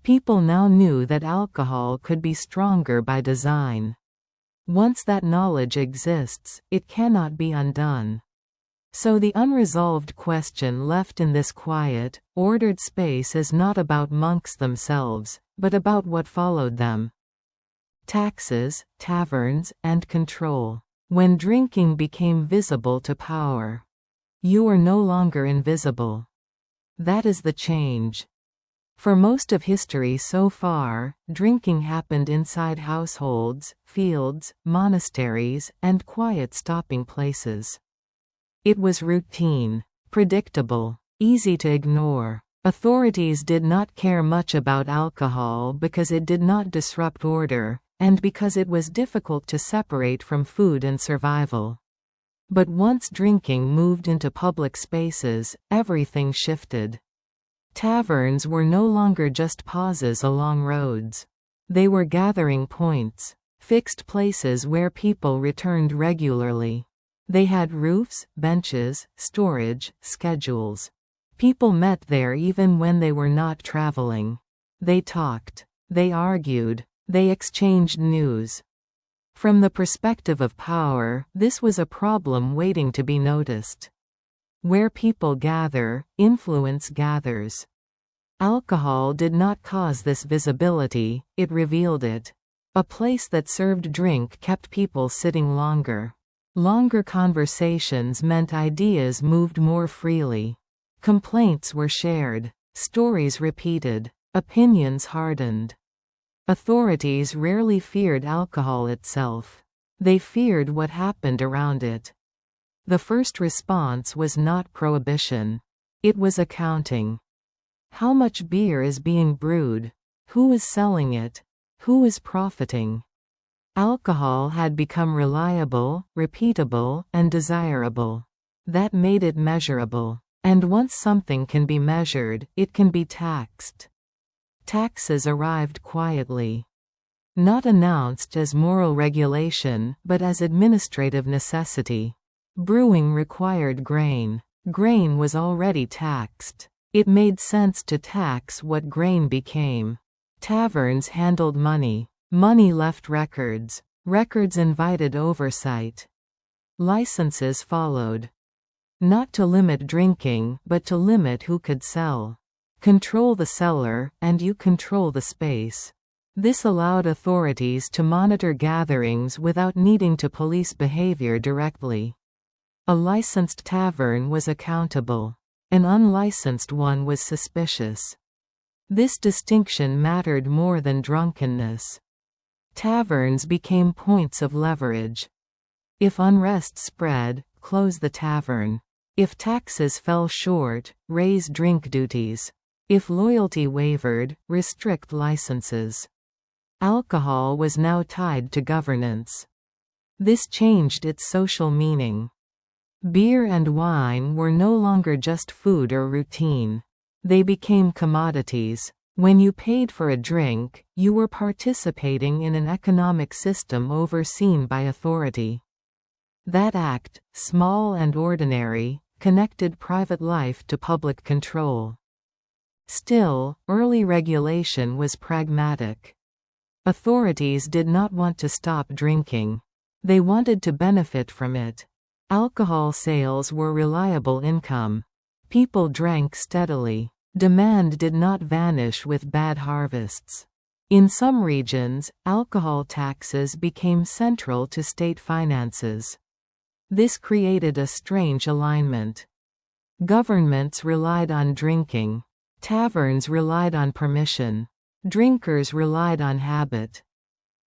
People now knew that alcohol could be stronger by design. Once that knowledge exists, it cannot be undone. So the unresolved question left in this quiet, ordered space is not about monks themselves, but about what followed them. Taxes, taverns, and control. When drinking became visible to power. You are no longer invisible. That is the change. For most of history so far, drinking happened inside households, fields, monasteries, and quiet stopping places. It was routine, predictable, easy to ignore. Authorities did not care much about alcohol because it did not disrupt order, and because it was difficult to separate from food and survival. But once drinking moved into public spaces, everything shifted. Taverns were no longer just pauses along roads. They were gathering points. fixed places where people returned regularly. They had roofs, benches, storage, schedules. People met there even when they were not traveling. They talked. They argued. They exchanged news. From the perspective of power, this was a problem waiting to be noticed. Where people gather, influence gathers. Alcohol did not cause this visibility, it revealed it. A place that served drink kept people sitting longer. Longer conversations meant ideas moved more freely. Complaints were shared. Stories repeated. Opinions hardened. Authorities rarely feared alcohol itself. They feared what happened around it. The first response was not prohibition. It was accounting. How much beer is being brewed? Who is selling it? Who is profiting? Alcohol had become reliable, repeatable, and desirable. That made it measurable. And once something can be measured, it can be taxed. Taxes arrived quietly. Not announced as moral regulation, but as administrative necessity. Brewing required grain. Grain was already taxed. It made sense to tax what grain became. Taverns handled money. Money left records. Records invited oversight. Licenses followed. Not to limit drinking, but to limit who could sell. Control the seller, and you control the space. This allowed authorities to monitor gatherings without needing to police behavior directly. A licensed tavern was accountable. An unlicensed one was suspicious. This distinction mattered more than drunkenness. Taverns became points of leverage. If unrest spread, close the tavern. If taxes fell short, raise drink duties. If loyalty wavered, restrict licenses. Alcohol was now tied to governance. This changed its social meaning. Beer and wine were no longer just food or routine. They became commodities. When you paid for a drink, you were participating in an economic system overseen by authority. That act, small and ordinary, connected private life to public control. Still, early regulation was pragmatic. Authorities did not want to stop drinking. They wanted to benefit from it. Alcohol sales were reliable income. People drank steadily. Demand did not vanish with bad harvests. In some regions, alcohol taxes became central to state finances. This created a strange alignment. Governments relied on drinking. Taverns relied on permission. Drinkers relied on habit.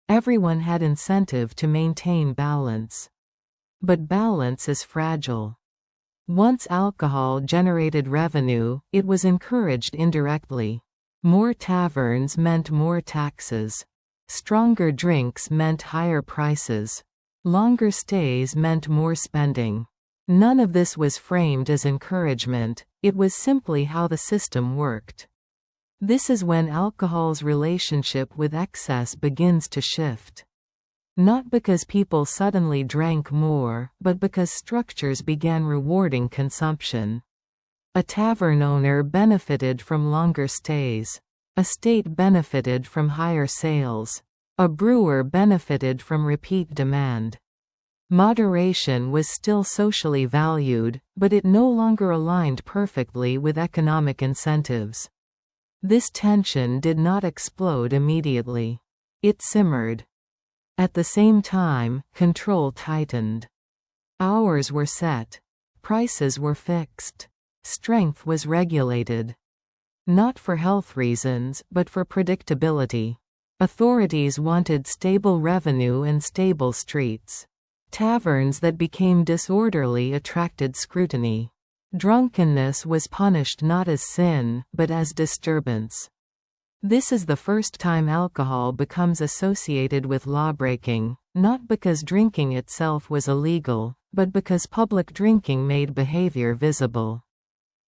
Everyone had incentive to maintain balance. But balance is fragile. Once alcohol generated revenue, it was encouraged indirectly. More taverns meant more taxes. Stronger drinks meant higher prices. Longer stays meant more spending. None of this was framed as encouragement, it was simply how the system worked. This is when alcohol's relationship with excess begins to shift. Not because people suddenly drank more, but because structures began rewarding consumption. A tavern owner benefited from longer stays. A state benefited from higher sales. A brewer benefited from repeat demand. Moderation was still socially valued, but it no longer aligned perfectly with economic incentives. This tension did not explode immediately. It simmered. At the same time, control tightened. Hours were set. Prices were fixed. Strength was regulated. Not for health reasons, but for predictability. Authorities wanted stable revenue and stable streets. Taverns that became disorderly attracted scrutiny. Drunkenness was punished not as sin, but as disturbance. This is the first time alcohol becomes associated with lawbreaking, not because drinking itself was illegal, but because public drinking made behavior visible.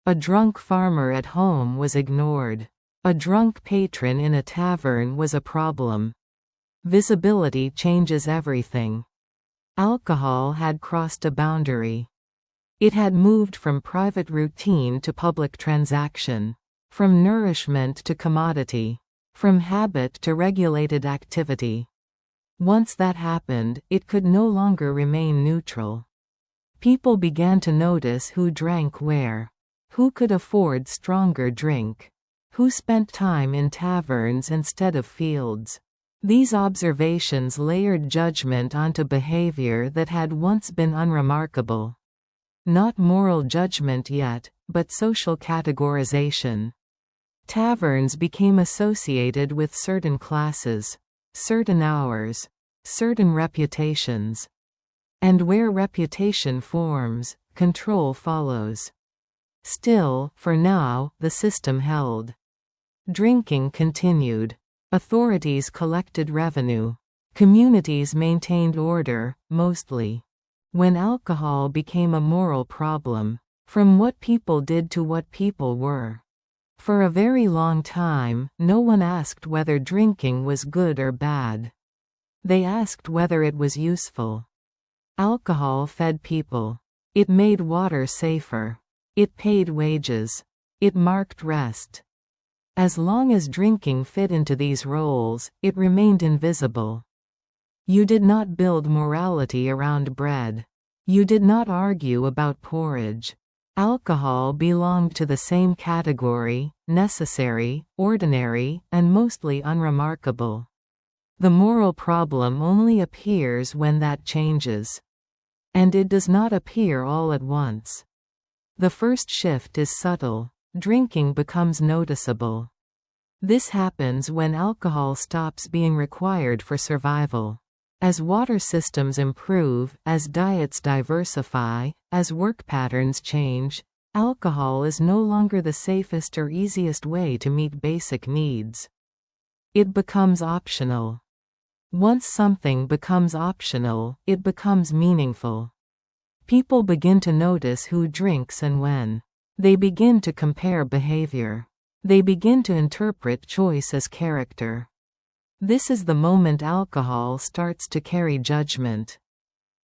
A drunk farmer at home was ignored. A drunk patron in a tavern was a problem. Visibility changes everything. Alcohol had crossed a boundary. It had moved from private routine to public transaction, from nourishment to commodity, from habit to regulated activity. Once that happened, it could no longer remain neutral. People began to notice who drank where, who could afford stronger drink, who spent time in taverns instead of fields. These observations layered judgment onto behavior that had once been unremarkable. Not moral judgment yet, but social categorization. Taverns became associated with certain classes, certain hours, certain reputations. And where reputation forms, control follows. Still, for now, the system held. Drinking continued. Authorities collected revenue. Communities maintained order, mostly. When alcohol became a moral problem, from what people did to what people were. For a very long time, no one asked whether drinking was good or bad. They asked whether it was useful. Alcohol fed people. It made water safer. It paid wages. It marked rest. As long as drinking fit into these roles, it remained invisible. You did not build morality around bread. You did not argue about porridge. Alcohol belonged to the same category, necessary, ordinary, and mostly unremarkable. The moral problem only appears when that changes. And it does not appear all at once. The first shift is subtle. Drinking becomes noticeable. This happens when alcohol stops being required for survival. As water systems improve, as diets diversify, as work patterns change, alcohol is no longer the safest or easiest way to meet basic needs. It becomes optional. Once something becomes optional, it becomes meaningful. People begin to notice who drinks and when. They begin to compare behavior. They begin to interpret choice as character. This is the moment alcohol starts to carry judgment.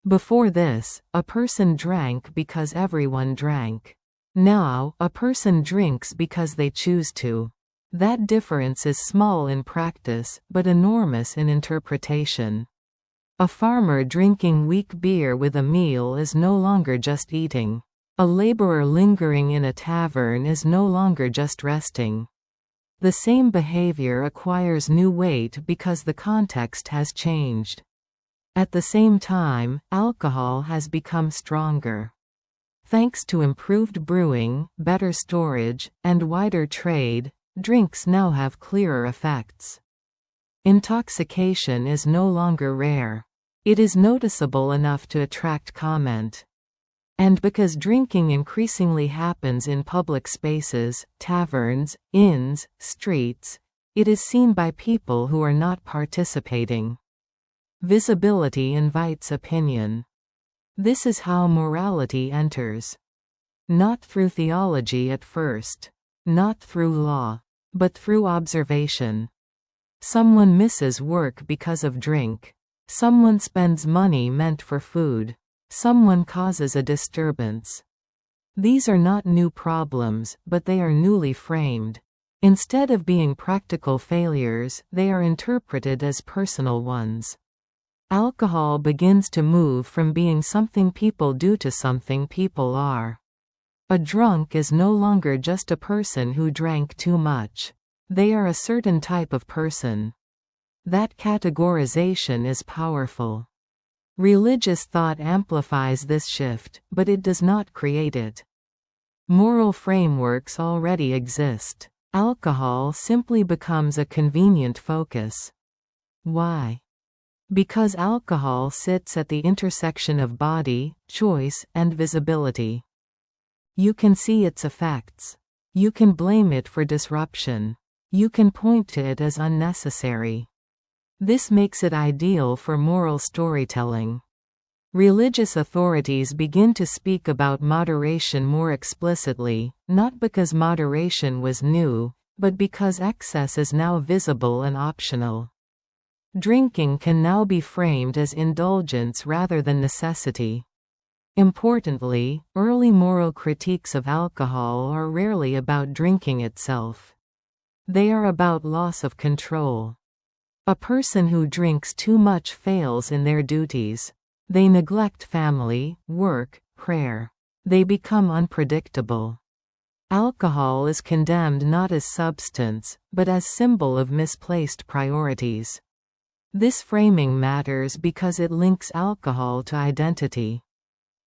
Before this, a person drank because everyone drank. Now, a person drinks because they choose to. That difference is small in practice, but enormous in interpretation. A farmer drinking weak beer with a meal is no longer just eating. A laborer lingering in a tavern is no longer just resting. The same behavior acquires new weight because the context has changed. At the same time, alcohol has become stronger. Thanks to improved brewing, better storage, and wider trade, drinks now have clearer effects. Intoxication is no longer rare. It is noticeable enough to attract comment. And because drinking increasingly happens in public spaces, taverns, inns, streets, it is seen by people who are not participating. Visibility invites opinion. This is how morality enters. Not through theology at first. Not through law. But through observation. Someone misses work because of drink. Someone spends money meant for food. Someone causes a disturbance. These are not new problems, but they are newly framed. Instead of being practical failures, they are interpreted as personal ones. Alcohol begins to move from being something people do to something people are. A drunk is no longer just a person who drank too much. They are a certain type of person. That categorization is powerful. Religious thought amplifies this shift, but it does not create it. Moral frameworks already exist. Alcohol simply becomes a convenient focus. Why? Because alcohol sits at the intersection of body, choice, and visibility. You can see its effects. You can blame it for disruption. You can point to it as unnecessary. This makes it ideal for moral storytelling. Religious authorities begin to speak about moderation more explicitly, not because moderation was new, but because excess is now visible and optional. Drinking can now be framed as indulgence rather than necessity. Importantly, early moral critiques of alcohol are rarely about drinking itself. They are about loss of control. A person who drinks too much fails in their duties. They neglect family, work, prayer. They become unpredictable. Alcohol is condemned not as substance, but as symbol of misplaced priorities. This framing matters because it links alcohol to identity.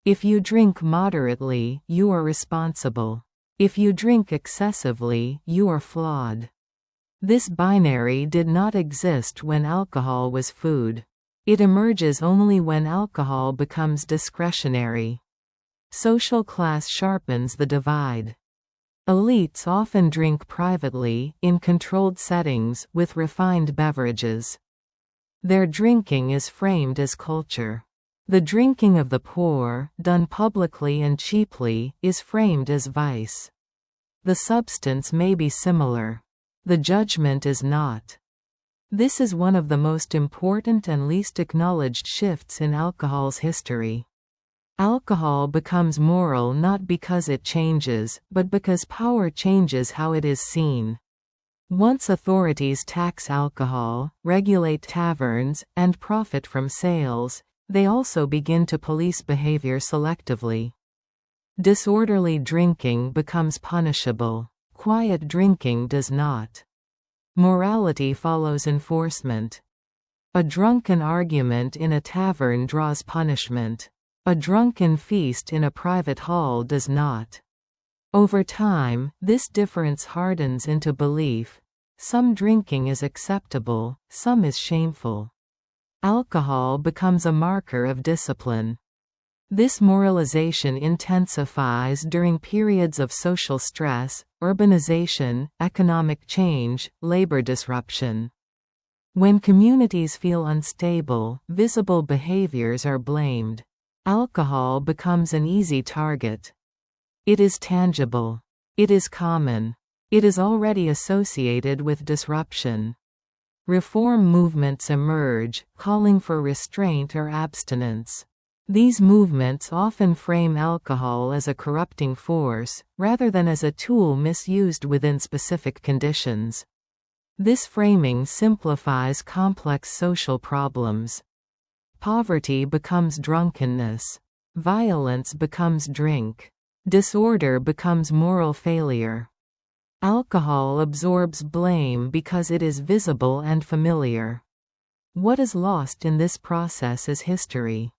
If you drink moderately, you are responsible. If you drink excessively, you are flawed. This binary did not exist when alcohol was food. It emerges only when alcohol becomes discretionary. Social class sharpens the divide. Elites often drink privately, in controlled settings, with refined beverages. Their drinking is framed as culture. The drinking of the poor, done publicly and cheaply, is framed as vice. The substance may be similar. The judgment is not. This is one of the most important and least acknowledged shifts in alcohol's history. Alcohol becomes moral not because it changes, but because power changes how it is seen. Once authorities tax alcohol, regulate taverns, and profit from sales, they also begin to police behavior selectively. Disorderly drinking becomes punishable. Quiet drinking does not. Morality follows enforcement. A drunken argument in a tavern draws punishment. A drunken feast in a private hall does not. Over time, this difference hardens into belief. Some drinking is acceptable, some is shameful. Alcohol becomes a marker of discipline. This moralization intensifies during periods of social stress, urbanization, economic change, labor disruption. When communities feel unstable, visible behaviors are blamed. Alcohol becomes an easy target. It is tangible. It is common. It is already associated with disruption. Reform movements emerge, calling for restraint or abstinence. These movements often frame alcohol as a corrupting force, rather than as a tool misused within specific conditions. This framing simplifies complex social problems. Poverty becomes drunkenness. Violence becomes drink. Disorder becomes moral failure. Alcohol absorbs blame because it is visible and familiar. What is lost in this process is history.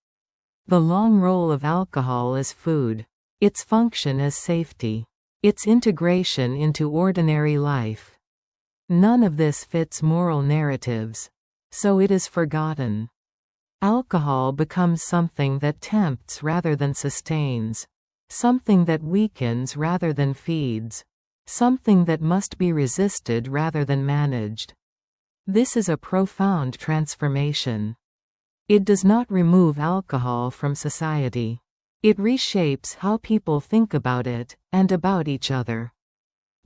The long role of alcohol as food. Its function as safety. Its integration into ordinary life. None of this fits moral narratives. So it is forgotten. Alcohol becomes something that tempts rather than sustains. Something that weakens rather than feeds. Something that must be resisted rather than managed. This is a profound transformation. It does not remove alcohol from society. It reshapes how people think about it, and about each other.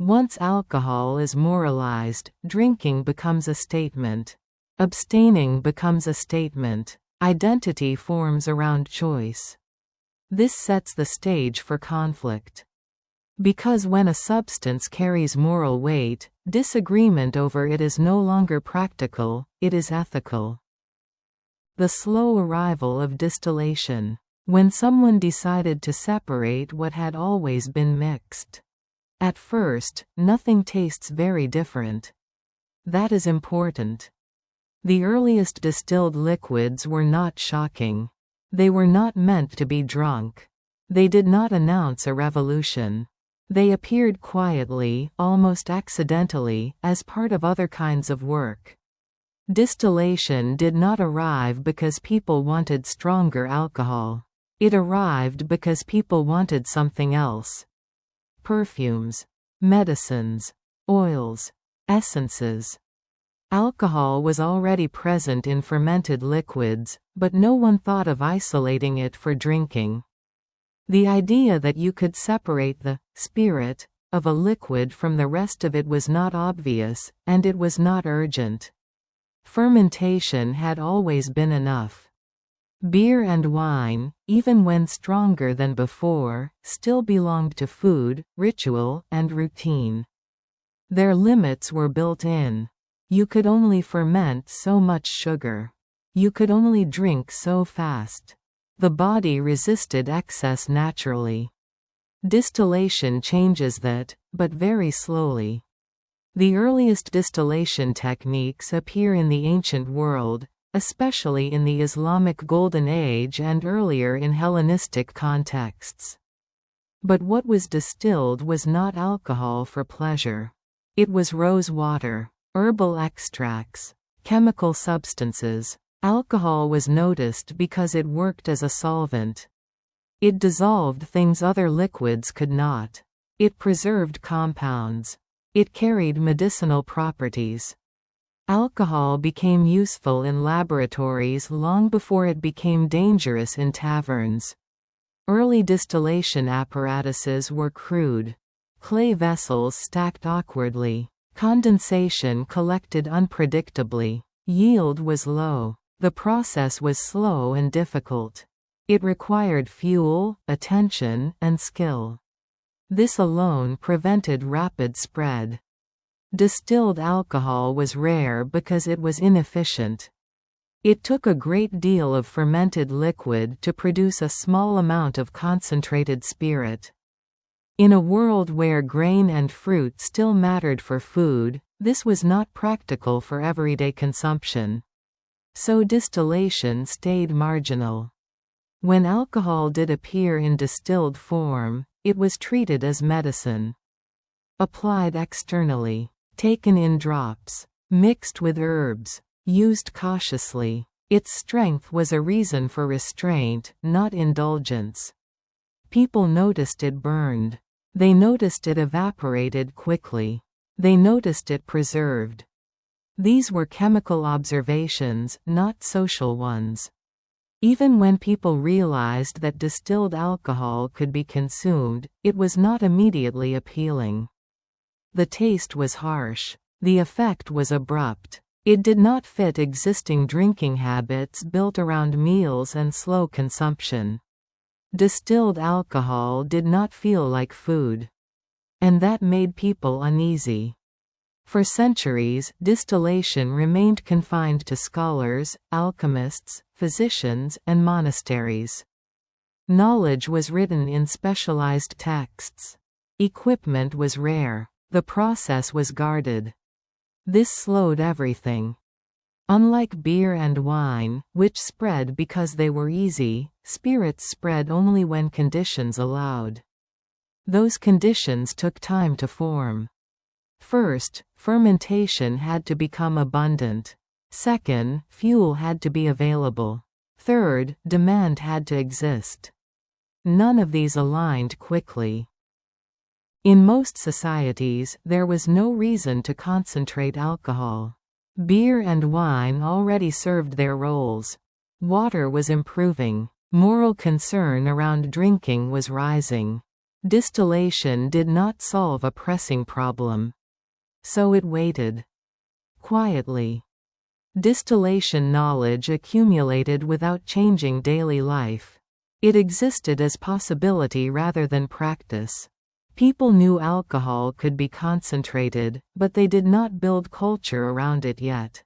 Once alcohol is moralized, drinking becomes a statement. Abstaining becomes a statement. Identity forms around choice. This sets the stage for conflict. Because when a substance carries moral weight, disagreement over it is no longer practical, it is ethical. The slow arrival of distillation. When someone decided to separate what had always been mixed. At first, nothing tastes very different. That is important. The earliest distilled liquids were not shocking. They were not meant to be drunk. They did not announce a revolution. They appeared quietly, almost accidentally, as part of other kinds of work. Distillation did not arrive because people wanted stronger alcohol. It arrived because people wanted something else. Perfumes, medicines, oils, essences. Alcohol was already present in fermented liquids, but no one thought of isolating it for drinking. The idea that you could separate the spirit of a liquid from the rest of it was not obvious, and it was not urgent. Fermentation had always been enough. Beer and wine, even when stronger than before, still belonged to food, ritual, and routine. Their limits were built in. You could only ferment so much sugar. You could only drink so fast. The body resisted excess naturally. Distillation changes that, but very slowly. The earliest distillation techniques appear in the ancient world, especially in the Islamic Golden Age and earlier in Hellenistic contexts. But what was distilled was not alcohol for pleasure. It was rose water, herbal extracts, chemical substances. Alcohol was noticed because it worked as a solvent. It dissolved things other liquids could not. It preserved compounds. It carried medicinal properties. Alcohol became useful in laboratories long before it became dangerous in taverns. Early distillation apparatuses were crude. Clay vessels stacked awkwardly. Condensation collected unpredictably. Yield was low. The process was slow and difficult. It required fuel, attention, and skill. This alone prevented rapid spread. Distilled alcohol was rare because it was inefficient. It took a great deal of fermented liquid to produce a small amount of concentrated spirit. In a world where grain and fruit still mattered for food, this was not practical for everyday consumption. So distillation stayed marginal. When alcohol did appear in distilled form, it was treated as medicine. Applied externally, taken in drops, mixed with herbs, used cautiously. Its strength was a reason for restraint, not indulgence. People noticed it burned. They noticed it evaporated quickly. They noticed it preserved. These were chemical observations, not social ones. Even when people realized that distilled alcohol could be consumed, it was not immediately appealing. The taste was harsh. The effect was abrupt. It did not fit existing drinking habits built around meals and slow consumption. Distilled alcohol did not feel like food. And that made people uneasy. For centuries, distillation remained confined to scholars, alchemists, physicians, and monasteries. Knowledge was written in specialized texts. Equipment was rare. The process was guarded. This slowed everything. Unlike beer and wine, which spread because they were easy, spirits spread only when conditions allowed. Those conditions took time to form. First, fermentation had to become abundant. Second, fuel had to be available. Third, demand had to exist. None of these aligned quickly. In most societies, there was no reason to concentrate alcohol. Beer and wine already served their roles. Water was improving. Moral concern around drinking was rising. Distillation did not solve a pressing problem. So it waited. Quietly. Distillation knowledge accumulated without changing daily life. It existed as possibility rather than practice. People knew alcohol could be concentrated, but they did not build culture around it yet.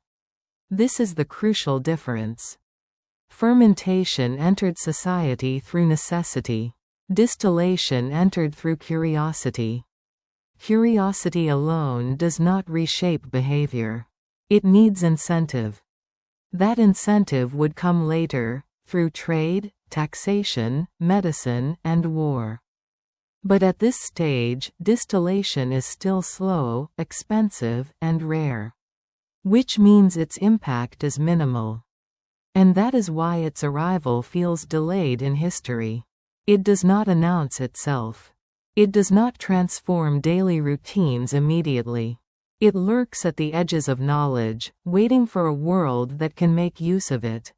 This is the crucial difference. Fermentation entered society through necessity. Distillation entered through curiosity. Curiosity alone does not reshape behavior. It needs incentive. That incentive would come later, through trade, taxation, medicine, and war. But at this stage, distillation is still slow, expensive, and rare. Which means its impact is minimal. And that is why its arrival feels delayed in history. It does not announce itself. It does not transform daily routines immediately. It lurks at the edges of knowledge, waiting for a world that can make use of it.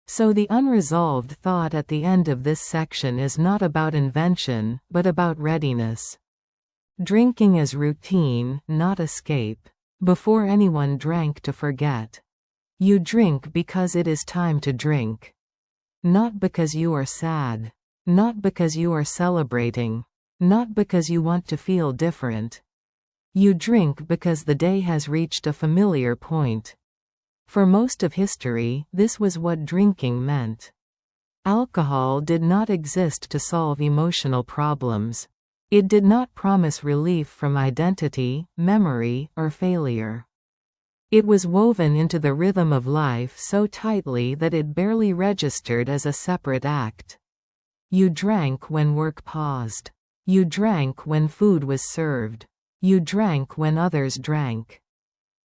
So the unresolved thought at the end of this section is not about invention, but about readiness. Drinking as routine, not escape. Before anyone drank to forget. You drink because it is time to drink. Not because you are sad. Not because you are celebrating. Not because you want to feel different. You drink because the day has reached a familiar point. For most of history, this was what drinking meant. Alcohol did not exist to solve emotional problems. It did not promise relief from identity, memory, or failure. It was woven into the rhythm of life so tightly that it barely registered as a separate act. You drank when work paused. You drank when food was served. You drank when others drank.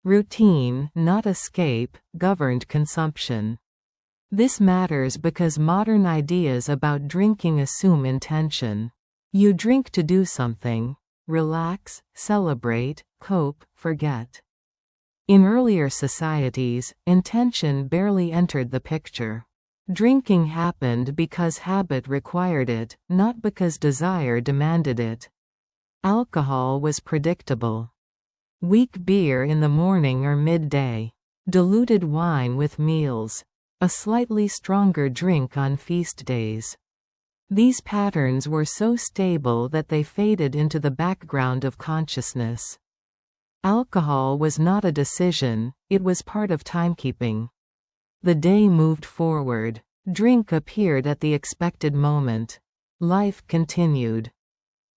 Routine, not escape, governed consumption. This matters because modern ideas about drinking assume intention. You drink to do something: relax, celebrate, cope, forget. In earlier societies, intention barely entered the picture. Drinking happened because habit required it, not because desire demanded it. Alcohol was predictable. Weak beer in the morning or midday. Diluted wine with meals. A slightly stronger drink on feast days. These patterns were so stable that they faded into the background of consciousness. Alcohol was not a decision, it was part of timekeeping. The day moved forward. Drink appeared at the expected moment. Life continued.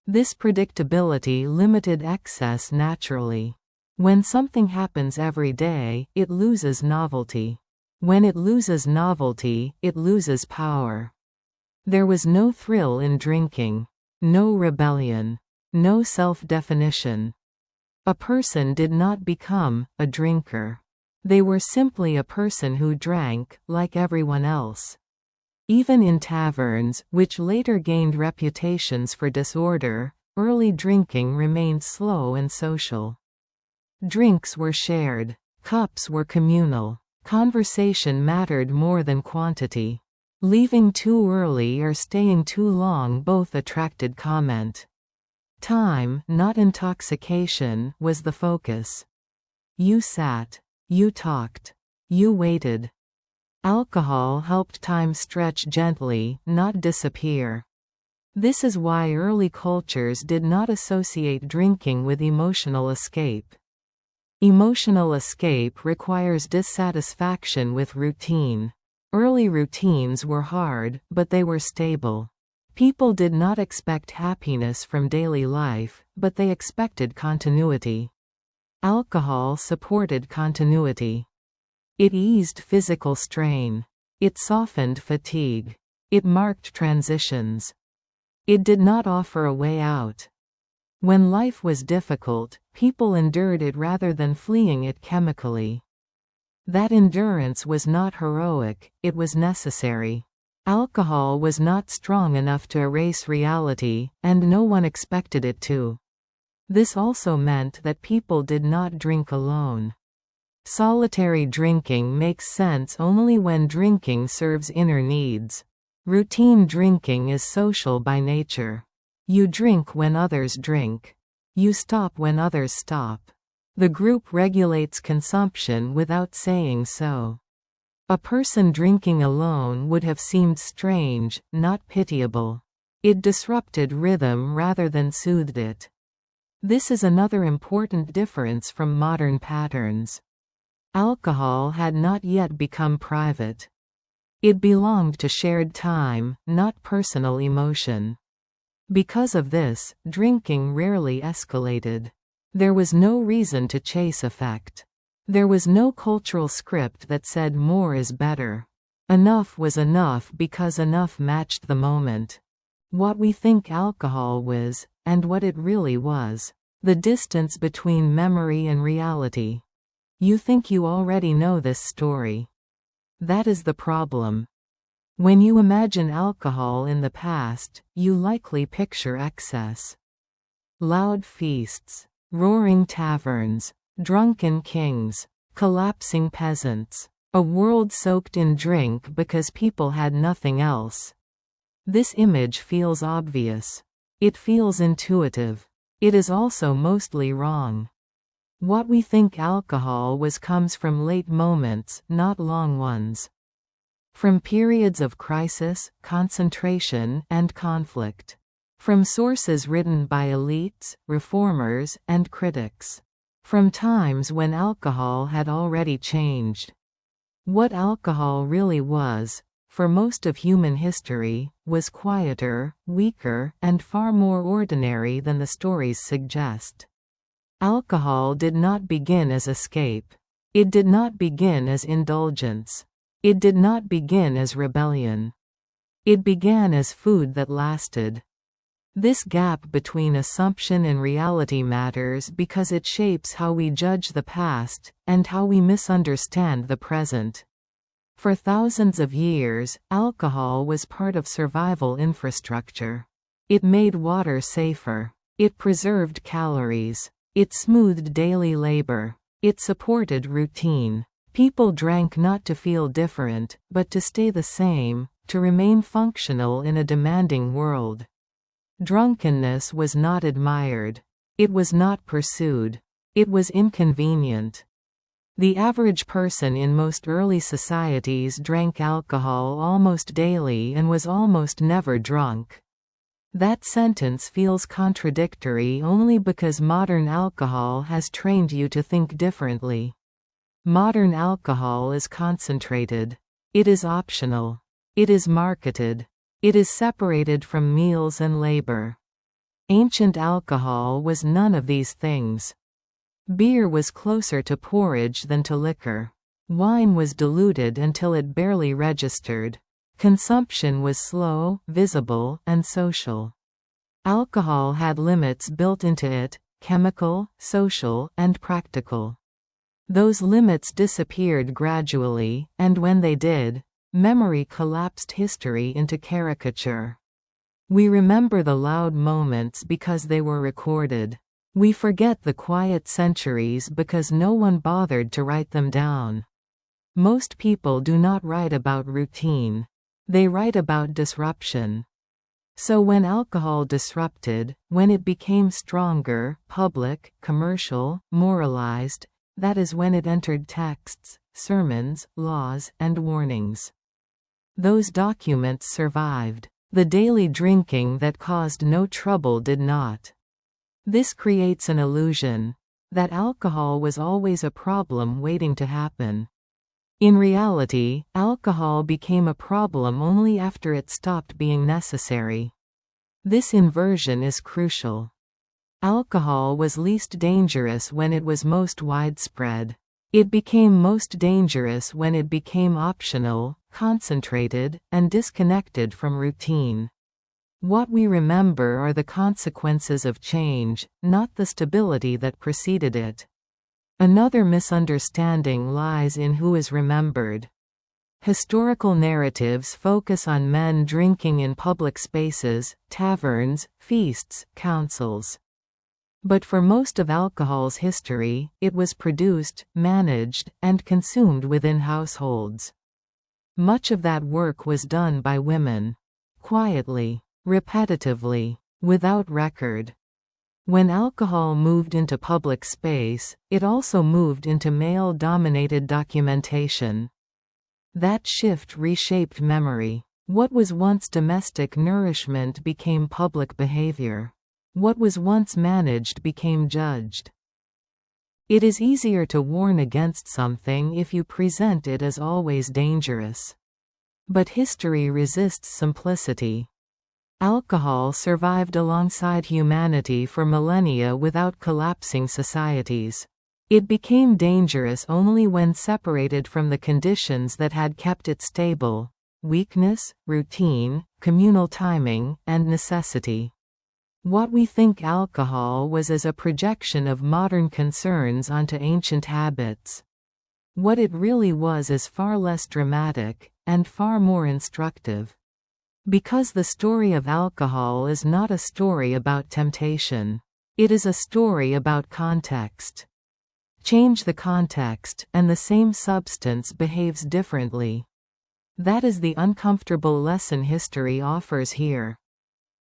This predictability limited excess naturally. When something happens every day, it loses novelty. When it loses novelty, it loses power. There was no thrill in drinking. No rebellion. No self-definition. A person did not become a drinker. They were simply a person who drank, like everyone else. Even in taverns, which later gained reputations for disorder, early drinking remained slow and social. Drinks were shared. Cups were communal. Conversation mattered more than quantity. Leaving too early or staying too long both attracted comment. Time, not intoxication, was the focus. You sat. You talked. You waited. Alcohol helped time stretch gently, not disappear. This is why early cultures did not associate drinking with emotional escape. Emotional escape requires dissatisfaction with routine. Early routines were hard, but they were stable. People did not expect happiness from daily life, but they expected continuity. Alcohol supported continuity. It eased physical strain. It softened fatigue. It marked transitions. It did not offer a way out. When life was difficult, people endured it rather than fleeing it chemically. That endurance was not heroic, it was necessary. Alcohol was not strong enough to erase reality, and no one expected it to. This also meant that people did not drink alone. Solitary drinking makes sense only when drinking serves inner needs. Routine drinking is social by nature. You drink when others drink. You stop when others stop. The group regulates consumption without saying so. A person drinking alone would have seemed strange, not pitiable. It disrupted rhythm rather than soothed it. This is another important difference from modern patterns. Alcohol had not yet become private. It belonged to shared time, not personal emotion. Because of this, drinking rarely escalated. There was no reason to chase effect. There was no cultural script that said more is better. Enough was enough because enough matched the moment. What we think alcohol was, and what it really was. The distance between memory and reality. You think you already know this story. That is the problem. When you imagine alcohol in the past, you likely picture excess. Loud feasts. Roaring taverns. Drunken kings. Collapsing peasants. A world soaked in drink because people had nothing else. This image feels obvious. It feels intuitive. It is also mostly wrong. What we think alcohol was comes from late moments, not long ones. From periods of crisis, concentration, and conflict. From sources written by elites, reformers, and critics. From times when alcohol had already changed. What alcohol really was, for most of human history, was quieter, weaker, and far more ordinary than the stories suggest. Alcohol did not begin as escape. It did not begin as indulgence. It did not begin as rebellion. It began as food that lasted. This gap between assumption and reality matters because it shapes how we judge the past, and how we misunderstand the present. For thousands of years, alcohol was part of survival infrastructure. It made water safer. It preserved calories. It smoothed daily labor. It supported routine. People drank not to feel different, but to stay the same, to remain functional in a demanding world. Drunkenness was not admired. It was not pursued. It was inconvenient. The average person in most early societies drank alcohol almost daily and was almost never drunk. That sentence feels contradictory only because modern alcohol has trained you to think differently. Modern alcohol is concentrated. It is optional. It is marketed. It is separated from meals and labor. Ancient alcohol was none of these things. Beer was closer to porridge than to liquor. Wine was diluted until it barely registered. Consumption was slow, visible, and social. Alcohol had limits built into it, chemical, social, and practical. Those limits disappeared gradually, and when they did, memory collapsed history into caricature. We remember the loud moments because they were recorded. We forget the quiet centuries because no one bothered to write them down. Most people do not write about routine. They write about disruption. So when alcohol disrupted, when it became stronger, public, commercial, moralized, that is when it entered texts, sermons, laws, and warnings. Those documents survived. The daily drinking that caused no trouble did not. This creates an illusion that alcohol was always a problem waiting to happen. In reality, alcohol became a problem only after it stopped being necessary. This inversion is crucial. Alcohol was least dangerous when it was most widespread. It became most dangerous when it became optional, concentrated, and disconnected from routine. What we remember are the consequences of change, not the stability that preceded it. Another misunderstanding lies in who is remembered. Historical narratives focus on men drinking in public spaces, taverns, feasts, councils. But for most of alcohol's history, it was produced, managed, and consumed within households. Much of that work was done by women. Quietly, repetitively, without record. When alcohol moved into public space, it also moved into male-dominated documentation. That shift reshaped memory. What was once domestic nourishment became public behavior. What was once managed became judged. It is easier to warn against something if you present it as always dangerous. But history resists simplicity. Alcohol survived alongside humanity for millennia without collapsing societies. It became dangerous only when separated from the conditions that had kept it stable: weakness, routine, communal timing, and necessity. What we think alcohol was is a projection of modern concerns onto ancient habits. What it really was is far less dramatic, and far more instructive. Because the story of alcohol is not a story about temptation. It is a story about context. Change the context, and the same substance behaves differently. That is the uncomfortable lesson history offers here.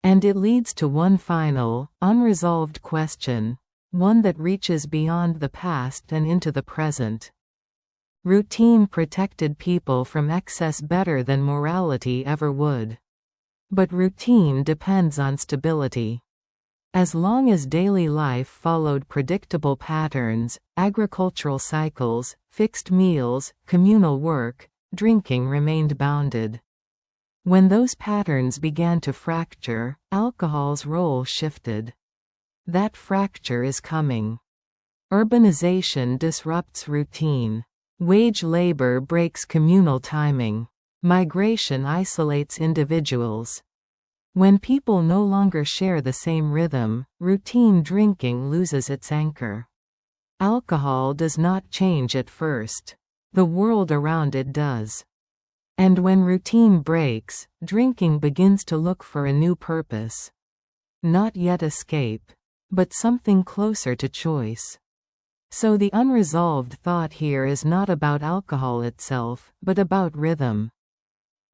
And it leads to one final, unresolved question. one that reaches beyond the past and into the present. Routine protected people from excess better than morality ever would. But routine depends on stability. As long as daily life followed predictable patterns, agricultural cycles, fixed meals, communal work, drinking remained bounded. When those patterns began to fracture, alcohol's role shifted. That fracture is coming. Urbanization disrupts routine. Wage labor breaks communal timing. Migration isolates individuals. When people no longer share the same rhythm, routine drinking loses its anchor. Alcohol does not change at first. The world around it does. And when routine breaks, drinking begins to look for a new purpose. Not yet escape, but something closer to choice. So the unresolved thought here is not about alcohol itself, but about rhythm.